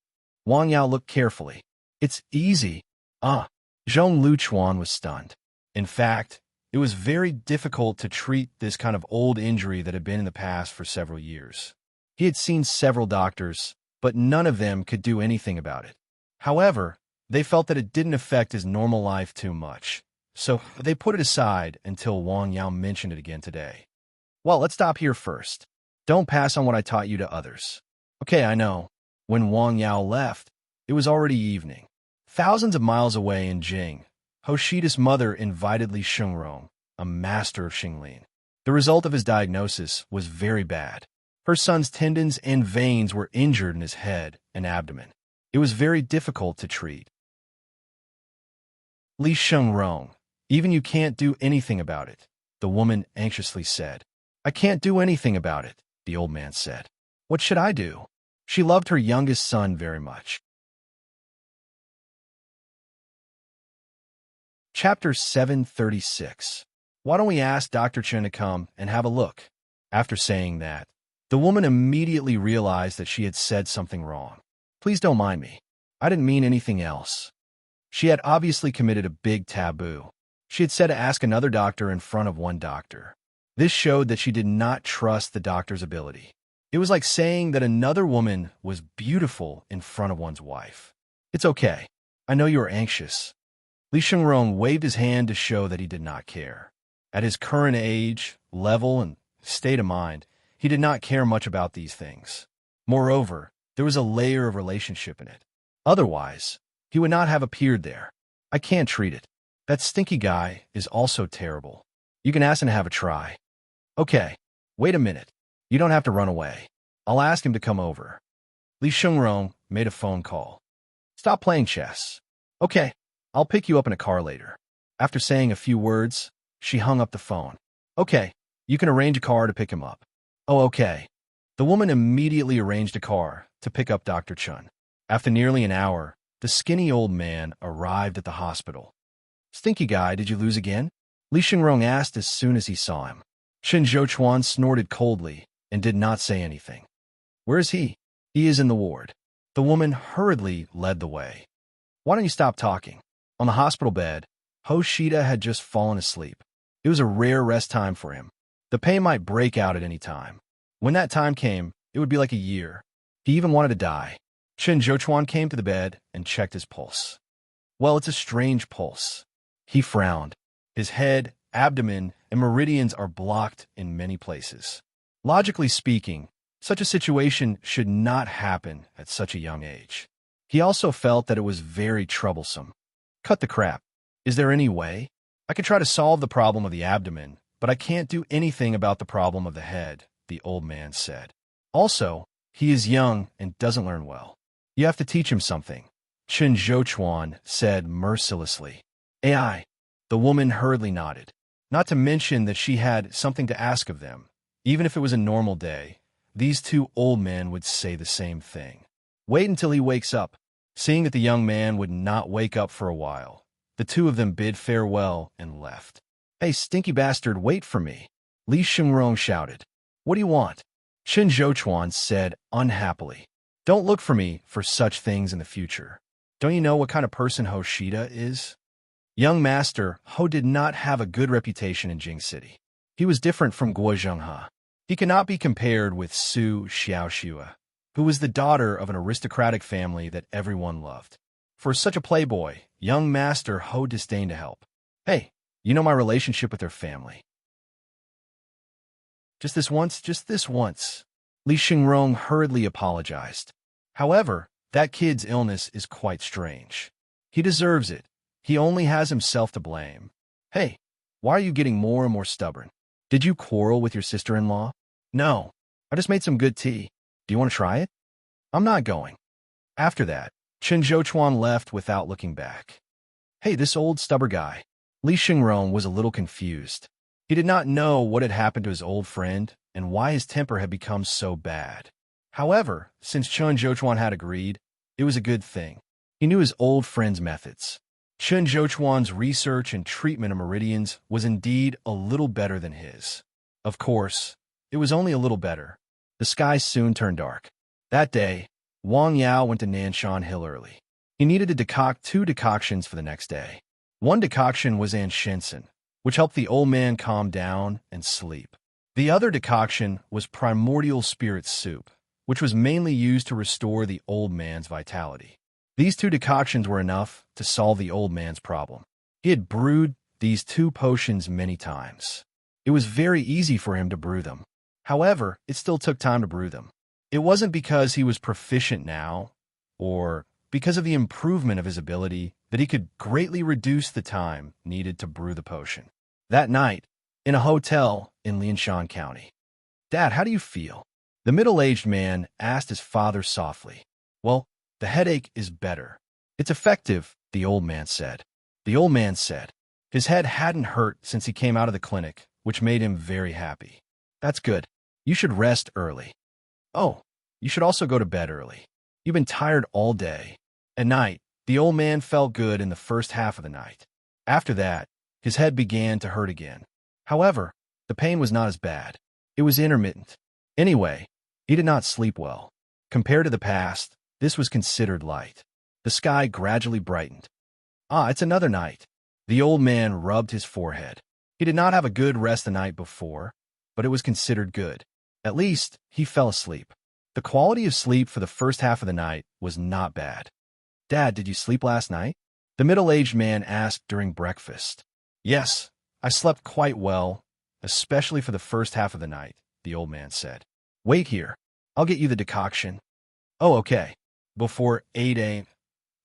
Wang Yao looked carefully. It's easy. Zhong Luchuan was stunned. In fact, it was very difficult to treat this kind of old injury that had been in the past for several years. He had seen several doctors, but none of them could do anything about it. However, they felt that it didn't affect his normal life too much, so they put it aside until Wang Yao mentioned it again today. Well, let's stop here first. Don't pass on what I taught you to others. Okay, I know. When Wang Yao left, it was already evening. Thousands of miles away in Jing, Hoshida's mother invited Li Shungrong, a master of Xinglin. The result of his diagnosis was very bad. Her son's tendons and veins were injured in his head and abdomen. It was very difficult to treat. Li Shungrong, even you can't do anything about it, the woman anxiously said. I can't do anything about it, the old man said. What should I do? She loved her youngest son very much. Chapter 736. Why don't we ask Dr. Chen to come and have a look? After saying that, the woman immediately realized that she had said something wrong. Please don't mind me. I didn't mean anything else. She had obviously committed a big taboo. She had said to ask another doctor in front of one doctor. This showed that she did not trust the doctor's ability. It was like saying that another woman was beautiful in front of one's wife. It's okay. I know you are anxious. Li Shungrong waved his hand to show that he did not care. At his current age, level, and state of mind, he did not care much about these things. Moreover, there was a layer of relationship in it. Otherwise, he would not have appeared there. I can't treat it. That stinky guy is also terrible. You can ask him to have a try. Okay, wait a minute. You don't have to run away. I'll ask him to come over. Li Shungrong made a phone call. Stop playing chess. Okay, I'll pick you up in a car later. After saying a few words, she hung up the phone. Okay, you can arrange a car to pick him up. Oh, okay. The woman immediately arranged a car to pick up Dr. Chen. After nearly an hour, the skinny old man arrived at the hospital. Stinky guy, did you lose again? Li Shungrong asked as soon as he saw him. Chen Zhouchuan snorted coldly and did not say anything. Where is he? He is in the ward. The woman hurriedly led the way. Why don't you stop talking? On the hospital bed, Hoshida had just fallen asleep. It was a rare rest time for him. The pain might break out at any time. When that time came, it would be like a year. He even wanted to die. Chen Zhouchuan came to the bed and checked his pulse. Well, it's a strange pulse. He frowned. His head, abdomen, and meridians are blocked in many places. Logically speaking, such a situation should not happen at such a young age. He also felt that it was very troublesome. Cut the crap. Is there any way? I can try to solve the problem of the abdomen, but I can't do anything about the problem of the head, the old man said. Also, he is young and doesn't learn well. You have to teach him something, Chen Zhouchuan said mercilessly. AI. The woman hurriedly nodded. Not to mention that she had something to ask of them. Even if it was a normal day, these two old men would say the same thing. Wait until he wakes up. Seeing that the young man would not wake up for a while, the two of them bid farewell and left. Hey, stinky bastard, wait for me. Li Shungrong shouted. What do you want? Chen Zhouchuan said unhappily. Don't look for me for such things in the future. Don't you know what kind of person Hoshida is? Young Master Ho did not have a good reputation in Jing City. He was different from Guo Zhenghe. He cannot be compared with Su Xiaoxue, who was the daughter of an aristocratic family that everyone loved. For such a playboy, young Master Ho disdained to help. Hey, you know my relationship with their family. Just this once. Li Shungrong hurriedly apologized. However, that kid's illness is quite strange. He deserves it. He only has himself to blame. Hey, why are you getting more and more stubborn? Did you quarrel with your sister-in-law? No, I just made some good tea. Do you want to try it? I'm not going. After that, Chen Zhouchuan left without looking back. Hey, this old stubborn guy. Li Shungrong was a little confused. He did not know what had happened to his old friend and why his temper had become so bad. However, since Chen Zhouchuan had agreed, it was a good thing. He knew his old friend's methods. Chen Zhouchuan's research and treatment of meridians was indeed a little better than his. Of course, it was only a little better. The sky soon turned dark. That day, Wang Yao went to Nanshan Hill early. He needed to decoct 2 decoctions for the next day. One decoction was anshinsen, which helped the old man calm down and sleep. The other decoction was primordial spirit soup, which was mainly used to restore the old man's vitality. These 2 decoctions were enough to solve the old man's problem. He had brewed these 2 potions many times. It was very easy for him to brew them. However, it still took time to brew them. It wasn't because he was proficient now, or because of the improvement of his ability, that he could greatly reduce the time needed to brew the potion. That night, in a hotel in Lianshan County. "Dad, how do you feel?" The middle-aged man asked his father softly. "Well, the headache is better. It's effective," the old man said. The old man said. His head hadn't hurt since he came out of the clinic, which made him very happy. "That's good. You should rest early. Oh, you should also go to bed early. You've been tired all day." At night, the old man felt good in the first half of the night. After that, his head began to hurt again. However, the pain was not as bad. It was intermittent. Anyway, he did not sleep well. Compared to the past, this was considered light. The sky gradually brightened. "Ah, it's another night." The old man rubbed his forehead. He did not have a good rest the night before, but it was considered good. At least, he fell asleep. The quality of sleep for the first half of the night was not bad. "Dad, did you sleep last night?" the middle-aged man asked during breakfast. "Yes, I slept quite well, especially for the first half of the night," the old man said. "Wait here. I'll get you the decoction." "Oh, okay." Before 8 a.m.,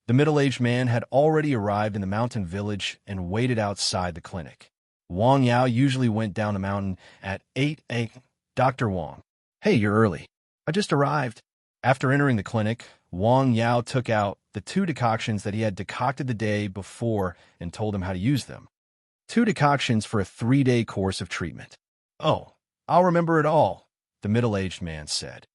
the middle-aged man had already arrived in the mountain village and waited outside the clinic. Wang Yao usually went down the mountain at 8 a.m. "Dr. Wang." "Hey, you're early." "I just arrived." After entering the clinic, Wang Yao took out the 2 decoctions that he had decocted the day before and told him how to use them. 2 decoctions for a 3-day course of treatment. "Oh, I'll remember it all," the middle-aged man said.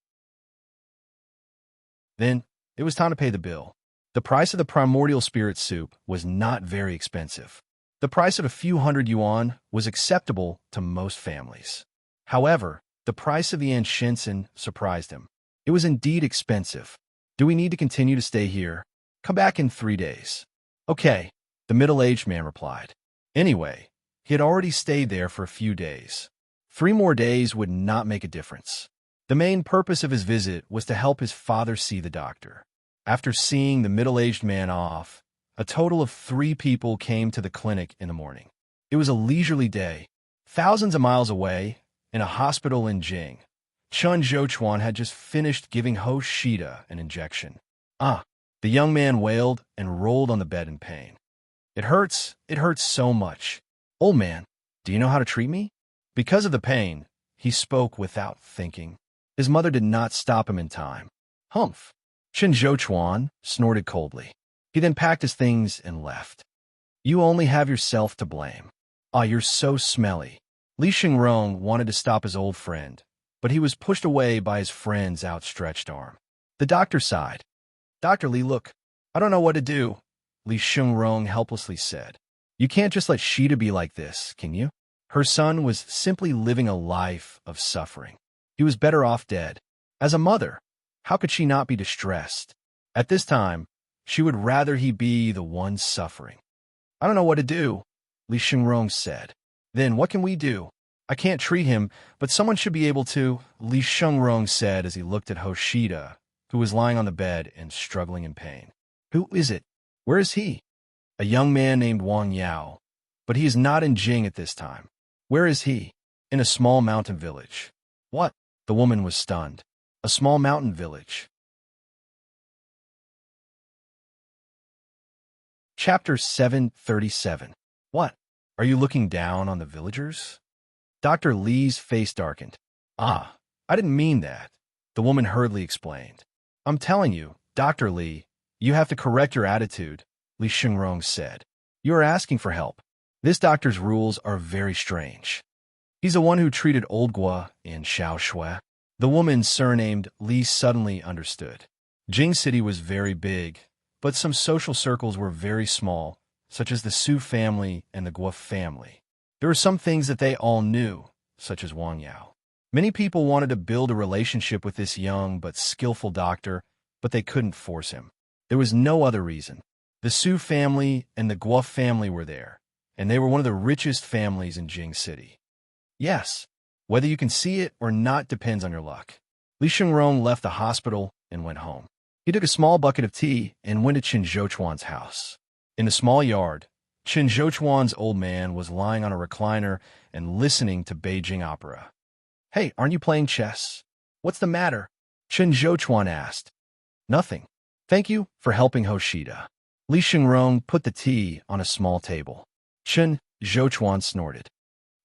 Then, it was time to pay the bill. The price of the primordial spirit soup was not very expensive. The price of a few hundred yuan was acceptable to most families. However, the price of the enchantment surprised him. It was indeed expensive. "Do we need to continue to stay here? Come back in 3 days. "Okay," the middle-aged man replied. Anyway, he had already stayed there for a few days. 3 more days would not make a difference. The main purpose of his visit was to help his father see the doctor. After seeing the middle-aged man off, a total of 3 people came to the clinic in the morning. It was a leisurely day. Thousands of miles away, in a hospital in Jing, Chun Zhouchuan had just finished giving Ho Shida an injection. "Ah," the young man wailed and rolled on the bed in pain. It hurts so much." "Old man, do you know how to treat me?" Because of the pain, he spoke without thinking. His mother did not stop him in time. "Humph." Chen Zhouchuan snorted coldly. He then packed his things and left. "You only have yourself to blame." "Ah, you're so smelly." Li Xingrong wanted to stop his old friend, but he was pushed away by his friend's outstretched arm. The doctor sighed. "Dr. Li, look, I don't know what to do," Li Xingrong helplessly said. "You can't just let Shida be like this, can you?" Her son was simply living a life of suffering. He was better off dead. As a mother, how could she not be distressed? At this time, she would rather he be the one suffering. "I don't know what to do," Li Xingrong said. "Then what can we do?" "I can't treat him, but someone should be able to," Li Xingrong said as he looked at Hoshida, who was lying on the bed and struggling in pain. "Who is it? Where is he?" "A young man named Wang Yao, but he is not in Jing at this time." "Where is he?" "In a small mountain village." "What?" The woman was stunned. "A small mountain village." Chapter 737. "What? Are you looking down on the villagers?" Dr. Li's face darkened. "Ah, I didn't mean that," the woman hurriedly explained. "I'm telling you, Dr. Li, you have to correct your attitude," Li Xingrong said. "You are asking for help. This doctor's rules are very strange. He's the one who treated Old Gua in Shaoshui." The woman surnamed Li suddenly understood. Jing City was very big, but some social circles were very small, such as the Su family and the Gua family. There were some things that they all knew, such as Wang Yao. Many people wanted to build a relationship with this young but skillful doctor, but they couldn't force him. There was no other reason. The Su family and the Gua family were there, and they were one of the richest families in Jing City. Yes, whether you can see it or not depends on your luck. Li Xingrong left the hospital and went home. He took a small bucket of tea and went to Chen Zhouchuan's house. In the small yard, Chen Zhouchuan's old man was lying on a recliner and listening to Beijing opera. Hey, aren't you playing chess? What's the matter? Chen Zhouchuan asked. Nothing. Thank you for helping Hoshida. Li Xingrong put the tea on a small table. Chen Zhouchuan snorted.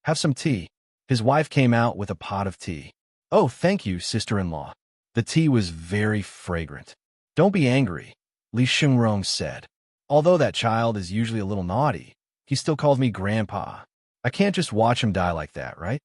Have some tea. His wife came out with a pot of tea. Oh, thank you, sister-in-law. The tea was very fragrant. Don't be angry, Li Xingrong said. Although that child is usually a little naughty, he still calls me grandpa. I can't just watch him die like that, right?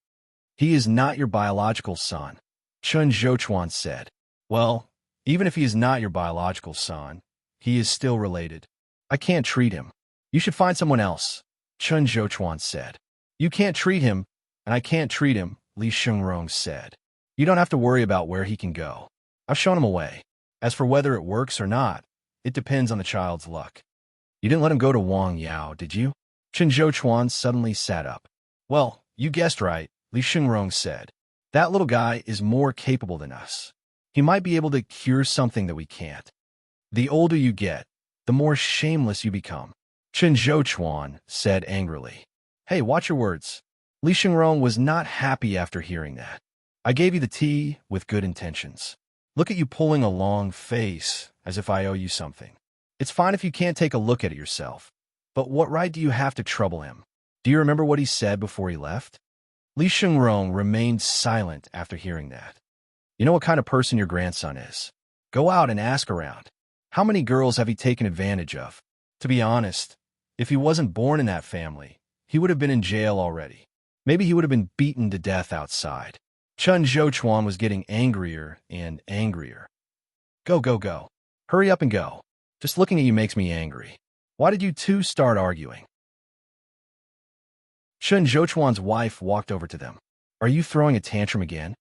He is not your biological son, Chen Zhouchuan said. Well, even if he is not your biological son, he is still related. I can't treat him. You should find someone else, Chen Zhouchuan said. You can't treat him, and I can't treat him, Li Xingrong said. You don't have to worry about where he can go. I've shown him a way. As for whether it works or not, it depends on the child's luck. You didn't let him go to Wang Yao, did you? Chen Zhouchuan suddenly sat up. Well, you guessed right, Li Xingrong said. That little guy is more capable than us. He might be able to cure something that we can't. The older you get, the more shameless you become, Chen Zhouchuan said angrily. Hey, watch your words. Li Xingrong was not happy after hearing that. I gave you the tea with good intentions. Look at you pulling a long face, as if I owe you something. It's fine if you can't take a look at it yourself. But what right do you have to trouble him? Do you remember what he said before he left? Li Xingrong remained silent after hearing that. You know what kind of person your grandson is. Go out and ask around. How many girls have he taken advantage of? To be honest, if he wasn't born in that family, he would have been in jail already. Maybe he would have been beaten to death outside. Chen Zhouchuan was getting angrier and angrier. Go, go, go. Hurry up and go. Just looking at you makes me angry. Why did you two start arguing? Chen Zhouchuan's wife walked over to them. Are you throwing a tantrum again?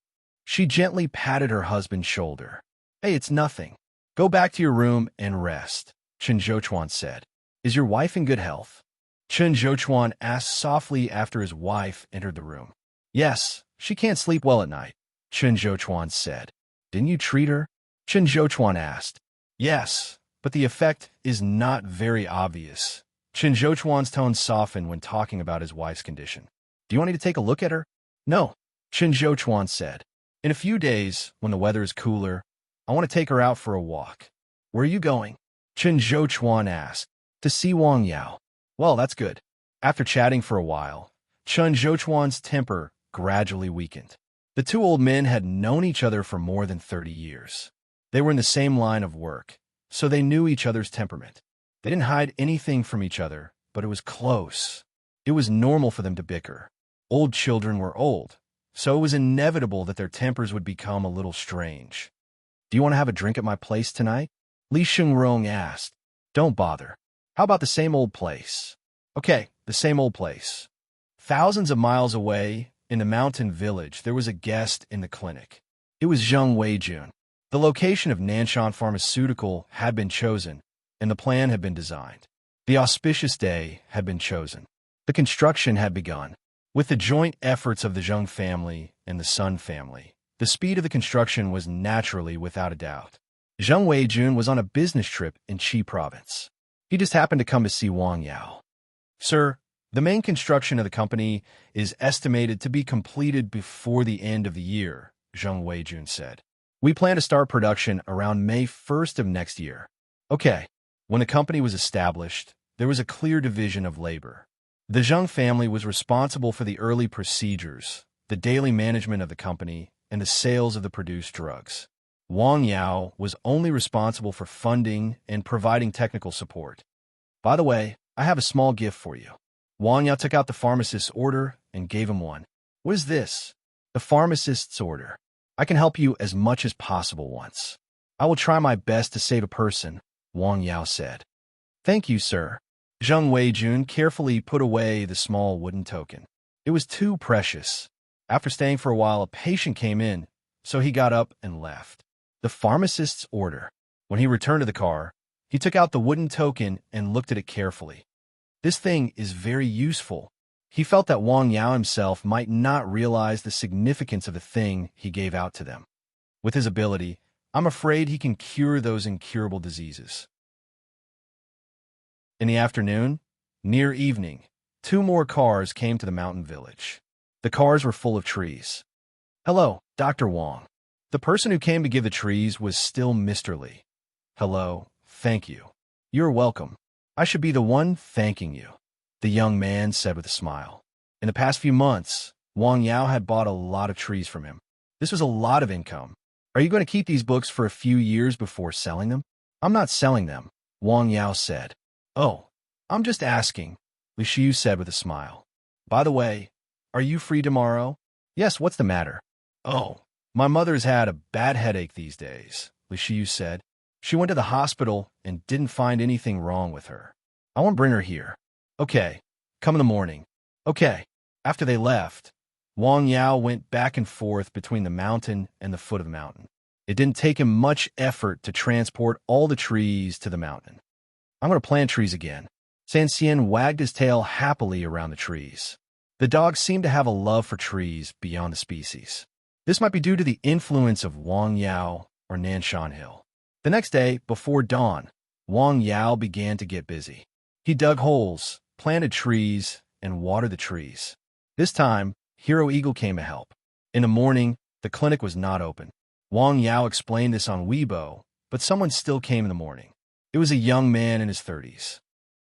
She gently patted her husband's shoulder. Hey, it's nothing. Go back to your room and rest, Chen Zhouchuan said. Is your wife in good health? Chen Zhouchuan asked softly after his wife entered the room. Yes, she can't sleep well at night, Chen Zhouchuan said. Didn't you treat her? Chen Zhouchuan asked. Yes, but the effect is not very obvious. Chen Zhouchuan's tone softened when talking about his wife's condition. Do you want me to take a look at her? No, Chen Zhouchuan said. In a few days, when the weather is cooler, I want to take her out for a walk. Where are you going? Chen Zhouchuan asked. To see Wang Yao. Well, that's good. After chatting for a while, Chen Zhouchuan's temper gradually weakened. The two old men had known each other for more than 30 years. They were in the same line of work, so they knew each other's temperament. They didn't hide anything from each other, but it was close. It was normal for them to bicker. Old children were old, so it was inevitable that their tempers would become a little strange. Do you want to have a drink at my place tonight? Li Xingrong asked. Don't bother. How about the same old place? Okay, the same old place. Thousands of miles away, in a mountain village, there was a guest in the clinic. It was Zheng Weijun. The location of Nanshan Pharmaceutical had been chosen, and the plan had been designed. The auspicious day had been chosen. The construction had begun. With the joint efforts of the Zheng family and the Sun family, the speed of the construction was naturally without a doubt. Zheng Weijun was on a business trip in Qi province. He just happened to come to see Wang Yao. Sir, the main construction of the company is estimated to be completed before the end of the year, Zheng Weijun said. We plan to start production around May 1st of next year. Okay, when the company was established, there was a clear division of labor. The Zheng family was responsible for the early procedures, the daily management of the company, and the sales of the produced drugs. Wang Yao was only responsible for funding and providing technical support. By the way, I have a small gift for you. Wang Yao took out the pharmacist's order and gave him one. What is this? The pharmacist's order. I can help you as much as possible once. I will try my best to save a person, Wang Yao said. Thank you, sir. Zheng Weijun carefully put away the small wooden token. It was too precious. After staying for a while, a patient came in, so he got up and left. The pharmacist's order. When he returned to the car, he took out the wooden token and looked at it carefully. This thing is very useful. He felt that Wang Yao himself might not realize the significance of the thing he gave out to them. With his ability, I'm afraid he can cure those incurable diseases. In the afternoon, Near evening, 2 more cars came to the mountain village. The cars were full of trees. "Hello, Dr. Wong." The person who came to give the trees was still Mr. Lee. "Hello, thank you." "You're welcome. I should be the one thanking you," the young man said with a smile. In the past few months, Wang Yao had bought a lot of trees from him. This was a lot of income. "Are you going to keep these books for a few years before selling them?" "I'm not selling them," Wang Yao said. "Oh, I'm just asking," Li Xiu said with a smile. "By the way, are you free tomorrow?" "Yes, what's the matter?" "Oh, my mother's had a bad headache these days," Li Xiu said. "She went to the hospital and didn't find anything wrong with her. I want to bring her here." "Okay, come in the morning." "Okay." After they left, Wang Yao went back and forth between the mountain and the foot of the mountain. It didn't take him much effort to transport all the trees to the mountain. "I'm going to plant trees again." San Xian wagged his tail happily around the trees. The dog seemed to have a love for trees beyond the species. This might be due to the influence of Wang Yao or Nanshan Hill. The next day, before dawn, Wang Yao began to get busy. He dug holes, planted trees, and watered the trees. This time, Hero Eagle came to help. In the morning, the clinic was not open. Wang Yao explained this on Weibo, but someone still came in the morning. It was a young man in his 30s.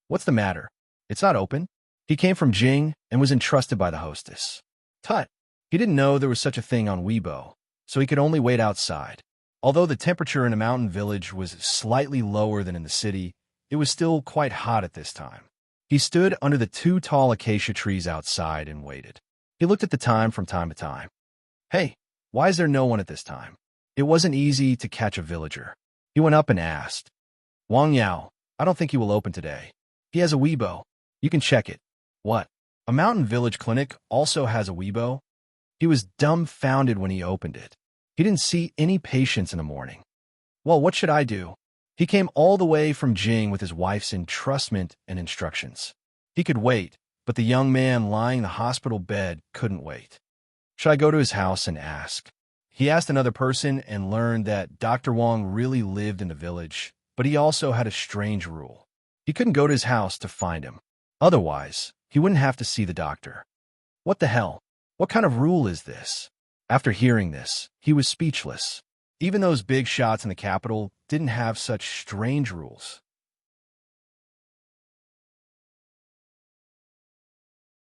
"What's the matter? It's not open." He came from Jing and was entrusted by the hostess. Tut! He didn't know there was such a thing on Weibo, so he could only wait outside. Although the temperature in a mountain village was slightly lower than in the city, it was still quite hot at this time. He stood under the 2 tall acacia trees outside and waited. He looked at the time from time to time. "Hey, why is there no one at this time?" It wasn't easy to catch a villager. He went up and asked. "Wang Yao, I don't think he will open today. He has a Weibo. You can check it." "What? A mountain village clinic also has a Weibo?" He was dumbfounded when he opened it. He didn't see any patients in the morning. "Well, what should I do?" He came all the way from Jing with his wife's entrustment and instructions. He could wait, but the young man lying in the hospital bed couldn't wait. Should I go to his house and ask? He asked another person and learned that Dr. Wong really lived in the village, but he also had a strange rule. He couldn't go to his house to find him. Otherwise, he wouldn't have to see the doctor. What the hell? What kind of rule is this? After hearing this, he was speechless. Even those big shots in the capital didn't have such strange rules.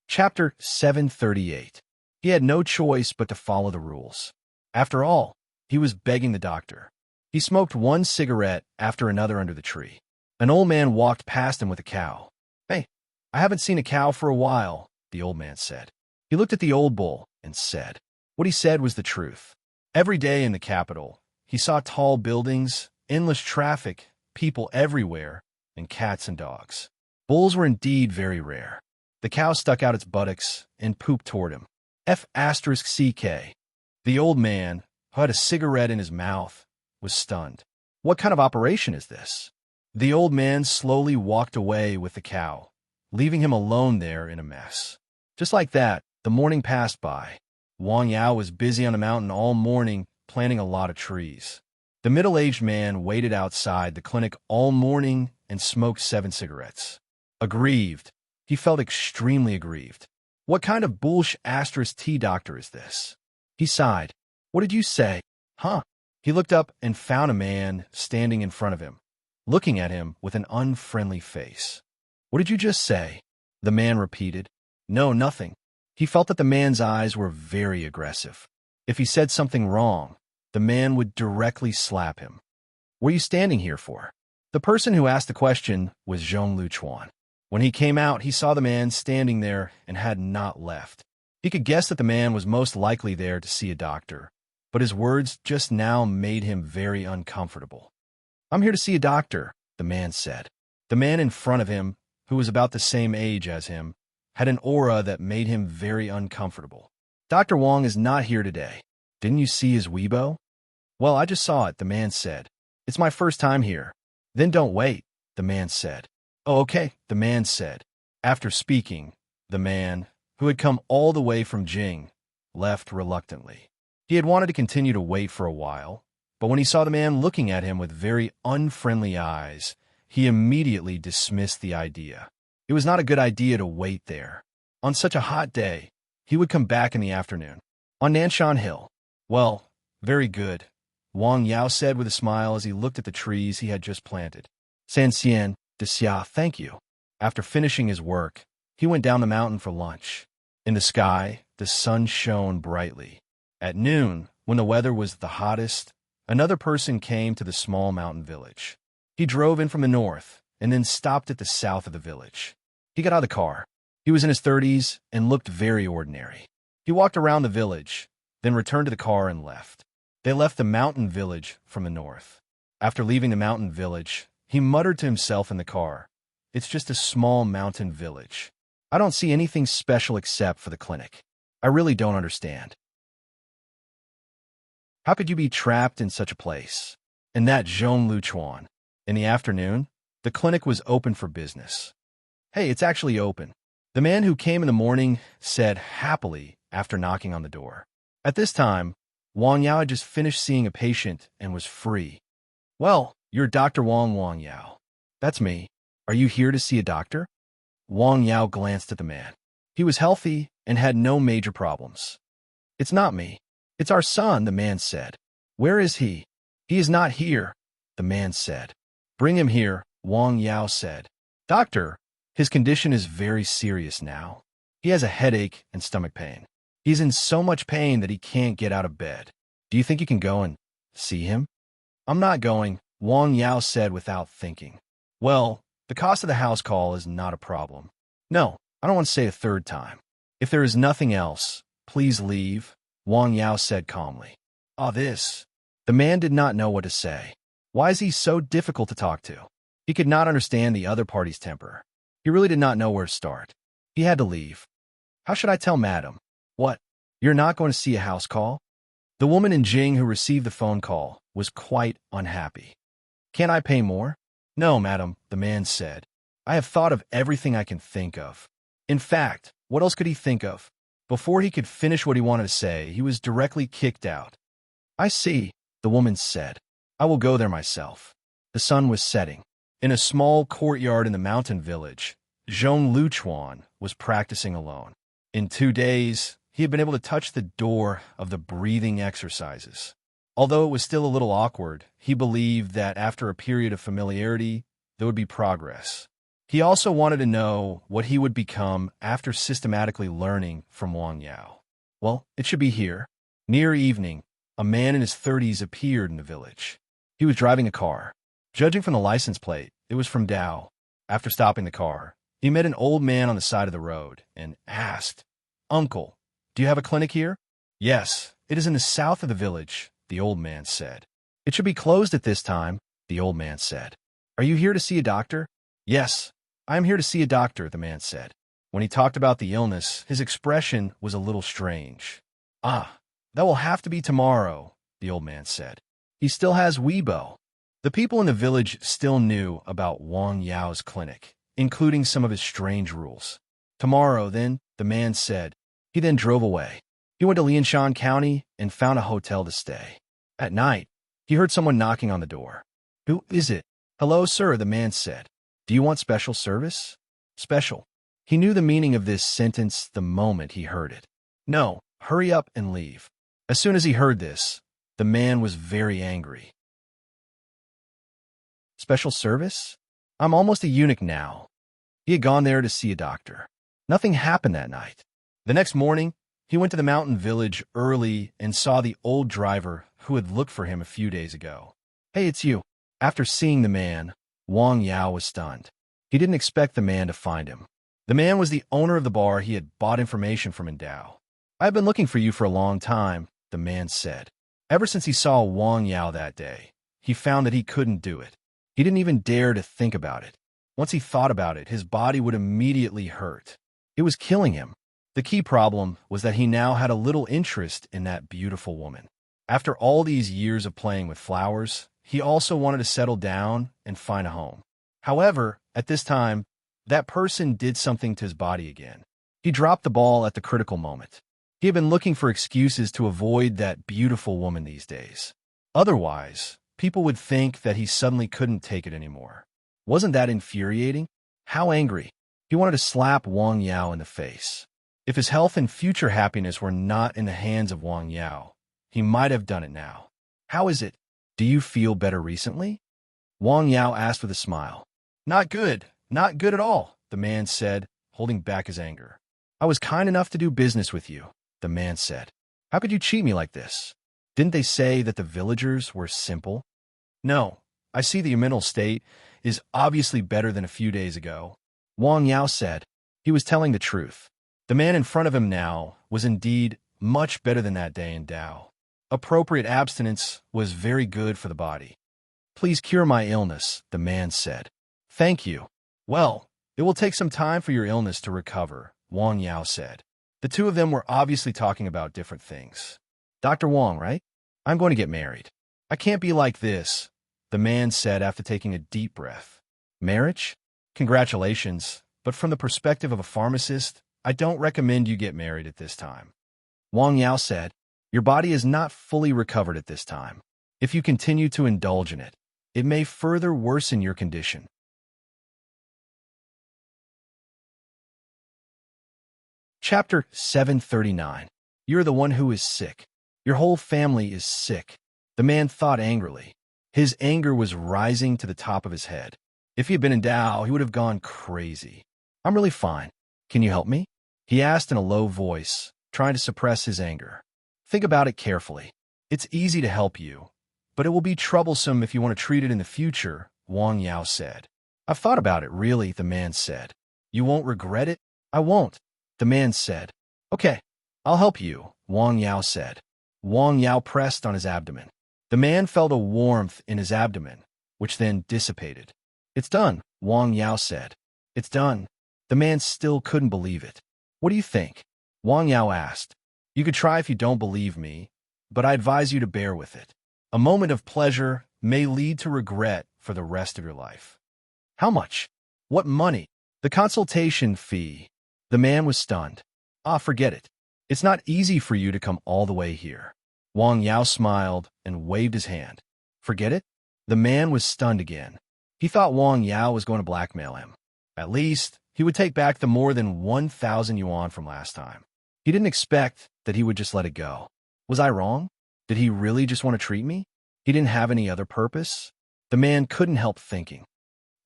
Chapter 738. He had no choice but to follow the rules. After all, he was begging the doctor. He smoked one cigarette after another under the tree. An old man walked past him with a cow. "Hey, I haven't seen a cow for a while," the old man said. He looked at the old bull and said. What he said was the truth. Every day in the capital, he saw tall buildings, endless traffic, people everywhere, and cats and dogs. Bulls were indeed very rare. The cow stuck out its buttocks and pooped toward him. F***CK. The old man, who had a cigarette in his mouth, was stunned. What kind of operation is this? The old man slowly walked away with the cow, leaving him alone there in a mess. Just like that, the morning passed by. Wang Yao was busy on the mountain all morning, planting a lot of trees. The middle-aged man waited outside the clinic all morning and smoked 7 cigarettes. Aggrieved. He felt extremely aggrieved. What kind of bullsh**T doctor is this? He sighed. What did you say? Huh? He looked up and found a man standing in front of him, looking at him with an unfriendly face. What did you just say? The man repeated. No, nothing. He felt that the man's eyes were very aggressive. If he said something wrong, the man would directly slap him. What are you standing here for? The person who asked the question was Zhong Luchuan. When he came out, he saw the man standing there and had not left. He could guess that the man was most likely there to see a doctor, but his words just now made him very uncomfortable. I'm here to see a doctor, the man said. The man in front of him, who was about the same age as him, had an aura that made him very uncomfortable. Dr. Wong is not here today. Didn't you see his Weibo? Well, I just saw it, the man said. It's my first time here. Then don't wait, the man said. Oh, okay, the man said. After speaking, the man, who had come all the way from Jing, left reluctantly. He had wanted to continue to wait for a while, but when he saw the man looking at him with very unfriendly eyes, he immediately dismissed the idea. It It was not a good idea to wait there. On such a hot day, he would come back in the afternoon. On Nanshan Hill. Well, very good, Wang Yao said with a smile as he looked at the trees he had just planted. Sansien, Xia, thank you. After finishing his work, he went down the mountain for lunch. In the sky, the sun shone brightly. At noon, when the weather was the hottest, another person came to the small mountain village. He drove in from the north and then stopped at the south of the village. He got out of the car. He was in his 30s and looked very ordinary. He walked around the village, then returned to the car and left. They left the mountain village from the north. After leaving the mountain village, he muttered to himself in the car, "It's just a small mountain village. I don't see anything special except for the clinic. I really don't understand. How could you be trapped in such a place?" And that Zhong Luchuan. In the afternoon, the clinic was open for business. "Hey, it's actually open," the man who came in the morning said happily after knocking on the door. At this time, Wang Yao had just finished seeing a patient and was free. "Well, you're Dr. Wang Yao." "That's me. Are you here to see a doctor?" Wang Yao glanced at the man. He was healthy and had no major problems. "It's not me. It's our son," the man said. "Where is he?" "He is not here," the man said. "Bring him here," Wang Yao said. "Doctor, his condition is very serious now. He has a headache and stomach pain. He's in so much pain that he can't get out of bed. Do you think you can go and see him?" "I'm not going," Wang Yao said without thinking. "Well, the cost of the house call is not a problem." "No, I don't want to say a third time. If there is nothing else, please leave," Wang Yao said calmly. This. The man did not know what to say. Why is he so difficult to talk to? He could not understand the other party's temper. He really did not know where to start. He had to leave. "How should I tell madam?" "What? You're not going to see a house call?" The woman in Jing who received the phone call was quite unhappy. "Can't I pay more?" "No, madam," the man said. "I have thought of everything I can think of." In fact, what else could he think of? Before he could finish what he wanted to say, he was directly kicked out. "I see," the woman said. "I will go there myself." The sun was setting. In a small courtyard in the mountain village, Zhong Luchuan was practicing alone. In 2 days, he had been able to touch the door of the breathing exercises. Although it was still a little awkward, he believed that after a period of familiarity, there would be progress. He also wanted to know what he would become after systematically learning from Wang Yao. Well, it should be here. Near evening, a man in his 30s appeared in the village. He was driving a car. Judging from the license plate, it was from Dao. After stopping the car, he met an old man on the side of the road and asked, "Uncle, do you have a clinic here?" "Yes, it is in the south of the village," the old man said. "It should be closed at this time," the old man said. "Are you here to see a doctor?" "Yes, I am here to see a doctor," the man said. When he talked about the illness, his expression was a little strange. That will have to be tomorrow," the old man said. "He still has Weibo." The people in the village still knew about Wang Yao's clinic, including some of his strange rules. "Tomorrow, then," the man said. He then drove away. He went to Lianshan County and found a hotel to stay. At night, he heard someone knocking on the door. "Who is it?" "Hello, sir," the man said. "Do you want special service?" "Special." He knew the meaning of this sentence the moment he heard it. "No, hurry up and leave." As soon as he heard this, the man was very angry. "Special service? I'm almost a eunuch now." He had gone there to see a doctor. Nothing happened that night. The next morning, he went to the mountain village early and saw the old driver who had looked for him a few days ago. "Hey, it's you." After seeing the man, Wang Yao was stunned. He didn't expect the man to find him. The man was the owner of the bar he had bought information from in Dao. "I've been looking for you for a long time," the man said. Ever since he saw Wang Yao that day, he found that he couldn't do it. He didn't even dare to think about it. Once he thought about it, his body would immediately hurt. It was killing him. The key problem was that he now had a little interest in that beautiful woman. After all these years of playing with flowers, he also wanted to settle down and find a home. However, at this time, that person did something to his body again. He dropped the ball at the critical moment. He had been looking for excuses to avoid that beautiful woman these days. Otherwise, people would think that he suddenly couldn't take it anymore. Wasn't that infuriating? How angry? He wanted to slap Wang Yao in the face. If his health and future happiness were not in the hands of Wang Yao, he might have done it now. How is it? Do you feel better recently? Wang Yao asked with a smile. Not good at all, the man said, holding back his anger. I was kind enough to do business with you, the man said. How could you cheat me like this? Didn't they say that the villagers were simple? No, I see the mental state is obviously better than a few days ago, Wang Yao said. He was telling the truth. The man in front of him now was indeed much better than that day in Dao. Appropriate abstinence was very good for the body. Please cure my illness, the man said. Thank you. Well, it will take some time for your illness to recover, Wang Yao said. The two of them were obviously talking about different things. Dr. Wang, right? I'm going to get married. I can't be like this, the man said after taking a deep breath. Marriage? Congratulations, but from the perspective of a pharmacist, I don't recommend you get married at this time. Wang Yao said, your body is not fully recovered at this time. If you continue to indulge in it, it may further worsen your condition. Chapter 739. You're the one who is sick. Your whole family is sick. The man thought angrily. His anger was rising to the top of his head. If he had been in Dao, he would have gone crazy. I'm really fine. Can you help me? He asked in a low voice, trying to suppress his anger. Think about it carefully. It's easy to help you, but it will be troublesome if you want to treat it in the future, Wang Yao said. I've thought about it, really, the man said. You won't regret it? I won't, the man said. Okay, I'll help you, Wang Yao said. Wang Yao pressed on his abdomen. The man felt a warmth in his abdomen, which then dissipated. It's done, Wang Yao said. It's done. The man still couldn't believe it. What do you think? Wang Yao asked. You could try if you don't believe me, but I advise you to bear with it. A moment of pleasure may lead to regret for the rest of your life. How much? What money? The consultation fee. The man was stunned. Forget it. It's not easy for you to come all the way here. Wang Yao smiled and waved his hand. Forget it? The man was stunned again. He thought Wang Yao was going to blackmail him. At least, he would take back the more than 1,000 yuan from last time. He didn't expect that he would just let it go. Was I wrong? Did he really just want to treat me? He didn't have any other purpose? The man couldn't help thinking.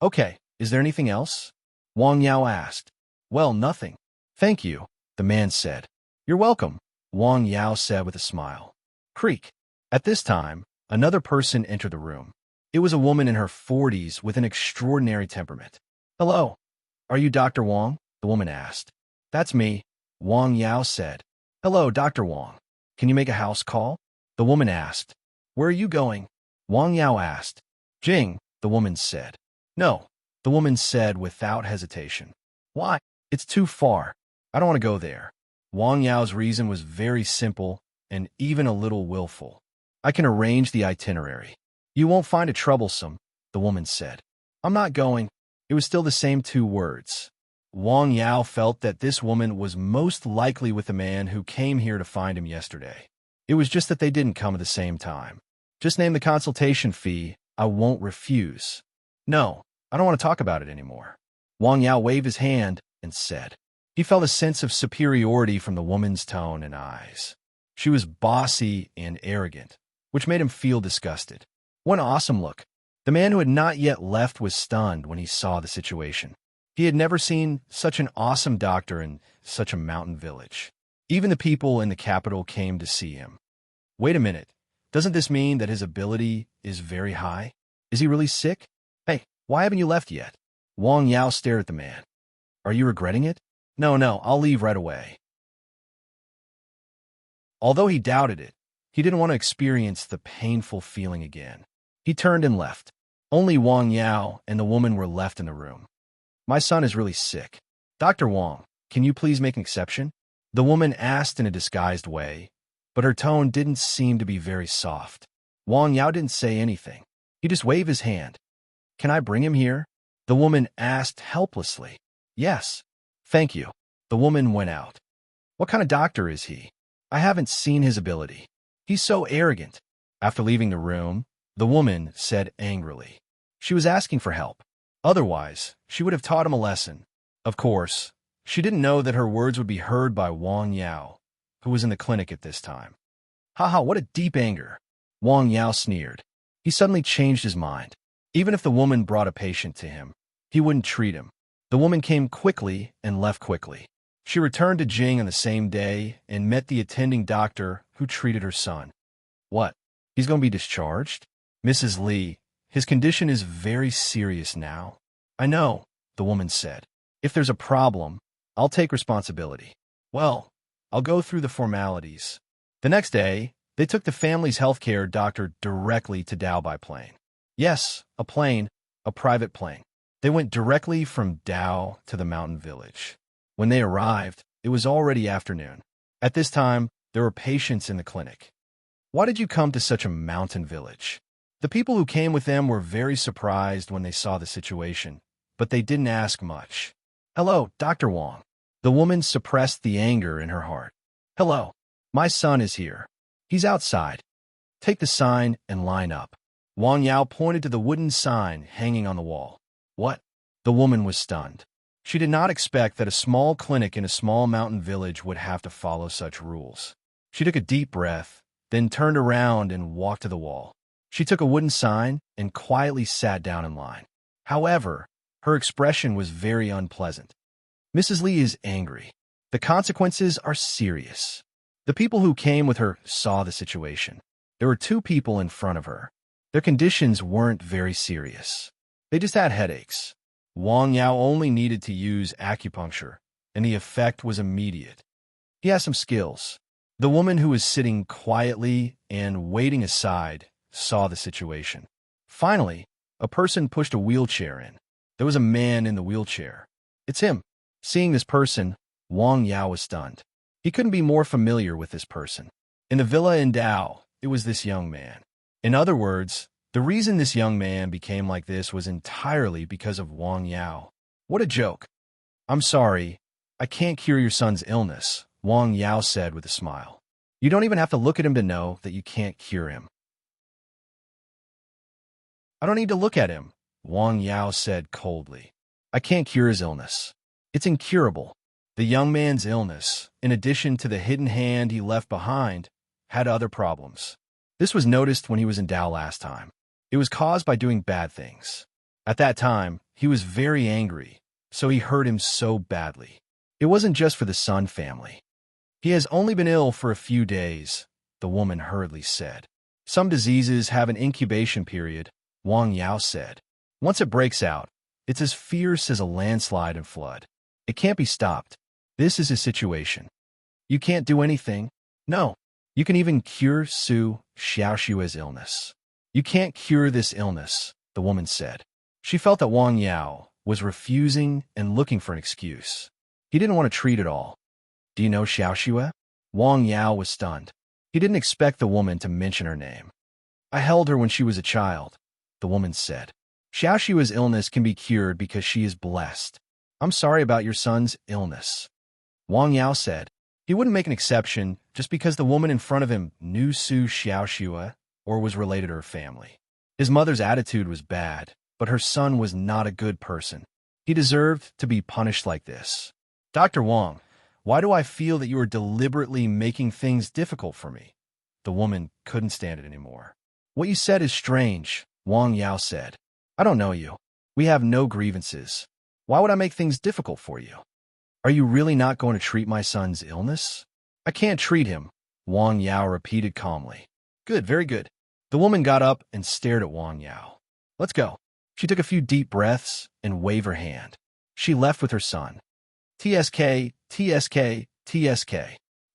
Okay, is there anything else? Wang Yao asked. Well, nothing. Thank you, the man said. You're welcome, Wang Yao said with a smile. Creak. At this time, another person entered the room. It was a woman in her 40s with an extraordinary temperament. Hello. Are you Dr. Wang? The woman asked. That's me, Wang Yao said. Hello, Dr. Wang. Can you make a house call? The woman asked. Where are you going? Wang Yao asked. Jing, the woman said. No, the woman said without hesitation. Why? It's too far. I don't want to go there. Wang Yao's reason was very simple and even a little willful. I can arrange the itinerary. You won't find it troublesome, the woman said. I'm not going. It was still the same two words. Wang Yao felt that this woman was most likely with the man who came here to find him yesterday. It was just that they didn't come at the same time. Just name the consultation fee. I won't refuse. No, I don't want to talk about it anymore. Wang Yao waved his hand and said. He felt a sense of superiority from the woman's tone and eyes. She was bossy and arrogant, which made him feel disgusted. What an awesome look. The man who had not yet left was stunned when he saw the situation. He had never seen such an awesome doctor in such a mountain village. Even the people in the capital came to see him. Wait a minute. Doesn't this mean that his ability is very high? Is he really sick? Hey, why haven't you left yet? Wang Yao stared at the man. Are you regretting it? No, I'll leave right away. Although he doubted it, he didn't want to experience the painful feeling again. He turned and left. Only Wang Yao and the woman were left in the room. My son is really sick. Dr. Wang, can you please make an exception? The woman asked in a disguised way, but her tone didn't seem to be very soft. Wang Yao didn't say anything. He just waved his hand. Can I bring him here? The woman asked helplessly. Yes. Thank you. The woman went out. What kind of doctor is he? I haven't seen his ability. He's so arrogant. After leaving the room, the woman said angrily. She was asking for help. Otherwise, she would have taught him a lesson. Of course, she didn't know that her words would be heard by Wang Yao, who was in the clinic at this time. Haha, what a deep anger! Wang Yao sneered. He suddenly changed his mind. Even if the woman brought a patient to him, he wouldn't treat him. The woman came quickly and left quickly. She returned to Jing on the same day and met the attending doctor who treated her son. What? He's going to be discharged? Mrs. Li, his condition is very serious now. I know, the woman said. If there's a problem, I'll take responsibility. Well, I'll go through the formalities. The next day, they took the family's healthcare doctor directly to Dao by plane. Yes, a plane, a private plane. They went directly from Dao to the mountain village. When they arrived, it was already afternoon. At this time, there were patients in the clinic. Why did you come to such a mountain village? The people who came with them were very surprised when they saw the situation, but they didn't ask much. Hello, Dr. Wang. The woman suppressed the anger in her heart. Hello, my son is here. He's outside. Take the sign and line up. Wang Yao pointed to the wooden sign hanging on the wall. What? The woman was stunned. She did not expect that a small clinic in a small mountain village would have to follow such rules. She took a deep breath, then turned around and walked to the wall. She took a wooden sign and quietly sat down in line. However, her expression was very unpleasant. Mrs. Li is angry. The consequences are serious. The people who came with her saw the situation. There were two people in front of her. Their conditions weren't very serious. They just had headaches. Wang Yao only needed to use acupuncture, and the effect was immediate. He has some skills. The woman who was sitting quietly and waiting aside saw the situation. Finally, a person pushed a wheelchair in. There was a man in the wheelchair. It's him. Seeing this person, Wang Yao was stunned. He couldn't be more familiar with this person. In the villa in Dao, it was this young man. In other words, the reason this young man became like this was entirely because of Wang Yao. What a joke. I'm sorry, I can't cure your son's illness, Wang Yao said with a smile. You don't even have to look at him to know that you can't cure him. I don't need to look at him, Wang Yao said coldly. I can't cure his illness. It's incurable. The young man's illness, in addition to the hidden hand he left behind, had other problems. This was noticed when he was in Dao last time. It was caused by doing bad things. At that time, he was very angry, so he hurt him so badly. It wasn't just for the Sun family. He has only been ill for a few days, the woman hurriedly said. Some diseases have an incubation period, Wang Yao said. Once it breaks out, it's as fierce as a landslide and flood. It can't be stopped. This is his situation. You can't do anything? No. You can even cure Su Xiaoshua's illness. You can't cure this illness, the woman said. She felt that Wang Yao was refusing and looking for an excuse. He didn't want to treat it all. Do you know Xiaoshua? Wang Yao was stunned. He didn't expect the woman to mention her name. I held her when she was a child, the woman said. Xiaoshua's illness can be cured because she is blessed. I'm sorry about your son's illness. Wang Yao said. He wouldn't make an exception just because the woman in front of him knew Su Xiaoshua or was related to her family. His mother's attitude was bad, but her son was not a good person. He deserved to be punished like this. Dr. Wang, why do I feel that you are deliberately making things difficult for me? The woman couldn't stand it anymore. What you said is strange, Wang Yao said. I don't know you. We have no grievances. Why would I make things difficult for you? Are you really not going to treat my son's illness? I can't treat him, Wang Yao repeated calmly. Good, very good. The woman got up and stared at Wang Yao. Let's go. She took a few deep breaths and waved her hand. She left with her son. TSK, TSK, TSK.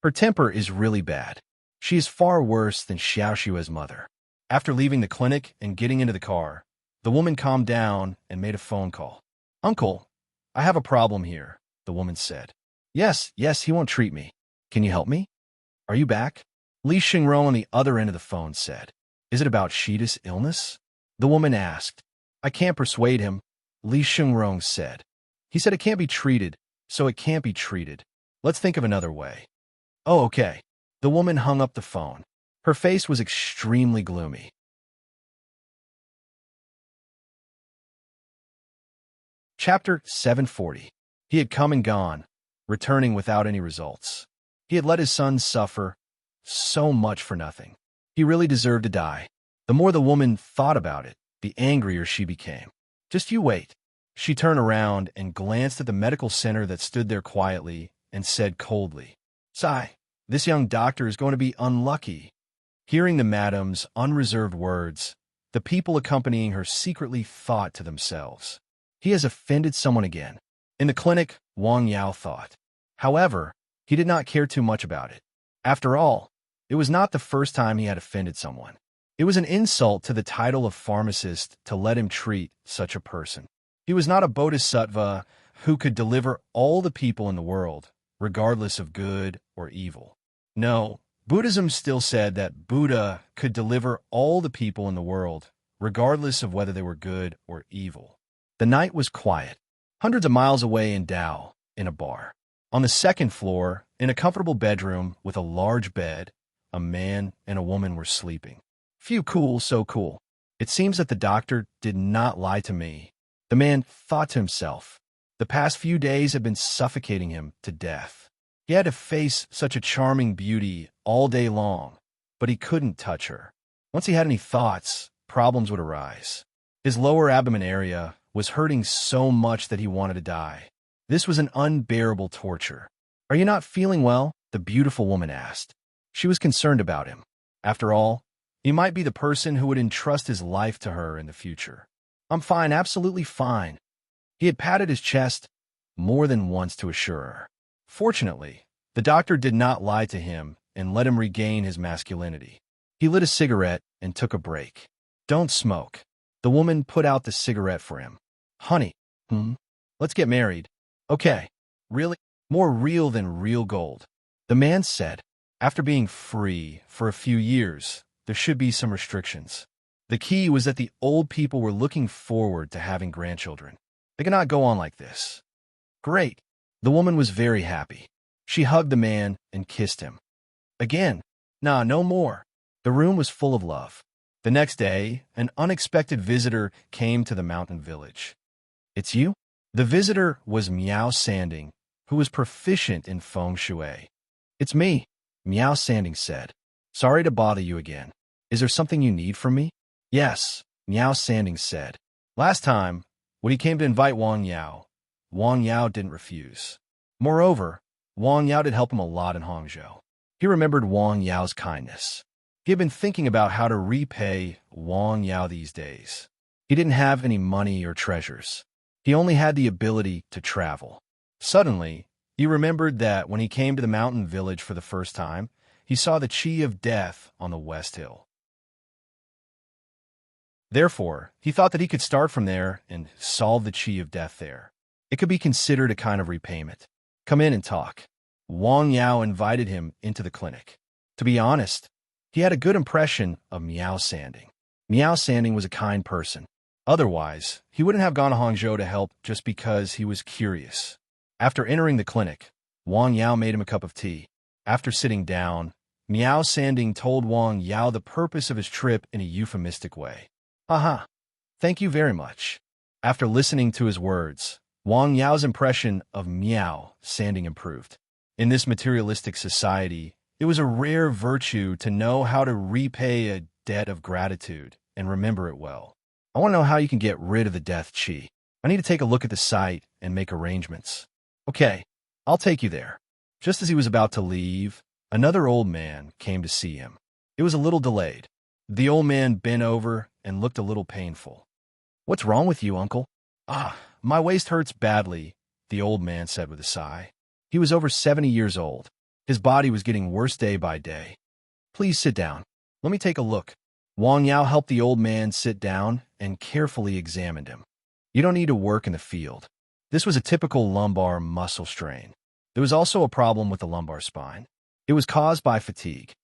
Her temper is really bad. She is far worse than Xiaoshua's mother. After leaving the clinic and getting into the car, the woman calmed down and made a phone call. Uncle, I have a problem here, the woman said. Yes, he won't treat me. Can you help me? Are you back? Li Xingrong on the other end of the phone said. Is it about Shida's illness? The woman asked. I can't persuade him, Li Xingrong said. He said it can't be treated, so it can't be treated. Let's think of another way. Oh, okay. The woman hung up the phone. Her face was extremely gloomy. Chapter 740. He had come and gone, returning without any results. He had let his son suffer so much for nothing. He really deserved to die. The more the woman thought about it, the angrier she became. Just you wait. She turned around and glanced at the medical center that stood there quietly and said coldly, "Sigh, this young doctor is going to be unlucky." Hearing the madam's unreserved words, the people accompanying her secretly thought to themselves, "He has offended someone again." In the clinic, Wang Yao thought. However, he did not care too much about it. After all, it was not the first time he had offended someone. It was an insult to the title of pharmacist to let him treat such a person. He was not a bodhisattva who could deliver all the people in the world, regardless of good or evil. No, Buddhism still said that Buddha could deliver all the people in the world, regardless of whether they were good or evil. The night was quiet. Hundreds of miles away in Tao, in a bar. On the second floor, in a comfortable bedroom with a large bed, a man and a woman were sleeping. Phew, cool, so cool. It seems that the doctor did not lie to me. The man thought to himself. The past few days had been suffocating him to death. He had to face such a charming beauty all day long, but he couldn't touch her. Once he had any thoughts, problems would arise. His lower abdomen area was hurting so much that he wanted to die. This was an unbearable torture. "Are you not feeling well?" the beautiful woman asked. She was concerned about him. After all, he might be the person who would entrust his life to her in the future. "I'm fine, absolutely fine." He had patted his chest more than once to assure her. Fortunately, the doctor did not lie to him and let him regain his masculinity. He lit a cigarette and took a break. "Don't smoke." The woman put out the cigarette for him. "Honey, let's get married." "Okay, really? More real than real gold." The man said, "After being free for a few years, there should be some restrictions." The key was that the old people were looking forward to having grandchildren. They cannot go on like this. "Great." The woman was very happy. She hugged the man and kissed him. "Again? Nah, no more." The room was full of love. The next day, an unexpected visitor came to the mountain village. "It's you?" The visitor was Miao Sanding, who was proficient in feng shui. "It's me," Miao Sanding said. "Sorry to bother you again. Is there something you need from me?" "Yes," Miao Sanding said. Last time, when he came to invite Wang Yao didn't refuse. Moreover, Wang Yao did help him a lot in Hangzhou. He remembered Wang Yao's kindness. He had been thinking about how to repay Wang Yao these days. He didn't have any money or treasures. He only had the ability to travel. Suddenly, he remembered that when he came to the mountain village for the first time, he saw the Chi of Death on the West Hill. Therefore, he thought that he could start from there and solve the Chi of Death there. It could be considered a kind of repayment. "Come in and talk." Wang Yao invited him into the clinic. To be honest, he had a good impression of Miao Sanding. Miao Sanding was a kind person. Otherwise, he wouldn't have gone to Hangzhou to help just because he was curious. After entering the clinic, Wang Yao made him a cup of tea. After sitting down, Miao Sanding told Wang Yao the purpose of his trip in a euphemistic way. "Aha, thank you very much." After listening to his words, Wang Yao's impression of Miao Sanding improved. In this materialistic society, it was a rare virtue to know how to repay a debt of gratitude and remember it well. "I want to know how you can get rid of the death chi. I need to take a look at the site and make arrangements." "Okay, I'll take you there." Just as he was about to leave, another old man came to see him. It was a little delayed. The old man bent over and looked a little painful. "What's wrong with you, uncle?" "Ah, my waist hurts badly," the old man said with a sigh. He was over 70 years old. His body was getting worse day by day. "Please sit down. Let me take a look." Wang Yao helped the old man sit down and carefully examined him. "You don't need to work in the field." This was a typical lumbar muscle strain. There was also a problem with the lumbar spine. It was caused by fatigue.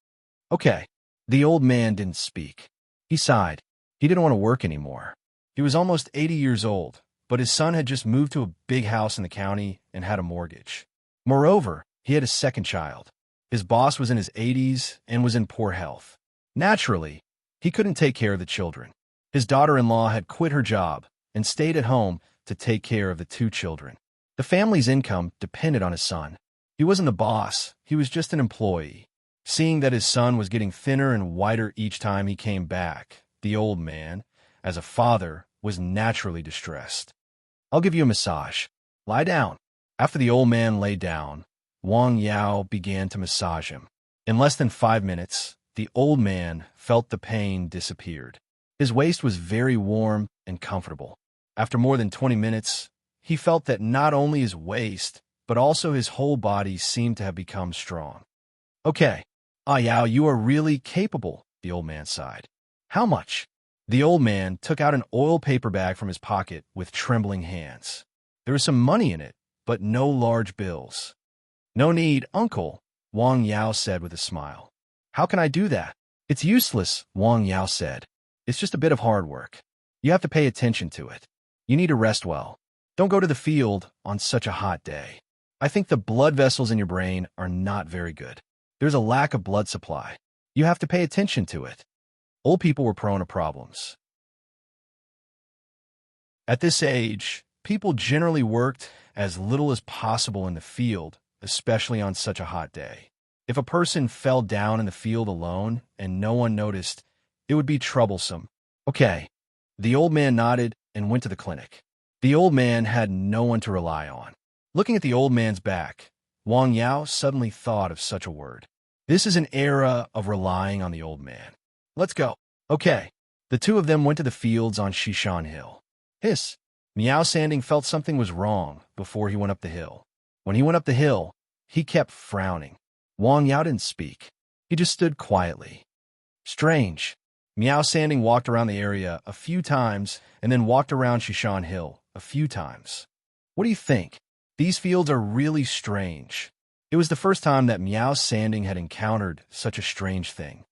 "Okay." The old man didn't speak. He sighed. He didn't want to work anymore. He was almost 80 years old, but his son had just moved to a big house in the county and had a mortgage. Moreover, he had a second child. His boss was in his 80s and was in poor health. Naturally, he couldn't take care of the children. His daughter-in-law had quit her job and stayed at home to take care of the two children. The family's income depended on his son. He wasn't the boss, he was just an employee. Seeing that his son was getting thinner and whiter each time he came back, the old man, as a father, was naturally distressed. "I'll give you a massage. Lie down." After the old man lay down, Wang Yao began to massage him. In less than 5 minutes, the old man felt the pain disappeared. His waist was very warm and comfortable. After more than 20 minutes, he felt that not only his waist, but also his whole body seemed to have become strong. "Okay, Yao, you are really capable," the old man sighed. "How much?" The old man took out an oil paper bag from his pocket with trembling hands. There was some money in it, but no large bills. "No need, uncle," Wang Yao said with a smile. "How can I do that?" "It's useless," Wang Yao said. "It's just a bit of hard work. You have to pay attention to it. You need to rest well. Don't go to the field on such a hot day. I think the blood vessels in your brain are not very good. There's a lack of blood supply. You have to pay attention to it." Old people were prone to problems. At this age, people generally worked as little as possible in the field, especially on such a hot day. If a person fell down in the field alone and no one noticed, it would be troublesome. "Okay." The old man nodded and went to the clinic. The old man had no one to rely on. Looking at the old man's back, Wang Yao suddenly thought of such a word. This is an era of relying on the old man. "Let's go." "Okay." The two of them went to the fields on Shishan Hill. Hiss. Miao Sanding felt something was wrong before he went up the hill. When he went up the hill, he kept frowning. Wang Yao didn't speak. He just stood quietly. Strange. Miao Sanding walked around the area a few times and then walked around Shishan Hill a few times. "What do you think? These fields are really strange." It was the first time that Miao Sanding had encountered such a strange thing.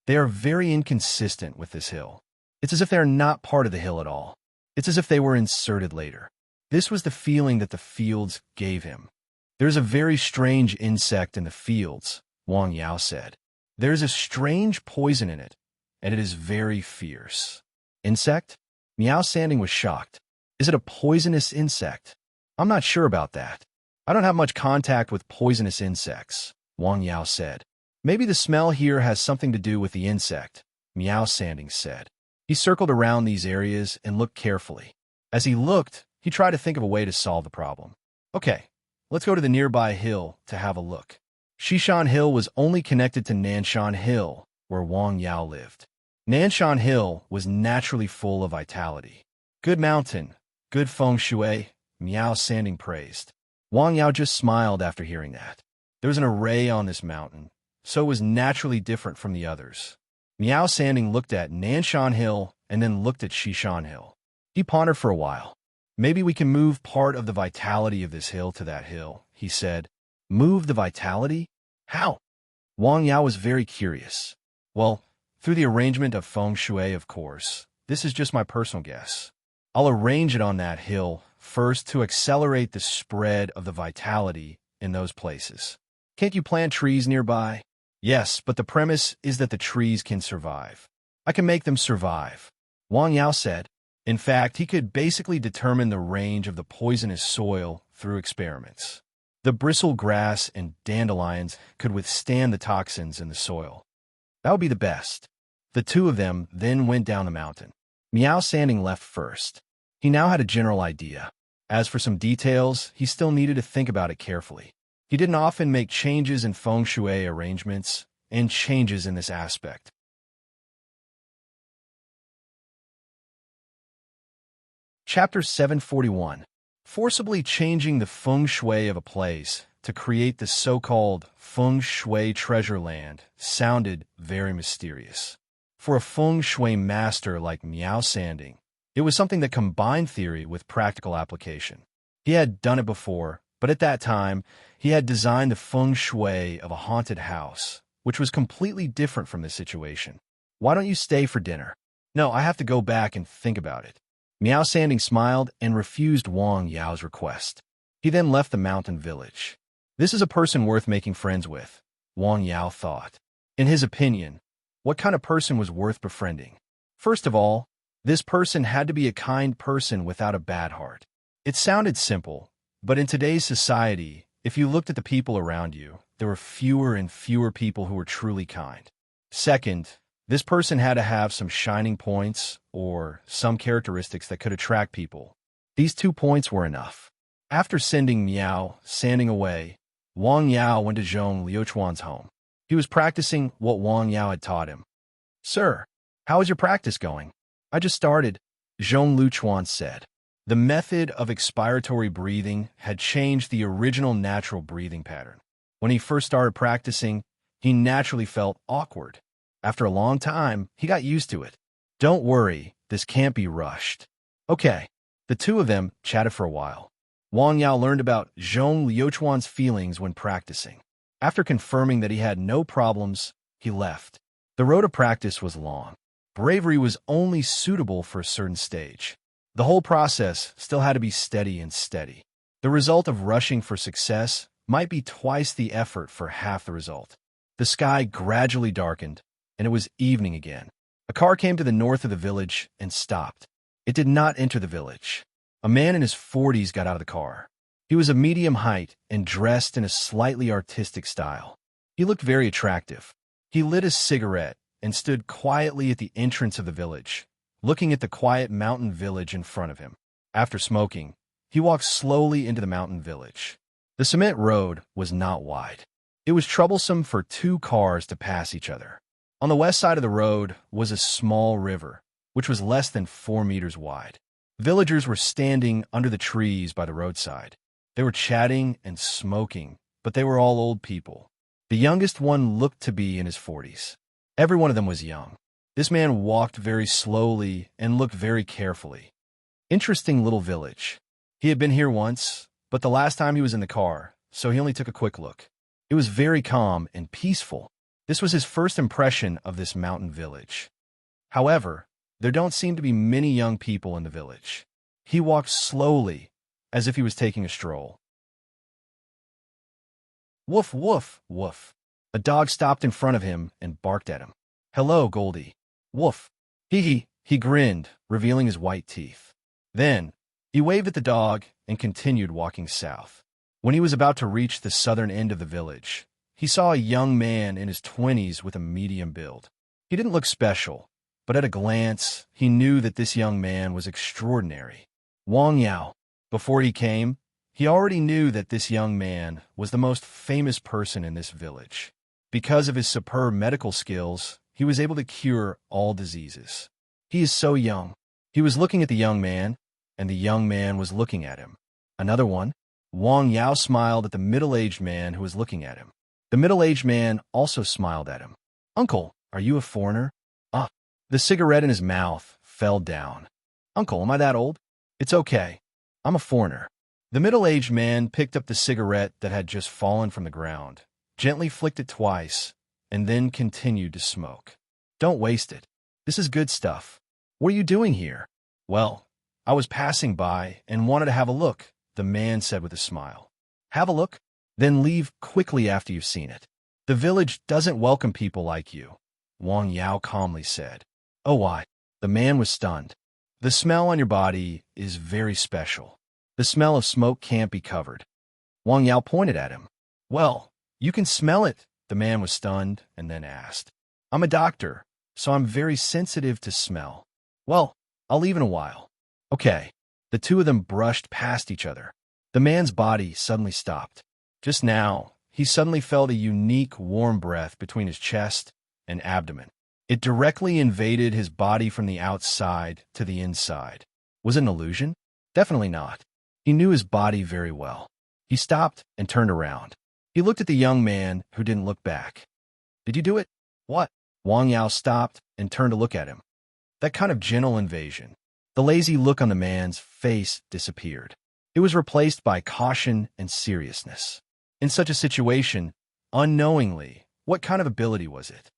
They are very inconsistent with this hill. It's as if they are not part of the hill at all. It's as if they were inserted later. This was the feeling that the fields gave him. "There's a very strange insect in the fields," Wang Yao said. "There's a strange poison in it, and it is very fierce." "Insect?" Miao Sanding was shocked. "Is it a poisonous insect?" "I'm not sure about that. I don't have much contact with poisonous insects," Wang Yao said. "Maybe the smell here has something to do with the insect," Miao Sanding said. He circled around these areas and looked carefully. As he looked, he tried to think of a way to solve the problem. "Okay, let's go to the nearby hill to have a look." Shishan Hill was only connected to Nanshan Hill, where Wang Yao lived. Nanshan Hill was naturally full of vitality. "Good mountain, good feng shui," Miao Sanding praised. Wang Yao just smiled after hearing that. There was an array on this mountain, so it was naturally different from the others. Miao Sanding looked at Nanshan Hill and then looked at Shishan Hill. He pondered for a while. "Maybe we can move part of the vitality of this hill to that hill," he said. "Move the vitality? How?" Wang Yao was very curious. "Well, through the arrangement of feng shui, of course. This is just my personal guess. I'll arrange it on that hill first to accelerate the spread of the vitality in those places." "Can't you plant trees nearby?" "Yes, but the premise is that the trees can survive. I can make them survive," Wang Yao said. In fact, he could basically determine the range of the poisonous soil through experiments. The bristle grass and dandelions could withstand the toxins in the soil. That would be the best. The two of them then went down the mountain. Miao Sanding left first. He now had a general idea. As for some details, he still needed to think about it carefully. He didn't often make changes in feng shui arrangements and changes in this aspect. Chapter 741. Forcibly changing the feng shui of a place to create the so-called feng shui treasure land sounded very mysterious. For a feng shui master like Miao Sanding, it was something that combined theory with practical application. He had done it before, but at that time, he had designed the feng shui of a haunted house, which was completely different from this situation. "Why don't you stay for dinner?" "No, I have to go back and think about it." Miao Sanding smiled and refused Wang Yao's request. He then left the mountain village. This is a person worth making friends with, Wang Yao thought. In his opinion, what kind of person was worth befriending? First of all, this person had to be a kind person without a bad heart. It sounded simple, But in today's society, if you looked at the people around you, there were fewer and fewer people who were truly kind. Second, this person had to have some shining points or some characteristics that could attract people. These 2 points were enough. After sending Miao sanding away, Wang Yao went to Zhong Liuchuan's home. He was practicing what Wang Yao had taught him. "Sir, how is your practice going?" "I just started," Zhong Liuchuan said. The method of expiratory breathing had changed the original natural breathing pattern. When he first started practicing, he naturally felt awkward. After a long time, he got used to it. "Don't worry, this can't be rushed." "Okay." The two of them chatted for a while. Wang Yao learned about Zhong Liuchuan's feelings when practicing. After confirming that he had no problems, he left. The road to practice was long. Bravery was only suitable for a certain stage. The whole process still had to be steady and steady. The result of rushing for success might be twice the effort for half the result. The sky gradually darkened, and it was evening again. A car came to the north of the village and stopped. It did not enter the village. A man in his 40s got out of the car. He was of medium height and dressed in a slightly artistic style. He looked very attractive. He lit a cigarette and stood quietly at the entrance of the village, looking at the quiet mountain village in front of him. After smoking, he walked slowly into the mountain village. The cement road was not wide. It was troublesome for 2 cars to pass each other. On the west side of the road was a small river, which was less than 4 meters wide. Villagers were standing under the trees by the roadside. They were chatting and smoking, but they were all old people. The youngest one looked to be in his 40s. Every one of them was young. This man walked very slowly and looked very carefully. Interesting little village. He had been here once, but the last time he was in the car, so he only took a quick look. It was very calm and peaceful. This was his first impression of this mountain village. However, there don't seem to be many young people in the village. He walked slowly, as if he was taking a stroll. Woof, woof, woof. A dog stopped in front of him and barked at him. "Hello, Goldie." "Woof." He grinned, revealing his white teeth. Then, he waved at the dog and continued walking south. When he was about to reach the southern end of the village, he saw a young man in his 20s with a medium build. He didn't look special, but at a glance, he knew that this young man was extraordinary. Wang Yao. Before he came, he already knew that this young man was the most famous person in this village. Because of his superb medical skills, he was able to cure all diseases. "He is so young." He was looking at the young man, and the young man was looking at him. Another one. Wang Yao smiled at the middle-aged man who was looking at him. The middle-aged man also smiled at him. "Uncle, are you a foreigner?" "Ah." The cigarette in his mouth fell down. "Uncle, am I that old?" "It's okay. I'm a foreigner." The middle-aged man picked up the cigarette that had just fallen from the ground, gently flicked it twice, and then continued to smoke. "Don't waste it. This is good stuff. What are you doing here?" "Well, I was passing by and wanted to have a look," the man said with a smile. "Have a look? Then leave quickly after you've seen it. The village doesn't welcome people like you," Wang Yao calmly said. "Oh, why?" The man was stunned. "The smell on your body is very special. The smell of smoke can't be covered." Wang Yao pointed at him. "Well, you can smell it," the man was stunned and then asked. "I'm a doctor, so I'm very sensitive to smell." "Well, I'll leave in a while." "Okay." The two of them brushed past each other. The man's body suddenly stopped. Just now, he suddenly felt a unique warm breath between his chest and abdomen. It directly invaded his body from the outside to the inside. Was it an illusion? Definitely not. He knew his body very well. He stopped and turned around. He looked at the young man who didn't look back. "Did you do it?" "What?" Wang Yao stopped and turned to look at him. That kind of gentle invasion. The lazy look on the man's face disappeared. It was replaced by caution and seriousness. In such a situation, unknowingly, what kind of ability was it?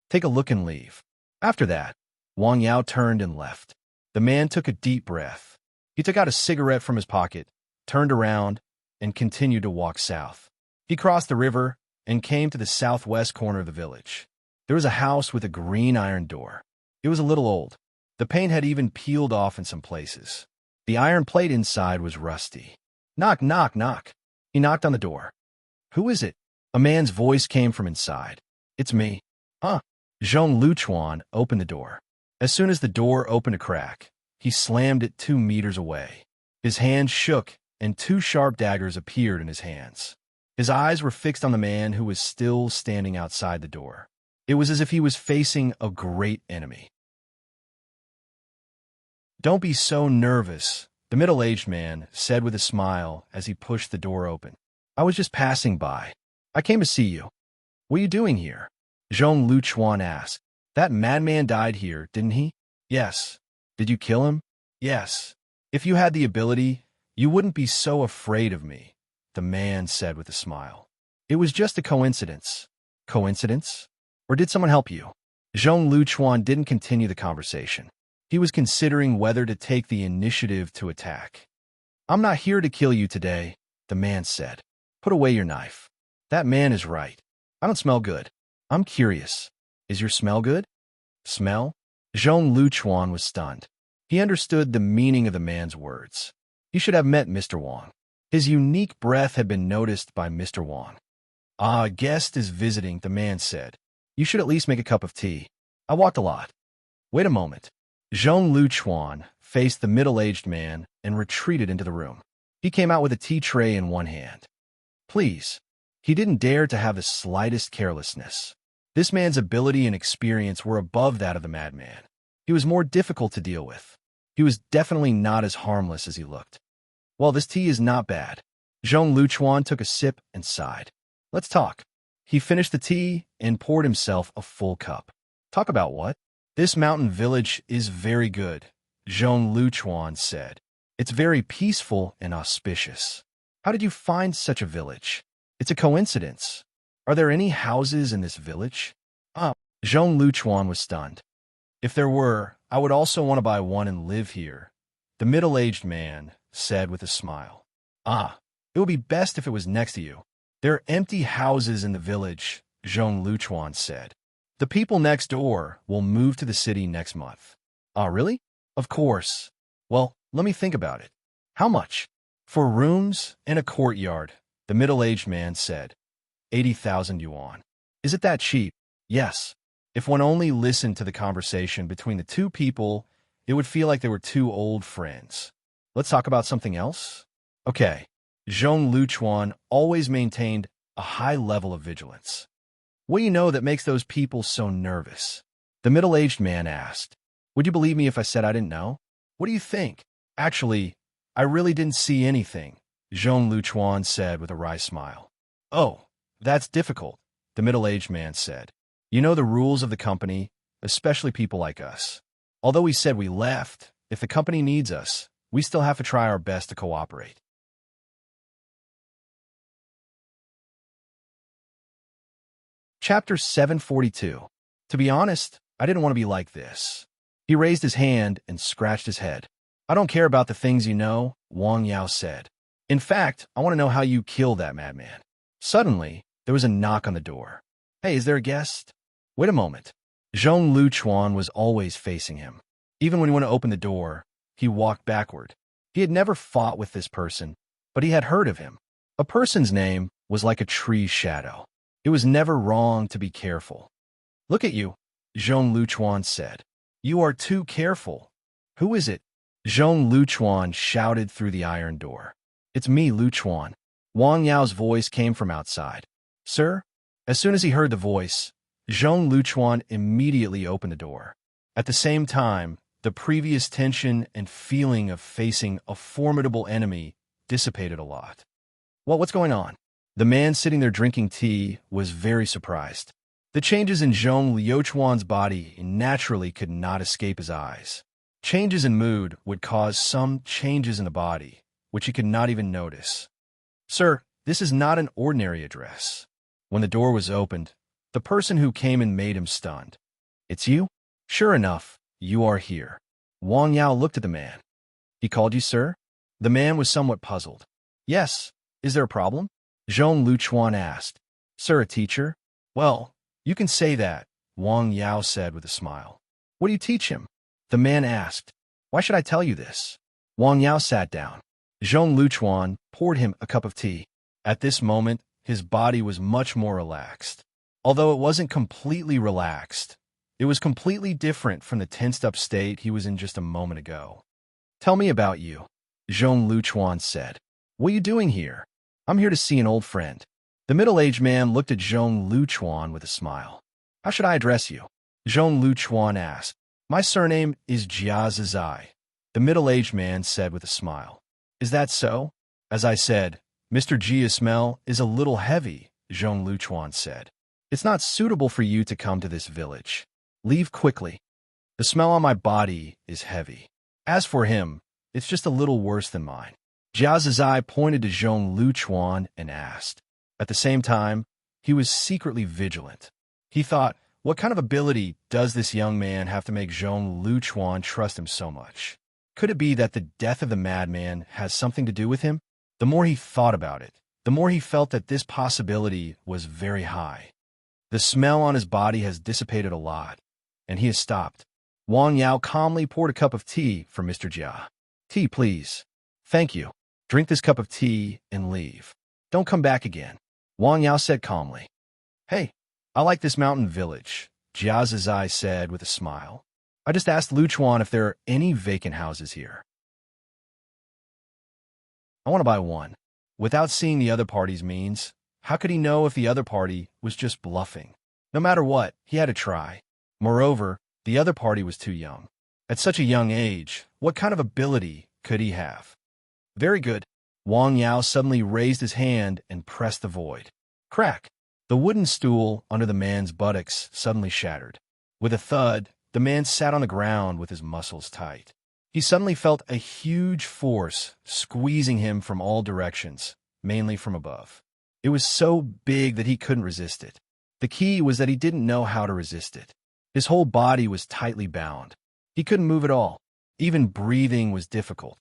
Take a look and leave. After that, Wang Yao turned and left. The man took a deep breath. He took out a cigarette from his pocket, turned around, and continued to walk south. He crossed the river and came to the southwest corner of the village. There was a house with a green iron door. It was a little old. The paint had even peeled off in some places. The iron plate inside was rusty. Knock, knock, knock. He knocked on the door. Who is it? A man's voice came from inside. It's me. Huh? Zhong Luchuan opened the door. As soon as the door opened a crack, he slammed it 2 meters away. His hands shook, and 2 sharp daggers appeared in his hands. His eyes were fixed on the man who was still standing outside the door. It was as if he was facing a great enemy. Don't be so nervous, the middle-aged man said with a smile as he pushed the door open. I was just passing by. I came to see you. What are you doing here? Zhong Luchuan asked. That madman died here, didn't he? Yes. Did you kill him? Yes. If you had the ability, you wouldn't be so afraid of me, the man said with a smile. It was just a coincidence. Coincidence? Or did someone help you? Zhong Luchuan didn't continue the conversation. He was considering whether to take the initiative to attack. I'm not here to kill you today, the man said. Put away your knife. That man is right. I don't smell good. I'm curious. Is your smell good? Smell? Zhong Luchuan was stunned. He understood the meaning of the man's words. He should have met Mr. Wang. His unique breath had been noticed by Mr. Wang. Ah, a guest is visiting, the man said. You should at least make a cup of tea. I walked a lot. Wait a moment. Zhong Luchuan faced the middle-aged man and retreated into the room. He came out with a tea tray in one hand. Please. He didn't dare to have the slightest carelessness. This man's ability and experience were above that of the madman. He was more difficult to deal with. He was definitely not as harmless as he looked. Well, this tea is not bad. Zhong Luchuan took a sip and sighed. Let's talk. He finished the tea and poured himself a full cup. Talk about what? This mountain village is very good, Zhong Luchuan said. It's very peaceful and auspicious. How did you find such a village? It's a coincidence. Are there any houses in this village? Zhong Luchuan was stunned. If there were, I would also want to buy one and live here, the middle-aged man said with a smile. It would be best if it was next to you. There are empty houses in the village, Zhong Luchuan said. The people next door will move to the city next month. Really? Of course. Well, let me think about it. How much? For rooms and a courtyard, the middle-aged man said. 80,000 yuan. Is it that cheap? Yes. If one only listened to the conversation between the two people, it would feel like they were two old friends. Let's talk about something else? Okay. Zhong Luchuan always maintained a high level of vigilance. What do you know that makes those people so nervous? The middle-aged man asked. Would you believe me if I said I didn't know? What do you think? Actually, I really didn't see anything, Zhong Luchuan said with a wry smile. Oh, that's difficult, the middle-aged man said. You know the rules of the company, especially people like us. Although we said we left, if the company needs us, we still have to try our best to cooperate. Chapter 742. To be honest, I didn't want to be like this. He raised his hand and scratched his head. I don't care about the things you know, Wang Yao said. In fact, I want to know how you killed that madman. Suddenly, there was a knock on the door. Hey, is there a guest? Wait a moment. Zhong Luchuan was always facing him. Even when he went to open the door, he walked backward. He had never fought with this person, but he had heard of him. A person's name was like a tree's shadow. It was never wrong to be careful. Look at you, Zhong Luchuan said. You are too careful. Who is it? Zhong Luchuan shouted through the iron door. It's me, Luchuan. Wang Yao's voice came from outside. Sir? As soon as he heard the voice, Zhong Luchuan immediately opened the door. At the same time, the previous tension and feeling of facing a formidable enemy dissipated a lot. What's going on? The man sitting there drinking tea was very surprised. The changes in Zhong Luchuan's body naturally could not escape his eyes. Changes in mood would cause some changes in the body, which he could not even notice. Sir, this is not an ordinary address. When the door was opened, the person who came in made him stunned. It's you? Sure enough, you are here. Wang Yao looked at the man. He called you sir? The man was somewhat puzzled. Yes. Is there a problem? Zhong Luchuan asked. Sir, a teacher? Well, you can say that, Wang Yao said with a smile. What do you teach him? The man asked. Why should I tell you this? Wang Yao sat down. Zhong Luchuan poured him a cup of tea. At this moment, his body was much more relaxed. Although it wasn't completely relaxed, it was completely different from the tensed-up state he was in just a moment ago. "Tell me about you," Zhong Luchuan said. "What are you doing here?" "I'm here to see an old friend." The middle-aged man looked at Zhong Luchuan with a smile. "How should I address you?" Zhong Luchuan asked. "My surname is Jiazizai," the middle-aged man said with a smile. "Is that so?" "As I said, Mr. Jia's smell is a little heavy," Zhong Luchuan said. "It's not suitable for you to come to this village. Leave quickly. The smell on my body is heavy. As for him, it's just a little worse than mine." Jiazizai pointed to Zhong Luchuan and asked. At the same time, he was secretly vigilant. He thought, what kind of ability does this young man have to make Zhong Luchuan trust him so much? Could it be that the death of the madman has something to do with him? The more he thought about it, the more he felt that this possibility was very high. The smell on his body has dissipated a lot, and he has stopped. Wang Yao calmly poured a cup of tea for Mr. Jia. "Tea, please." "Thank you. Drink this cup of tea and leave. Don't come back again," Wang Yao said calmly. "Hey, I like this mountain village," Jiazizai said with a smile. "I just asked Luchuan if there are any vacant houses here. I want to buy one." Without seeing the other party's means, how could he know if the other party was just bluffing? No matter what, he had to try. Moreover, the other party was too young. At such a young age, what kind of ability could he have? "Very good." Wang Yao suddenly raised his hand and pressed the void. Crack! The wooden stool under the man's buttocks suddenly shattered. With a thud, the man sat on the ground with his muscles tight. He suddenly felt a huge force squeezing him from all directions, mainly from above. It was so big that he couldn't resist it. The key was that he didn't know how to resist it. His whole body was tightly bound. He couldn't move at all. Even breathing was difficult.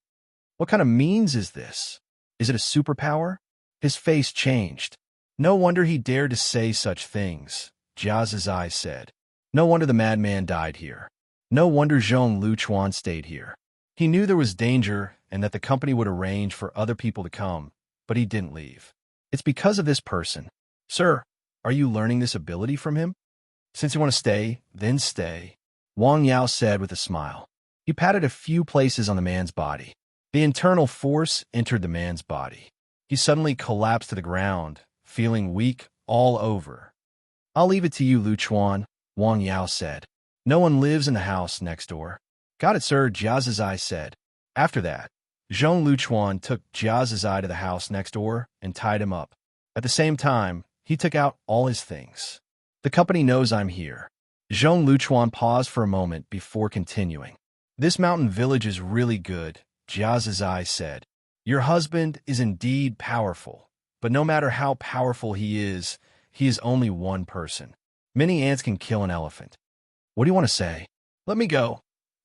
What kind of means is this? Is it a superpower? His face changed. "No wonder he dared to say such things," Jiazizai said. "No wonder the madman died here. No wonder Zhong Luchuan stayed here. He knew there was danger and that the company would arrange for other people to come, but he didn't leave. It's because of this person. Sir, are you learning this ability from him? Since you want to stay, then stay," Wang Yao said with a smile. He patted a few places on the man's body. The internal force entered the man's body. He suddenly collapsed to the ground, feeling weak all over. "I'll leave it to you, Luchuan," Wang Yao said. "No one lives in the house next door." "Got it, sir," Jiazizai said. After that, Zhong Luchuan took Jiazizai to the house next door and tied him up. At the same time, he took out all his things. "The company knows I'm here." Zhong Luchuan paused for a moment before continuing. "This mountain village is really good," Jiazizai said. "Your husband is indeed powerful, but no matter how powerful he is only one person. Many ants can kill an elephant." "What do you want to say?" "Let me go,"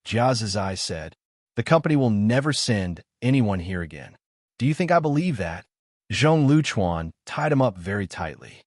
Jiazizai said. "The company will never send anyone here again." "Do you think I believe that?" Zhong Luchuan tied him up very tightly.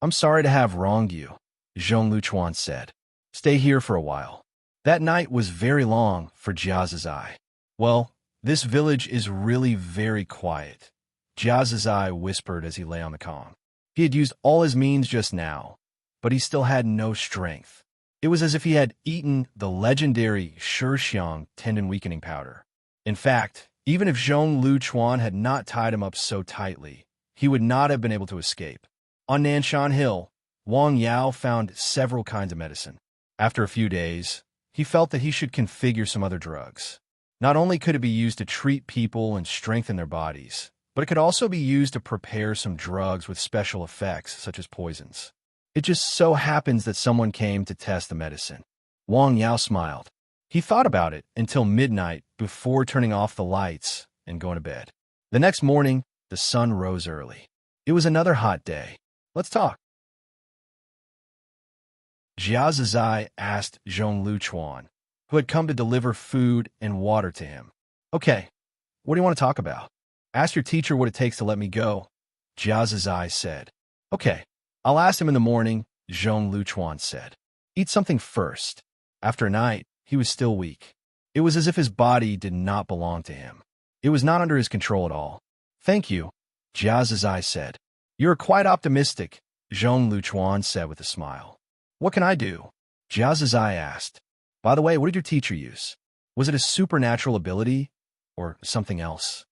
"I'm sorry to have wronged you," Zhong Luchuan said. "Stay here for a while." That night was very long for Jiazizai. "Well, this village is really very quiet," Jiazizai whispered as he lay on the calm. He had used all his means just now, but he still had no strength. It was as if he had eaten the legendary Shixiang tendon weakening powder. In fact, even if Zhong Luchuan had not tied him up so tightly, he would not have been able to escape. On Nanshan Hill, Wang Yao found several kinds of medicine. After a few days, he felt that he should configure some other drugs. Not only could it be used to treat people and strengthen their bodies, but it could also be used to prepare some drugs with special effects, such as poisons. It just so happens that someone came to test the medicine. Wang Yao smiled. He thought about it until midnight before turning off the lights and going to bed. The next morning, the sun rose early. It was another hot day. "Let's talk." Jiazizai asked Zhong Luchuan, who had come to deliver food and water to him. "Okay, what do you want to talk about?" "Ask your teacher what it takes to let me go," Jiazizai said. "Okay, I'll ask him in the morning," Zhong Luchuan said. "Eat something first." After a night, he was still weak. It was as if his body did not belong to him. It was not under his control at all. Thank you, Jia Zizai said. You're quite optimistic, Zhong Luchuan said with a smile. What can I do? Jia Zizai asked. By the way, what did your teacher use? Was it a supernatural ability or something else?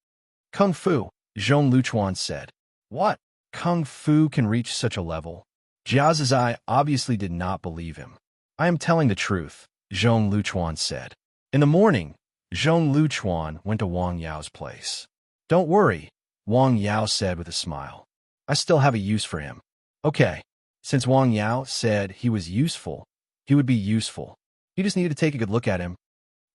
Kung Fu, Zhong Luchuan said. What? Kung Fu can reach such a level? Jia Zizai obviously did not believe him. I am telling the truth, Zhong Luchuan said. In the morning, Zhong Luchuan went to Wang Yao's place. Don't worry, Wang Yao said with a smile. I still have a use for him. Okay, since Wang Yao said he was useful, he would be useful. You just needed to take a good look at him.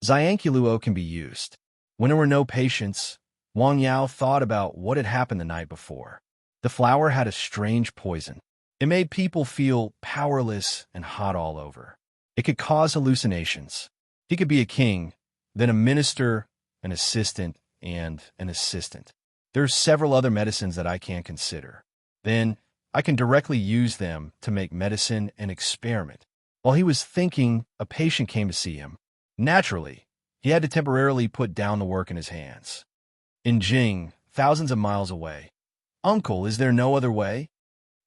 Xiangqiluo can be used. When there were no patients, Wang Yao thought about what had happened the night before. The flower had a strange poison. It made people feel powerless and hot all over. It could cause hallucinations. He could be a king, then a minister, an assistant, and an assistant. There are several other medicines that I can't consider. Then, I can directly use them to make medicine an experiment. While he was thinking, a patient came to see him. Naturally, he had to temporarily put down the work in his hands. In Jing, thousands of miles away. Uncle, is there no other way?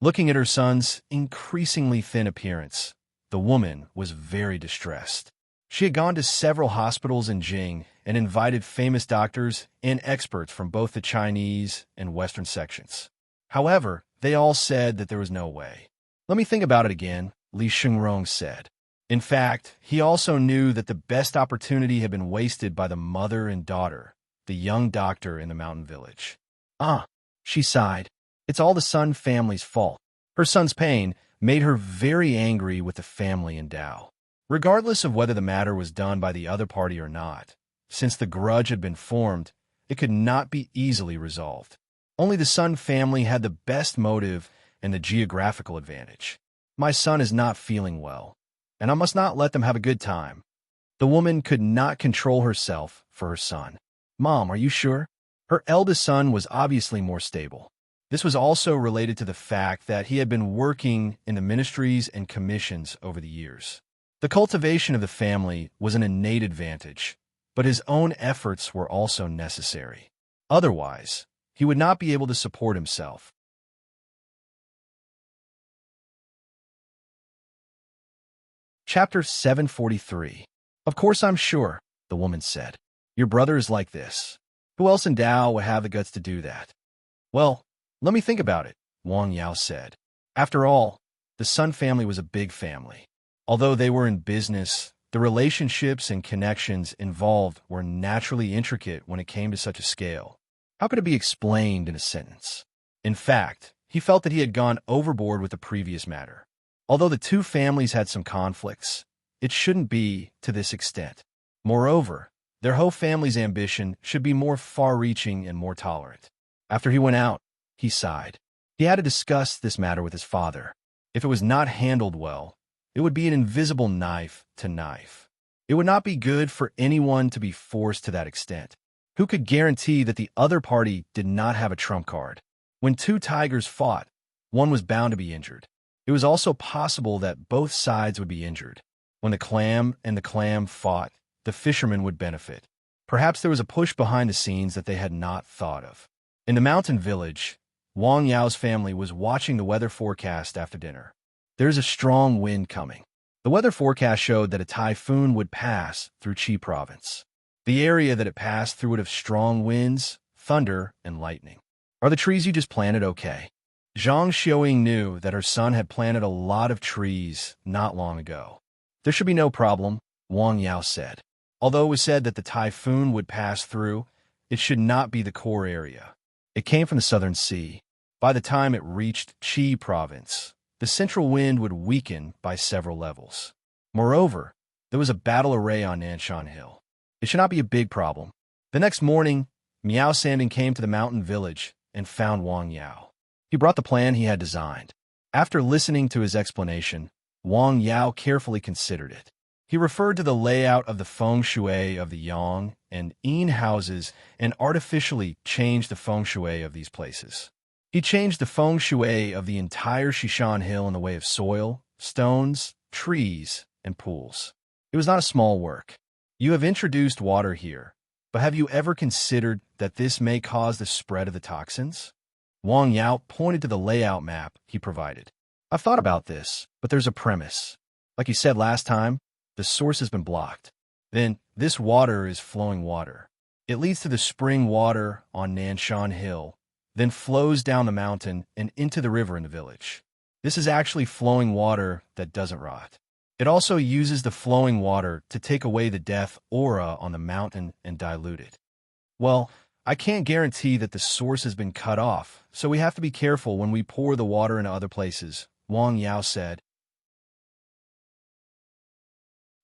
Looking at her son's increasingly thin appearance, the woman was very distressed. She had gone to several hospitals in Jing and invited famous doctors and experts from both the Chinese and Western sections. However, they all said that there was no way. Let me think about it again, Li Shungrong said. In fact, he also knew that the best opportunity had been wasted by the mother and daughter, the young doctor in the mountain village. She sighed. It's all the Sun family's fault. Her son's pain made her very angry with the family in Dao. Regardless of whether the matter was done by the other party or not, since the grudge had been formed, it could not be easily resolved. Only the Sun family had the best motive and the geographical advantage. My son is not feeling well, and I must not let them have a good time. The woman could not control herself for her son. Mom, are you sure? Her eldest son was obviously more stable. This was also related to the fact that he had been working in the ministries and commissions over the years. The cultivation of the family was an innate advantage, but his own efforts were also necessary. Otherwise, he would not be able to support himself. Chapter 743. Of course I'm sure, the woman said. Your brother is like this. Who else in Dao would have the guts to do that? Well, let me think about it, Wang Yao said. After all, the Sun family was a big family. Although they were in business, the relationships and connections involved were naturally intricate when it came to such a scale. How could it be explained in a sentence? In fact, he felt that he had gone overboard with the previous matter. Although the two families had some conflicts, it shouldn't be to this extent. Moreover, their whole family's ambition should be more far-reaching and more tolerant. After he went out, he sighed. He had to discuss this matter with his father. If it was not handled well, it would be an invisible knife to knife. It would not be good for anyone to be forced to that extent. Who could guarantee that the other party did not have a trump card? When two tigers fought, one was bound to be injured. It was also possible that both sides would be injured. When the clam and the clam fought, the fishermen would benefit. Perhaps there was a push behind the scenes that they had not thought of. In the mountain village, Wang Yao's family was watching the weather forecast after dinner. There's a strong wind coming. The weather forecast showed that a typhoon would pass through Qi province. The area that it passed through would have strong winds, thunder, and lightning. Are the trees you just planted okay? Zhang Xiaoying knew that her son had planted a lot of trees not long ago. There should be no problem, Wang Yao said. Although it was said that the typhoon would pass through, it should not be the core area. It came from the southern sea. By the time it reached Qi province, the central wind would weaken by several levels. Moreover, there was a battle array on Nanshan Hill. It should not be a big problem. The next morning, Miao Sanding came to the mountain village and found Wang Yao. He brought the plan he had designed. After listening to his explanation, Wang Yao carefully considered it. He referred to the layout of the feng shui of the Yang and Yin houses and artificially changed the feng shui of these places. He changed the feng shui of the entire Shishan Hill in the way of soil, stones, trees, and pools. It was not a small work. You have introduced water here, But have you ever considered that this may cause the spread of the toxins? Wang Yao pointed to the layout map he provided. I've thought about this, but there's a premise. Like you said last time, the source has been blocked. Then, this water is flowing water. It leads to the spring water on Nanshan Hill, then flows down the mountain and into the river in the village. This is actually flowing water that doesn't rot. It also uses the flowing water to take away the death aura on the mountain and dilute it. Well, I can't guarantee that the source has been cut off, so we have to be careful when we pour the water into other places, Wang Yao said.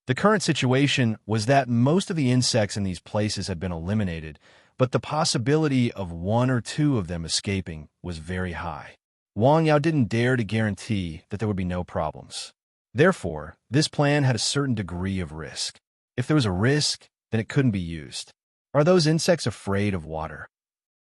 The current situation was that most of the insects in these places had been eliminated, but the possibility of one or two of them escaping was very high. Wang Yao didn't dare to guarantee that there would be no problems. Therefore, this plan had a certain degree of risk. If there was a risk, then it couldn't be used. Are those insects afraid of water?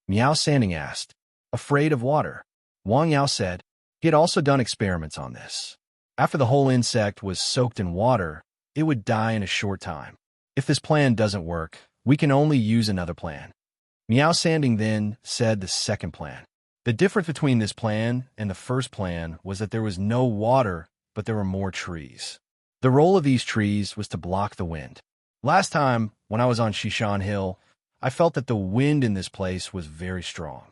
Miao Sanding asked. Afraid of water? Wang Yao said. He had also done experiments on this. After the whole insect was soaked in water, it would die in a short time. If this plan doesn't work, we can only use another plan. Miao Sanding then said the second plan. The difference between this plan and the first plan was that there was no water, but there were more trees. The role of these trees was to block the wind. Last time, when I was on Shishan Hill, I felt that the wind in this place was very strong.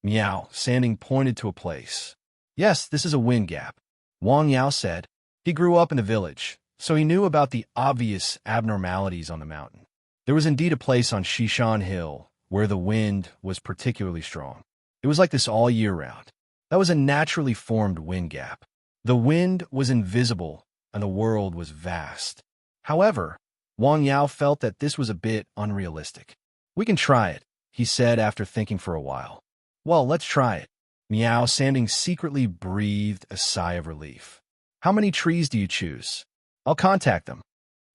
Miao Sanding pointed to a place. Yes, this is a wind gap. Wang Yao said. He grew up in the village, so he knew about the obvious abnormalities on the mountain. There was indeed a place on Shishan Hill where the wind was particularly strong. It was like this all year round. That was a naturally formed wind gap. The wind was invisible, and the world was vast. However, Wang Yao felt that this was a bit unrealistic. We can try it, he said after thinking for a while. Well, let's try it. Miao Sanding secretly breathed a sigh of relief. How many trees do you choose? I'll contact them.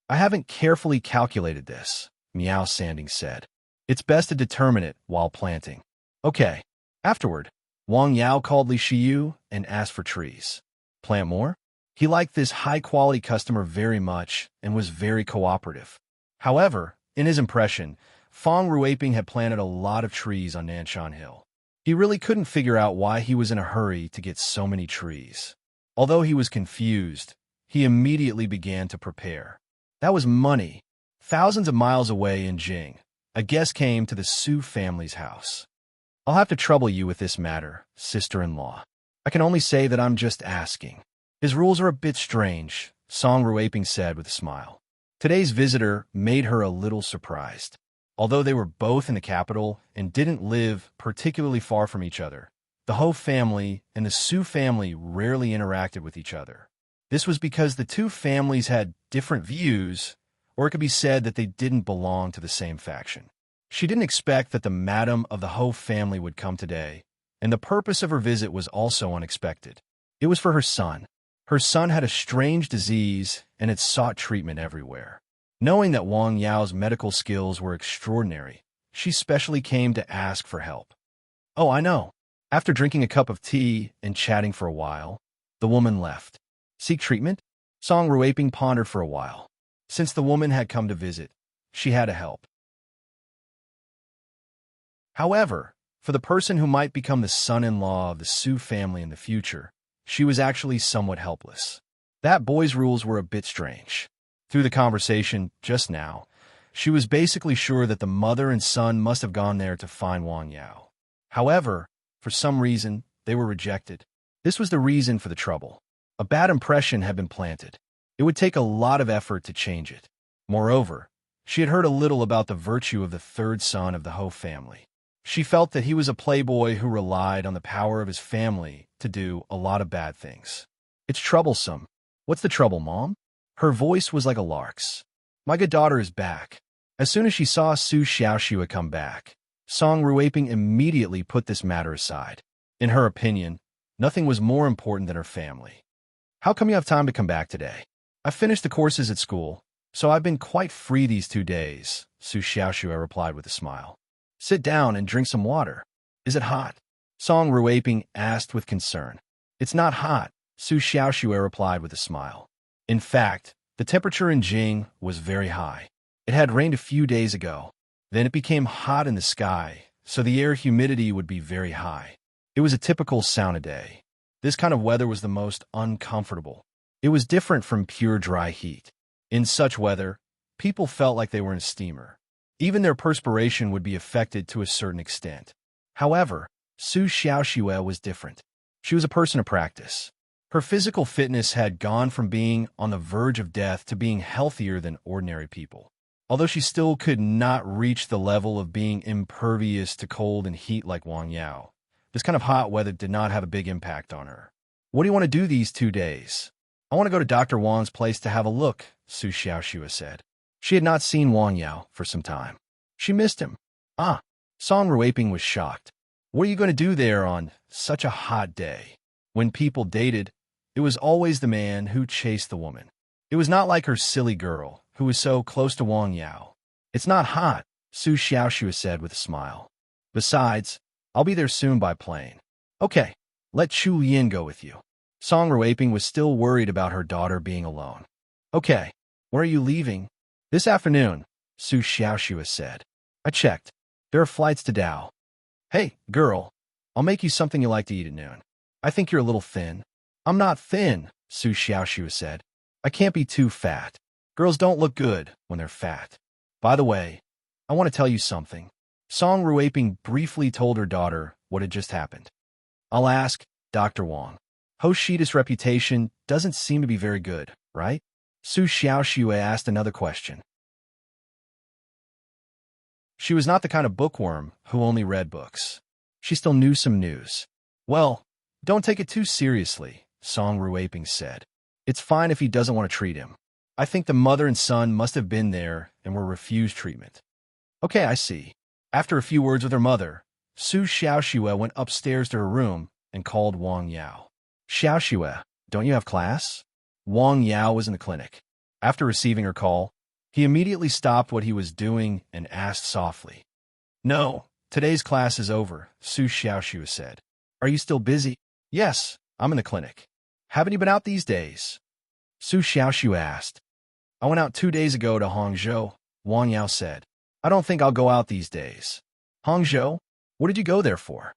I haven't carefully calculated this, Miao Sanding said. It's best to determine it while planting. Okay. Afterward, Wang Yao called Li Shiyu and asked for trees. Plant more? He liked this high-quality customer very much and was very cooperative. However, in his impression, Feng Ruiping had planted a lot of trees on Nanshan Hill. He really couldn't figure out why he was in a hurry to get so many trees. Although he was confused, he immediately began to prepare. That was money. Thousands of miles away in Jing, a guest came to the Su family's house. I'll have to trouble you with this matter, sister-in-law. I can only say that I'm just asking. His rules are a bit strange, Song Ruiping said with a smile. Today's visitor made her a little surprised. Although they were both in the capital and didn't live particularly far from each other, the Ho family and the Su family rarely interacted with each other. This was because the two families had different views, or it could be said that they didn't belong to the same faction. She didn't expect that the madam of the Ho family would come today, and the purpose of her visit was also unexpected. It was for her son. Her son had a strange disease and had sought treatment everywhere. Knowing that Wang Yao's medical skills were extraordinary, she specially came to ask for help. Oh, I know. After drinking a cup of tea and chatting for a while, the woman left. Seek treatment? Song Ruiping pondered for a while. Since the woman had come to visit, she had to help. However, for the person who might become the son-in-law of the Su family in the future, she was actually somewhat helpless. That boy's rules were a bit strange. Through the conversation just now, she was basically sure that the mother and son must have gone there to find Wang Yao. However, for some reason, they were rejected. This was the reason for the trouble. A bad impression had been planted. It would take a lot of effort to change it. Moreover, she had heard a little about the virtue of the third son of the Ho family. She felt that he was a playboy who relied on the power of his family to do a lot of bad things. It's troublesome. What's the trouble, Mom? Her voice was like a lark's. My good daughter is back. As soon as she saw Su Xiaoxiu had come back, Song Ruiping immediately put this matter aside. In her opinion, nothing was more important than her family. How come you have time to come back today? I finished the courses at school, so I've been quite free these 2 days, Su Xiaoxiu replied with a smile. Sit down and drink some water. Is it hot? Song Ruiping asked with concern. It's not hot, Su Xiaoxiu replied with a smile. In fact, the temperature in Jing was very high. It had rained a few days ago. Then it became hot in the sky, so the air humidity would be very high. It was a typical sauna day. This kind of weather was the most uncomfortable. It was different from pure dry heat. In such weather, people felt like they were in a steamer. Even their perspiration would be affected to a certain extent. However, Su Xiaoxue was different. She was a person of practice. Her physical fitness had gone from being on the verge of death to being healthier than ordinary people. Although she still could not reach the level of being impervious to cold and heat like Wang Yao, this kind of hot weather did not have a big impact on her. What do you want to do these 2 days? I want to go to Dr. Wang's place to have a look, Su Xiaoxue said. She had not seen Wang Yao for some time. She missed him. Ah, Song Ruiping was shocked. What are you going to do there on such a hot day? When people dated, it was always the man who chased the woman. It was not like her silly girl, who was so close to Wang Yao. It's not hot, Su Xiaoxue said with a smile. Besides, I'll be there soon by plane. Okay, let Chu Yin go with you. Song Ruiping was still worried about her daughter being alone. Okay, where are you leaving? This afternoon, Su Xiaoxue said. I checked. There are flights to Dao. Hey, girl, I'll make you something you like to eat at noon. I think you're a little thin. I'm not thin, Su Xiaoxue said. I can't be too fat. Girls don't look good when they're fat. By the way, I want to tell you something. Song Ruiping briefly told her daughter what had just happened. I'll ask Dr. Wang. Ho Shida's reputation doesn't seem to be very good, right? Su Xiaoxue asked another question. She was not the kind of bookworm who only read books. She still knew some news. Well, don't take it too seriously, Song Ruiping said. It's fine if he doesn't want to treat him. I think the mother and son must have been there and were refused treatment. Okay, I see. After a few words with her mother, Su Xiaoxue went upstairs to her room and called Wang Yao. Xiaoxue, don't you have class? Wang Yao was in the clinic. After receiving her call, he immediately stopped what he was doing and asked softly. No, today's class is over, Su Xiaoxue said. Are you still busy? Yes, I'm in the clinic. Haven't you been out these days? Su Xiaoxue asked. I went out 2 days ago to Hangzhou, Wang Yao said. I don't think I'll go out these days. Hangzhou? What did you go there for?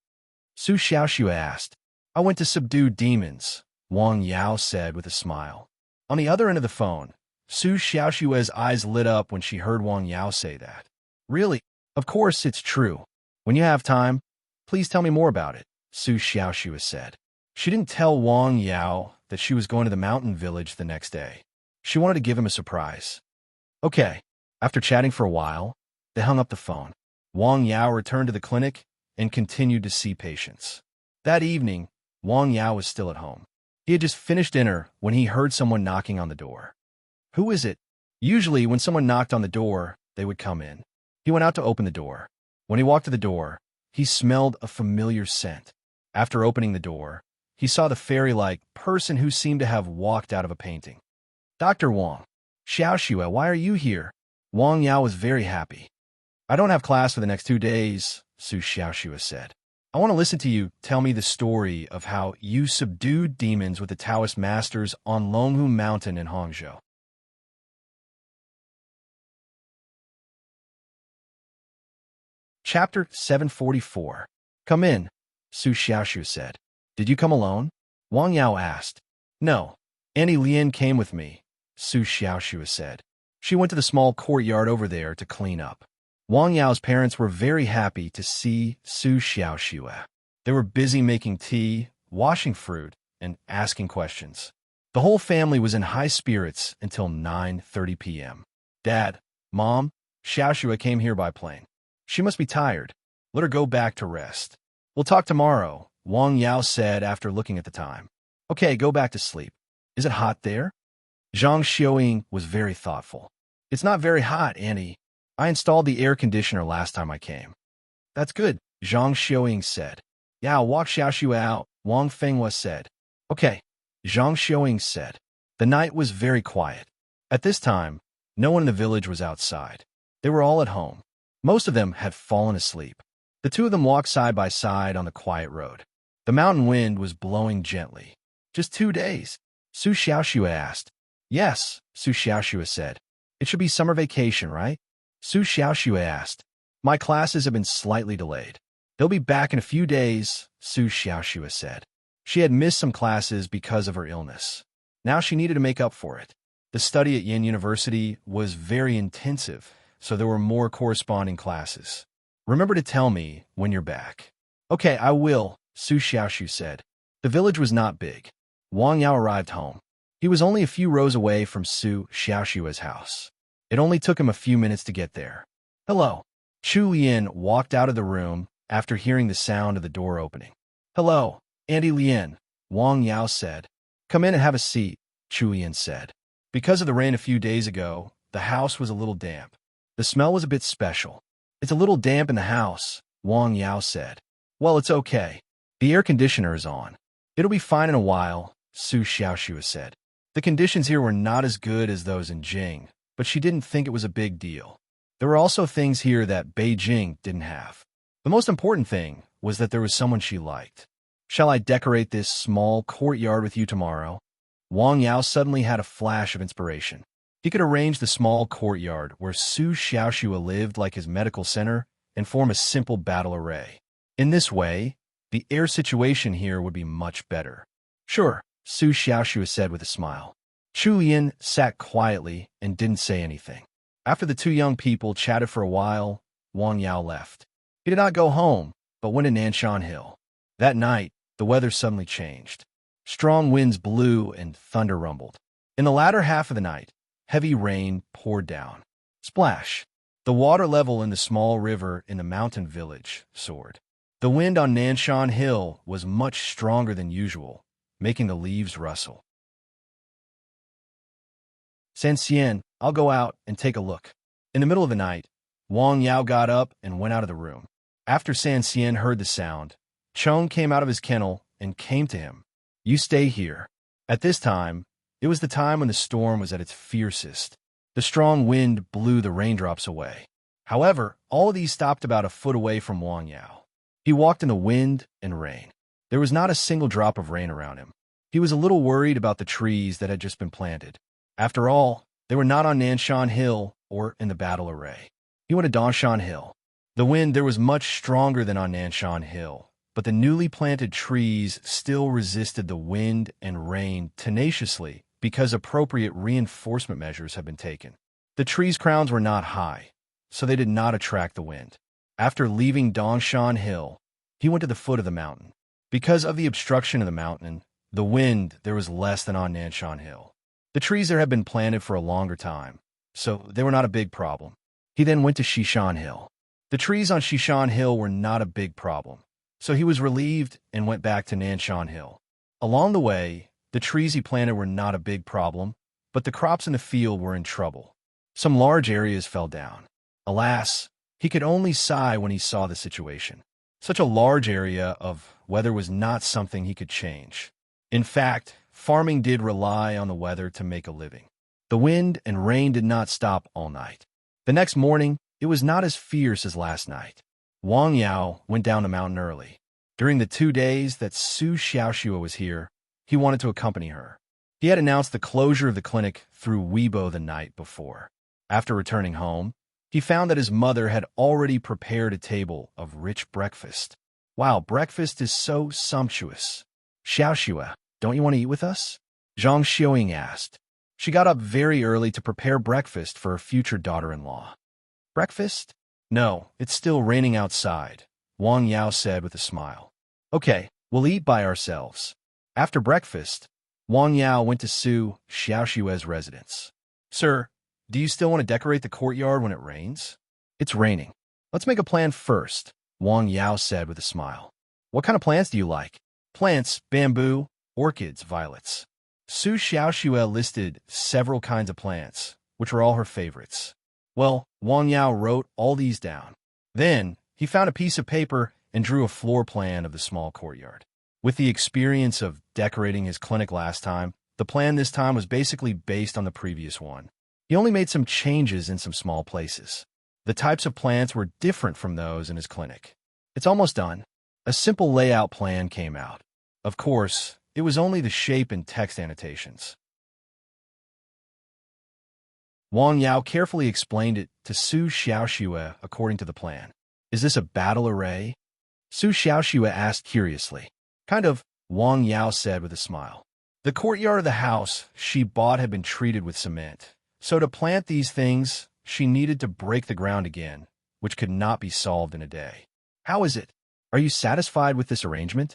Su Xiaoxue asked. I went to subdue demons, Wang Yao said with a smile. On the other end of the phone, Su Xiaoxue's eyes lit up when she heard Wang Yao say that. Really? Of course it's true. When you have time, please tell me more about it, Su Xiaoxue said. She didn't tell Wang Yao that she was going to the mountain village the next day. She wanted to give him a surprise. Okay. After chatting for a while, they hung up the phone. Wang Yao returned to the clinic and continued to see patients. That evening, Wang Yao was still at home. He had just finished dinner when he heard someone knocking on the door. Who is it? Usually, when someone knocked on the door, they would come in. He went out to open the door. When he walked to the door, he smelled a familiar scent. After opening the door, he saw the fairy-like person who seemed to have walked out of a painting. Dr. Wang. Xiaoxue, why are you here? Wang Yao was very happy. I don't have class for the next 2 days, Su Xiaoxue said. I want to listen to you tell me the story of how you subdued demons with the Taoist masters on Longhu Mountain in Hangzhou. Chapter 744. Come in, Su Xiaoxue said. Did you come alone? Wang Yao asked. No, Annie Lian came with me, Su Xiaoxue said. She went to the small courtyard over there to clean up. Wang Yao's parents were very happy to see Su Xiaoxue. They were busy making tea, washing fruit, and asking questions. The whole family was in high spirits until 9:30 p.m. Dad, Mom, Xiaoxue came here by plane. She must be tired. Let her go back to rest. We'll talk tomorrow, Wang Yao said after looking at the time. Okay, go back to sleep. Is it hot there? Zhang Xiaoying was very thoughtful. It's not very hot, Annie. I installed the air conditioner last time I came. That's good, Zhang Xiaoying said. Yeah, walk Xiaoxue out, Wang Fenghua said. Okay, Zhang Xiaoying said. The night was very quiet. At this time, no one in the village was outside. They were all at home. Most of them had fallen asleep. The two of them walked side by side on the quiet road. The mountain wind was blowing gently. Just 2 days? Su Xiaoxue asked. Yes, Su Xiaoxue said. It should be summer vacation, right? Su Xiaoxue asked. My classes have been slightly delayed. They'll be back in a few days, Su Xiaoxue said. She had missed some classes because of her illness. Now she needed to make up for it. The study at Yin University was very intensive, so there were more corresponding classes. Remember to tell me when you're back. Okay, I will, Su Xiaoxue said. The village was not big. Wang Yao arrived home. He was only a few rows away from Su Xiaoxue's house. It only took him a few minutes to get there. Hello. Chu Lian walked out of the room after hearing the sound of the door opening. Hello, Auntie Lian, Wang Yao said. Come in and have a seat, Chu Lian said. Because of the rain a few days ago, the house was a little damp. The smell was a bit special. It's a little damp in the house, Wang Yao said. Well, it's okay. The air conditioner is on. It'll be fine in a while, Su Xiaoxue said. The conditions here were not as good as those in Jing, but she didn't think it was a big deal. There were also things here that Beijing didn't have. The most important thing was that there was someone she liked. Shall I decorate this small courtyard with you tomorrow? Wang Yao suddenly had a flash of inspiration. He could arrange the small courtyard where Su Xiaoxue lived like his medical center and form a simple battle array. In this way, the air situation here would be much better. Sure, Su Xiaoxue said with a smile. Chu Yin sat quietly and didn't say anything. After the two young people chatted for a while, Wang Yao left. He did not go home, but went to Nanshan Hill. That night, the weather suddenly changed. Strong winds blew and thunder rumbled. In the latter half of the night, heavy rain poured down. Splash! The water level in the small river in the mountain village soared. The wind on Nanshan Hill was much stronger than usual, making the leaves rustle. Sanxian, I'll go out and take a look. In the middle of the night, Wang Yao got up and went out of the room. After Sanxian heard the sound, Chong came out of his kennel and came to him. You stay here. At this time, it was the time when the storm was at its fiercest. The strong wind blew the raindrops away. However, all of these stopped about a foot away from Wang Yao. He walked in the wind and rain. There was not a single drop of rain around him. He was a little worried about the trees that had just been planted. After all, they were not on Nanshan Hill or in the battle array. He went to Dongshan Hill. The wind there was much stronger than on Nanshan Hill, but the newly planted trees still resisted the wind and rain tenaciously because appropriate reinforcement measures had been taken. The trees' crowns were not high, so they did not attract the wind. After leaving Dongshan Hill, he went to the foot of the mountain. Because of the obstruction of the mountain, the wind there was less than on Nanshan Hill. The trees there had been planted for a longer time, so they were not a big problem. He then went to Shishan Hill. The trees on Shishan Hill were not a big problem, so he was relieved and went back to Nanshan Hill. Along the way, the trees he planted were not a big problem, but the crops in the field were in trouble. Some large areas fell down. Alas, he could only sigh when he saw the situation. Such a large area of weather was not something he could change. In fact, farming did rely on the weather to make a living. The wind and rain did not stop all night. The next morning, it was not as fierce as last night. Wang Yao went down the mountain early. During the 2 days that Su Xiaoxue was here, he wanted to accompany her. He had announced the closure of the clinic through Weibo the night before. After returning home, he found that his mother had already prepared a table of rich breakfast. Wow, breakfast is so sumptuous. Xiaoxue, don't you want to eat with us? Zhang Xiaoying asked. She got up very early to prepare breakfast for her future daughter-in-law. Breakfast? No, it's still raining outside, Wang Yao said with a smile. Okay, we'll eat by ourselves. After breakfast, Wang Yao went to Su Xiaoxue's residence. Sir, do you still want to decorate the courtyard when it rains? It's raining. Let's make a plan first, Wang Yao said with a smile. What kind of plants do you like? Plants, bamboo, orchids, violets. Su Xiaoxue listed several kinds of plants, which were all her favorites. Well, Wang Yao wrote all these down. Then, he found a piece of paper and drew a floor plan of the small courtyard. With the experience of decorating his clinic last time, the plan this time was basically based on the previous one. He only made some changes in some small places. The types of plants were different from those in his clinic. It's almost done. A simple layout plan came out. Of course, it was only the shape and text annotations. Wang Yao carefully explained it to Su Xiaoxue according to the plan. Is this a battle array? Su Xiaoxue asked curiously. Kind of, Wang Yao said with a smile. The courtyard of the house she bought had been treated with cement, so to plant these things, she needed to break the ground again, which could not be solved in a day. How is it? Are you satisfied with this arrangement?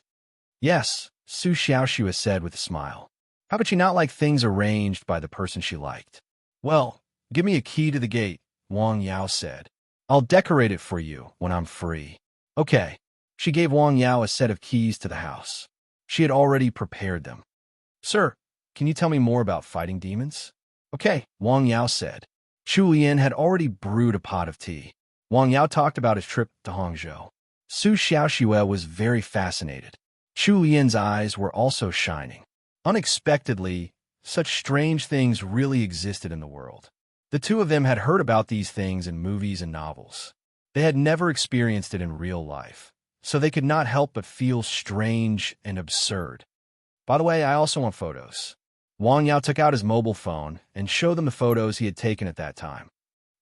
Yes, Su Xiaoxue said with a smile. How could she not like things arranged by the person she liked? Well, give me a key to the gate, Wang Yao said. I'll decorate it for you when I'm free. Okay. She gave Wang Yao a set of keys to the house. She had already prepared them. Sir, can you tell me more about fighting demons? Okay, Wang Yao said. Chu Lian had already brewed a pot of tea. Wang Yao talked about his trip to Hangzhou. Su Xiaoxue was very fascinated. Chu Lian's eyes were also shining. Unexpectedly, such strange things really existed in the world. The two of them had heard about these things in movies and novels. They had never experienced it in real life, so they could not help but feel strange and absurd. By the way, I also want photos. Wang Yao took out his mobile phone and showed them the photos he had taken at that time.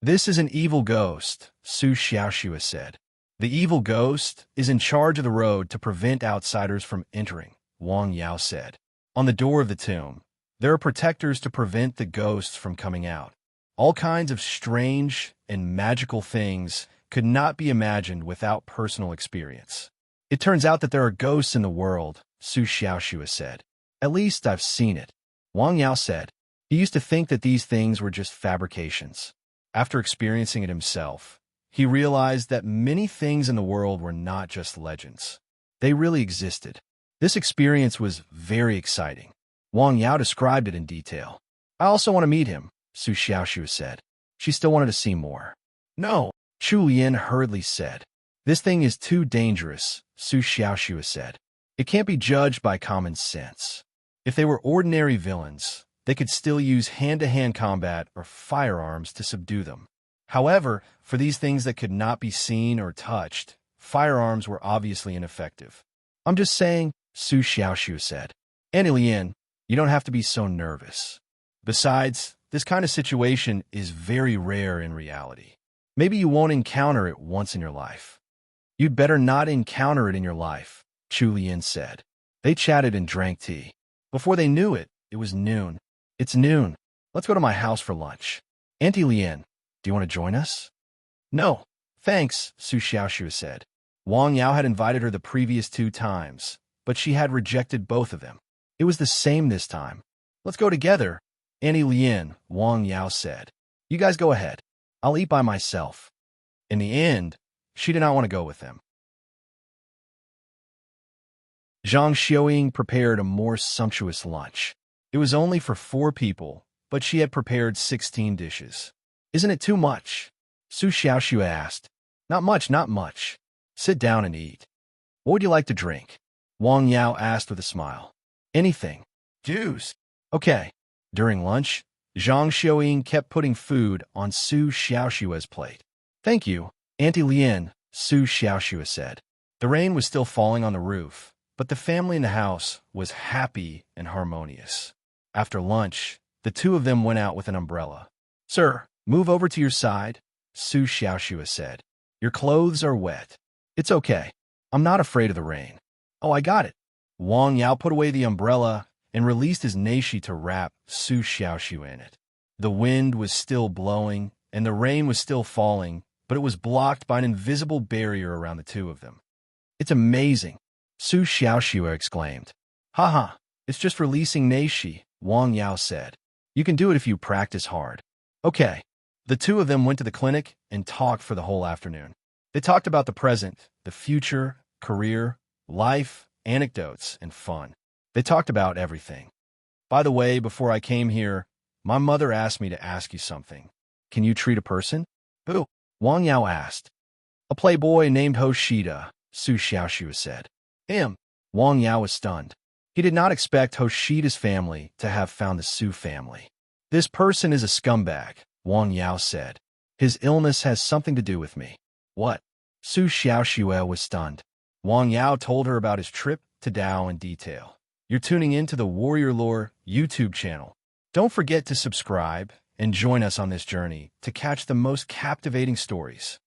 This is an evil ghost, Su Xiaoxue said. The evil ghost is in charge of the road to prevent outsiders from entering, Wang Yao said. On the door of the tomb, there are protectors to prevent the ghosts from coming out. All kinds of strange and magical things could not be imagined without personal experience. It turns out that there are ghosts in the world, Su Xiaoxue said. At least I've seen it. Wang Yao said. He used to think that these things were just fabrications. After experiencing it himself, he realized that many things in the world were not just legends. They really existed. This experience was very exciting. Wang Yao described it in detail. I also want to meet him, Su Xiaoxue said. She still wanted to see more. No, Chu Lian hurriedly said. This thing is too dangerous, Su Xiaoxue said. It can't be judged by common sense. If they were ordinary villains, they could still use hand-to-hand combat or firearms to subdue them. However, for these things that could not be seen or touched, firearms were obviously ineffective. I'm just saying, Su Xiaoxue said. Auntie Lian, you don't have to be so nervous. Besides, this kind of situation is very rare in reality. Maybe you won't encounter it once in your life. You'd better not encounter it in your life, Chu Lian said. They chatted and drank tea. Before they knew it, it was noon. It's noon. Let's go to my house for lunch. Auntie Lian, do you want to join us? No, thanks, Su Xiaoxue said. Wang Yao had invited her the previous 2 times, but she had rejected both of them. It was the same this time. Let's go together, Auntie Lian, Wang Yao said. You guys go ahead. I'll eat by myself. In the end, she did not want to go with them. Zhang Xiaoying prepared a more sumptuous lunch. It was only for 4 people, but she had prepared 16 dishes. Isn't it too much? Su Xiaoxue asked. Not much, not much. Sit down and eat. What would you like to drink? Wang Yao asked with a smile. Anything. Juice. Okay. During lunch, Zhang Xiaoying kept putting food on Su Xiaoxue's plate. Thank you, Auntie Lian, Su Xiaoxue said. The rain was still falling on the roof, but the family in the house was happy and harmonious. After lunch, the 2 of them went out with an umbrella. Sir, move over to your side, Su Xiaoxue said. Your clothes are wet. It's okay. I'm not afraid of the rain. Oh, I got it. Wang Yao put away the umbrella and released his neishi to wrap Su Xiaoxue in it. The wind was still blowing, and the rain was still falling, but it was blocked by an invisible barrier around the 2 of them. It's amazing, Su Xiaoxue exclaimed. Haha, it's just releasing neishi, Wang Yao said. You can do it if you practice hard. Okay. The 2 of them went to the clinic and talked for the whole afternoon. They talked about the present, the future, career, life, anecdotes, and fun. They talked about everything. By the way, before I came here, my mother asked me to ask you something. Can you treat a person? Who? Wang Yao asked. A playboy named Hoshida, Su Xiaoxue said. Him. Wang Yao was stunned. He did not expect Hoshida's family to have found the Su family. This person is a scumbag, Wang Yao said. His illness has something to do with me. What? Su Xiaoxue was stunned. Wang Yao told her about his trip to Dao in detail. You're tuning in to the Warrior Lore YouTube channel. Don't forget to subscribe and join us on this journey to catch the most captivating stories.